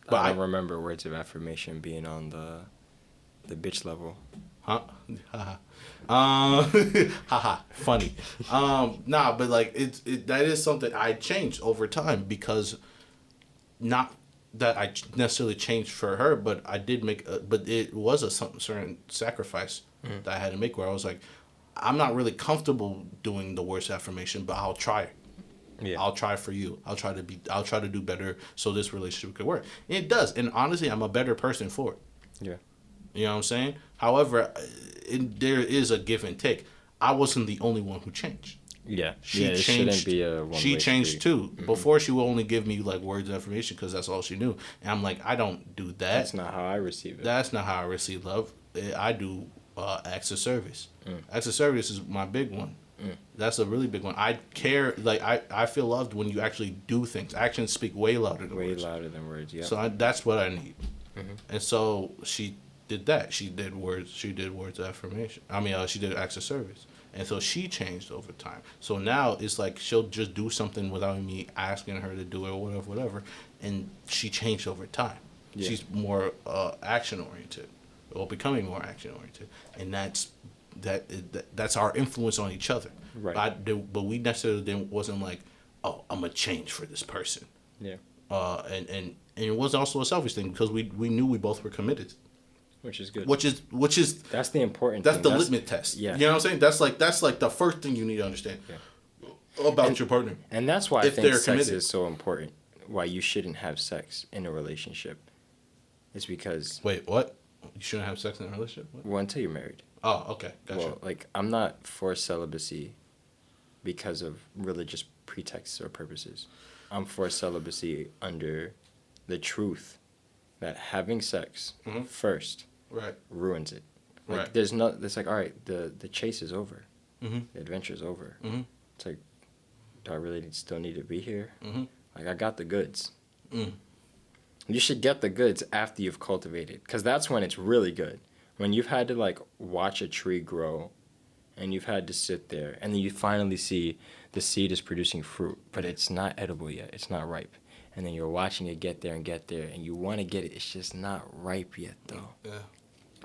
Speaker 2: But I don't remember words of affirmation being on the bitch level.
Speaker 1: Huh? Haha. Funny. Nah, but like that is something I changed over time because not that I necessarily changed for her, but I did but it was a certain sacrifice that I had to make where I was like, I'm not really comfortable doing the worst affirmation, but I'll try. Yeah. I'll try for you. I'll try to do better so this relationship could work. And it does. And honestly, I'm a better person for it. Yeah. You know what I'm saying? However, there is a give and take. I wasn't the only one who changed.
Speaker 2: Yeah.
Speaker 1: She changed.
Speaker 2: Shouldn't be a one-way
Speaker 1: She changed
Speaker 2: street.
Speaker 1: too. Mm-hmm. Before, she would only give me like words of affirmation because that's all she knew. And I'm like, I don't do that.
Speaker 2: That's not how I receive it.
Speaker 1: That's not how I receive love. I do acts of service. Acts of service is my big one. That's a really big one. I care. Like I feel loved when you actually do things. Actions speak way louder than words.
Speaker 2: Way louder than words. Yeah.
Speaker 1: So that's what I need. And so she did that. She did words of affirmation. I mean, she did acts of service. And so she changed over time. So now it's like she'll just do something without me asking her to do it or whatever. And she changed over time. Yeah. She's more action oriented, or becoming more action oriented, and that's our influence on each other. Right. But we necessarily wasn't like, oh, I'm gonna change for this person. Yeah. And it was also a selfish thing because we knew we both were committed.
Speaker 2: Which is good.
Speaker 1: Which is
Speaker 2: that's the important
Speaker 1: that's
Speaker 2: thing.
Speaker 1: The litmus test. Yeah. You know what I'm saying? That's like the first thing you need to understand about your partner.
Speaker 2: And that's why I think sex is so important. Why you shouldn't have sex in a relationship. It's because
Speaker 1: wait, what? You shouldn't have sex in a relationship? What?
Speaker 2: Well, until you're married.
Speaker 1: Oh, okay. Gotcha.
Speaker 2: Well, like I'm not for celibacy because of religious pretexts or purposes. I'm for celibacy under the truth that having sex first ruins it. Like there's like, all right, the chase is over. The adventure is over. It's like, do I really still need to be here? Like, I got the goods.
Speaker 1: Mm.
Speaker 2: You should get the goods after you've cultivated, because that's when it's really good. When you've had to, like, watch a tree grow, and you've had to sit there, and then you finally see the seed is producing fruit, but it's not edible yet. It's not ripe. And then you're watching it get there, and you want to get it. It's just not ripe yet, though.
Speaker 1: Yeah.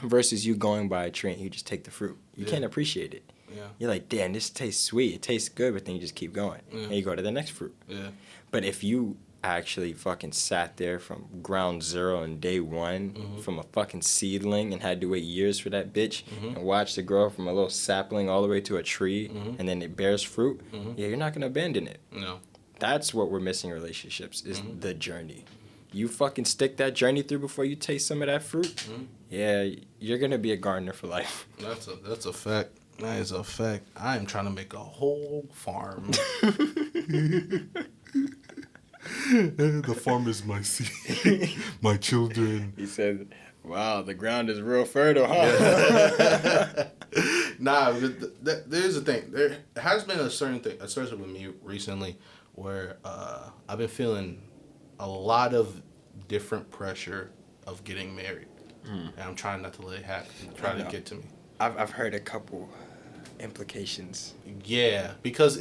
Speaker 2: Versus you going by a tree and you just take the fruit. You can't appreciate it.
Speaker 1: Yeah.
Speaker 2: You're like, damn, this tastes sweet. It tastes good, but then you just keep going.
Speaker 1: Yeah.
Speaker 2: And you go to the next fruit.
Speaker 1: Yeah.
Speaker 2: But if you actually fucking sat there from ground zero and day one from a fucking seedling and had to wait years for that bitch and watched it grow from a little sapling all the way to a tree and then it bears fruit, yeah, you're not going to abandon it.
Speaker 1: No.
Speaker 2: That's what we're missing in relationships is the journey. You fucking stick that journey through before you taste some of that fruit, yeah, you're going to be a gardener for life.
Speaker 1: That's a fact. That is a fact. I am trying to make a whole farm. The farm is my seed, my children.
Speaker 2: He said, wow, the ground is real fertile, huh?
Speaker 1: Nah, there's a thing. There has been a certain thing, especially with me recently, where I've been feeling a lot of different pressure of getting married. And I'm trying not to let it happen. Trying to get to me.
Speaker 2: I've heard a couple implications.
Speaker 1: Yeah, because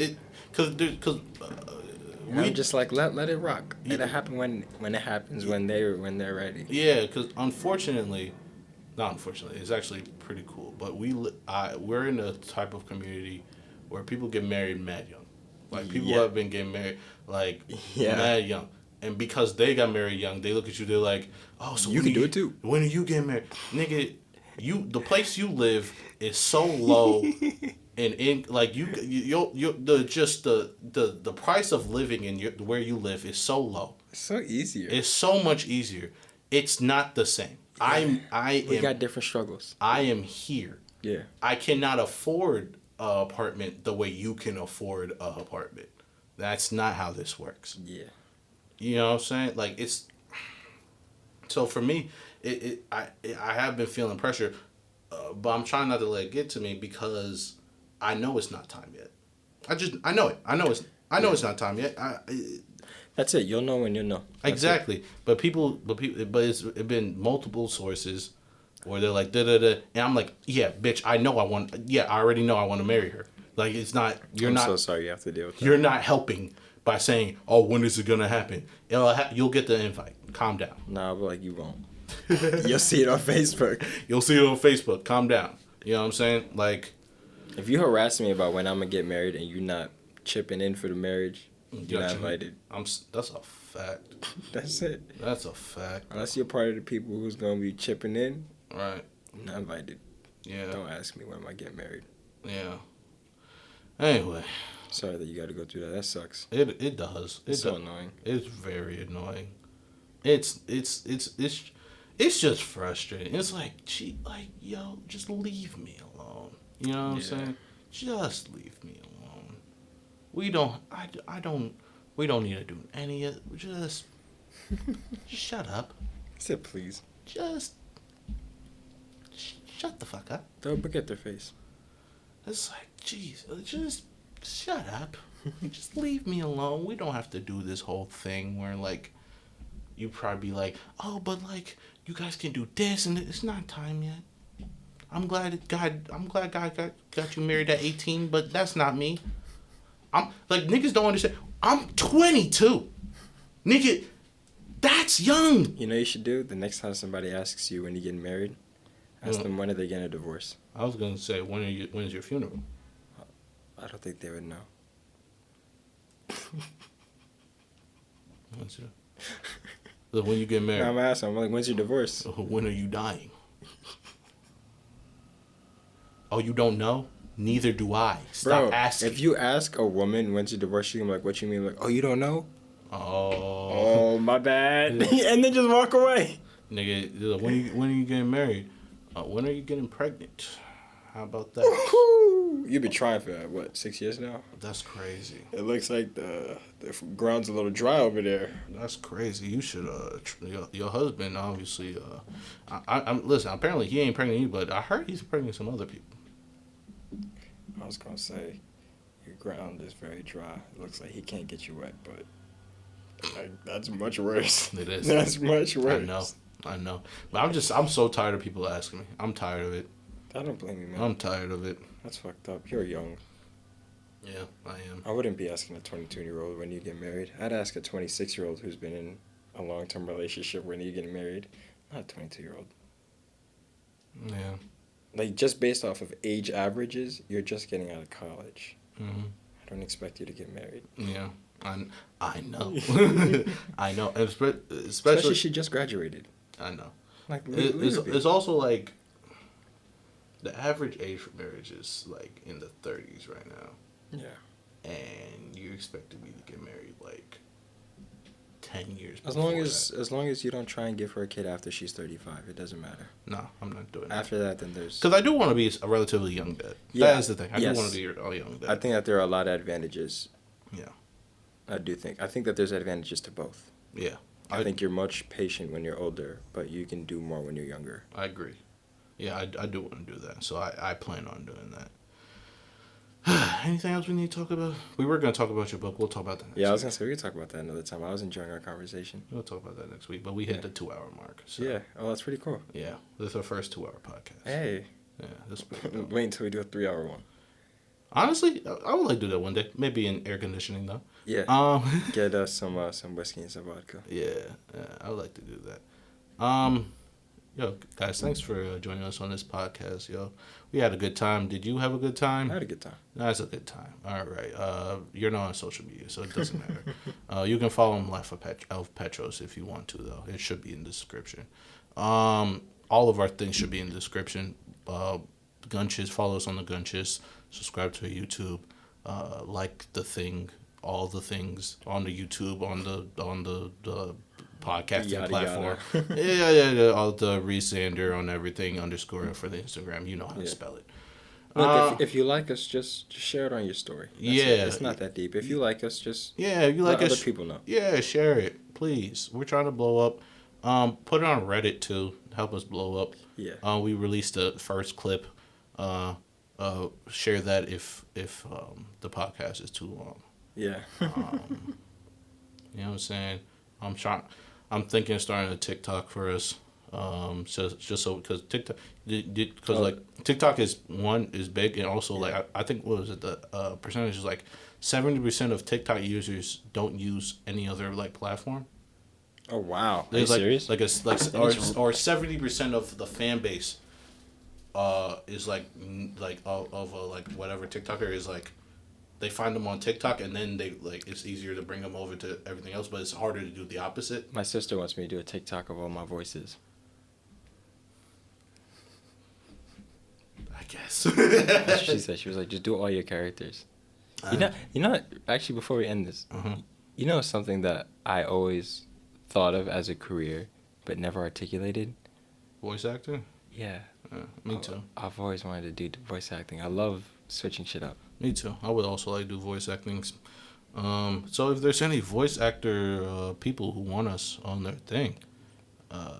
Speaker 2: I'm just like let it rock. It'll happen when it happens when they're ready.
Speaker 1: Yeah, because not unfortunately, it's actually pretty cool. But we're in a type of community where people get married mad young. Like people have been getting married like mad young, and because they got married young, they look at you. They're like, oh, so
Speaker 2: you can do it too.
Speaker 1: When are you getting married, nigga? The place you live is so low. And in like the price of living in where you live is so low.
Speaker 2: It's so easier.
Speaker 1: It's so much easier. It's not the same.
Speaker 2: Yeah. We got different struggles.
Speaker 1: I am here.
Speaker 2: Yeah.
Speaker 1: I cannot afford an apartment the way you can afford an apartment. That's not how this works.
Speaker 2: Yeah.
Speaker 1: You know what I'm saying? Like it's. So for me, I have been feeling pressure, but I'm trying not to let it get to me because I know it's not time yet. I know it. I know it's not time yet.
Speaker 2: That's it. You'll know when you know. That's
Speaker 1: exactly. It. But it's been multiple sources where they're like da da da, and I'm like, yeah, bitch, I already know I want to marry her. Like it's not. I'm
Speaker 2: so sorry you have to deal with that.
Speaker 1: You're not helping by saying, oh, when is it gonna happen? You'll get the invite. Calm down.
Speaker 2: Nah, but like you won't. You'll see it on Facebook.
Speaker 1: You'll see it on Facebook. Calm down. You know what I'm saying? Like.
Speaker 2: If you harass me about when I'm gonna get married and you're not chipping in for the marriage, you're not invited.
Speaker 1: That's a fact.
Speaker 2: That's it.
Speaker 1: That's a fact.
Speaker 2: Unless you're part of the people who's gonna be chipping in,
Speaker 1: right?
Speaker 2: You're not invited.
Speaker 1: Yeah.
Speaker 2: Don't ask me when I get married.
Speaker 1: Yeah. Anyway.
Speaker 2: Sorry that you got to go through that. That sucks.
Speaker 1: It does.
Speaker 2: It's so annoying.
Speaker 1: It's very annoying. It's just frustrating. It's like, yo, just leave me alone. You know what I'm saying? Just leave me alone. We don't need to do any of it. Just shut up.
Speaker 2: Say please.
Speaker 1: Just shut the fuck up.
Speaker 2: Throw a book at their face.
Speaker 1: It's like, jeez, just shut up. Just leave me alone. We don't have to do this whole thing where, like, you probably be like, oh, but, like, you guys can do this, and it's not time yet. I'm glad God got you married at 18, but that's not me. I'm like, niggas don't understand. I'm 22. Nigga, that's young.
Speaker 2: You know what you should do? The next time somebody asks you when you're getting married, ask them when are they getting a divorce.
Speaker 1: I was gonna say when is your funeral?
Speaker 2: I don't think they would know.
Speaker 1: When you get married.
Speaker 2: I'm asking. I'm like, when's your divorce?
Speaker 1: When are you dying? Oh, you don't know? Neither do I. Stop asking.
Speaker 2: If you ask a woman when's your divorce, she's like, what you mean? Like, oh, you don't know?
Speaker 1: Oh,
Speaker 2: my bad. And then just walk away.
Speaker 1: Nigga, when are you getting married? When are you getting pregnant? How about that?
Speaker 2: You've been trying for, what, 6 years now?
Speaker 1: That's crazy.
Speaker 2: It looks like the ground's a little dry over there.
Speaker 1: That's crazy. You should, your husband, obviously, listen, apparently he ain't pregnant you, but I heard he's pregnant some other people.
Speaker 2: I was going to say, your ground is very dry. It looks like he can't get you wet, but That's much worse.
Speaker 1: It is.
Speaker 2: That's much worse.
Speaker 1: I know. But I'm so tired of people asking me. I'm tired of it.
Speaker 2: I don't blame you, man.
Speaker 1: I'm tired of it.
Speaker 2: That's fucked up. You're young.
Speaker 1: Yeah, I am.
Speaker 2: I wouldn't be asking a 22-year-old when you get married. I'd ask a 26-year-old who's been in a long-term relationship when you get married, not a 22-year-old.
Speaker 1: Yeah.
Speaker 2: Like, just based off of age averages, you're just getting out of college.
Speaker 1: Mm-hmm.
Speaker 2: I don't expect you to get married.
Speaker 1: Yeah, I know. I know.
Speaker 2: Especially she just graduated.
Speaker 1: I know.
Speaker 2: Like,
Speaker 1: it's also like the average age for marriage is like in the 30s right now.
Speaker 2: Yeah.
Speaker 1: And you expect me to get married like 10 years
Speaker 2: as long as you don't try and give her a kid after she's 35, it doesn't matter.
Speaker 1: No, I'm not doing
Speaker 2: after that. Then there's
Speaker 1: because I do want to be a relatively young dad. Yeah, that is the thing. I do want to be a young dad.
Speaker 2: I think that there are a lot of advantages.
Speaker 1: Yeah,
Speaker 2: I think that there's advantages to both.
Speaker 1: Yeah,
Speaker 2: I think you're much patient when you're older, but you can do more when you're younger.
Speaker 1: I agree. Yeah, I do want to do that, so I plan on doing that. Anything else we need to talk about? We were going to talk about your book. We'll talk about that next week.
Speaker 2: I was going to say, we could talk about that another time. I was enjoying our conversation.
Speaker 1: We'll talk about that next week, but we hit the 2-hour mark. So.
Speaker 2: Yeah. Oh, that's pretty cool.
Speaker 1: Yeah. This is our first 2-hour podcast.
Speaker 2: Hey.
Speaker 1: Yeah. This
Speaker 2: Wait until we do a 3-hour one.
Speaker 1: Honestly, I would like to do that one day. Maybe in air conditioning, though.
Speaker 2: Yeah. Get us some whiskey and some vodka.
Speaker 1: Yeah. I would like to do that. Yo, guys, thanks for joining us on this podcast, yo. We had a good time. Did you have a good time?
Speaker 2: I had a good time.
Speaker 1: That's a good time. All right. You're not on social media, so it doesn't matter. You can follow him, Life of Petros, if you want to, though. It should be in the description. All of our things should be in the description. Gunches, follow us on the Gunches. Subscribe to our YouTube. Like the thing, all the things on the YouTube, on the podcasting platform. Yeah. All the Resander on everything _ for the Instagram. You know how to spell it.
Speaker 2: Look, if you like us, just share it on your story. It's not that deep. If you like us, just
Speaker 1: if you like
Speaker 2: let
Speaker 1: us,
Speaker 2: other people know.
Speaker 1: Yeah, share it, please. We're trying to blow up. Put it on Reddit too. Help us blow up.
Speaker 2: Yeah.
Speaker 1: We released the first clip. Share that if the podcast is too long.
Speaker 2: Yeah.
Speaker 1: You know what I'm saying? I'm thinking of starting a TikTok for us. Just so because TikTok, TikTok is big, and also like I think what was it, the percentage is like 70% of TikTok users don't use any other like platform.
Speaker 2: Oh wow!
Speaker 1: Are you serious? Or 70% of the fan base is like whatever TikToker is like. They find them on TikTok, and then they it's easier to bring them over to everything else, but it's harder to do the opposite.
Speaker 2: My sister wants me to do a TikTok of all my voices.
Speaker 1: I guess.
Speaker 2: That's what she said. She was like, just do all your characters. You know. Actually, before we end this, you know something that I always thought of as a career, but never articulated.
Speaker 1: Voice actor.
Speaker 2: Yeah.
Speaker 1: Me too.
Speaker 2: I've always wanted to do voice acting. I love switching shit up.
Speaker 1: Me too. I would also like to do voice acting. So if there's any voice actor people who want us on their thing,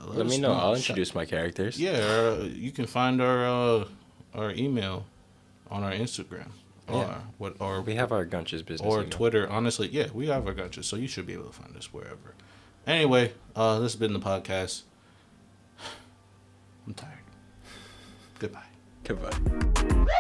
Speaker 2: let me know. I'll introduce my characters.
Speaker 1: Yeah, you can find our email on our Instagram.
Speaker 2: Yeah.
Speaker 1: Or
Speaker 2: we have our Gunches business
Speaker 1: or
Speaker 2: email.
Speaker 1: Twitter. Honestly, yeah, we have our Gunches, so you should be able to find us wherever. Anyway, this has been the podcast. I'm tired. Goodbye.
Speaker 2: Goodbye.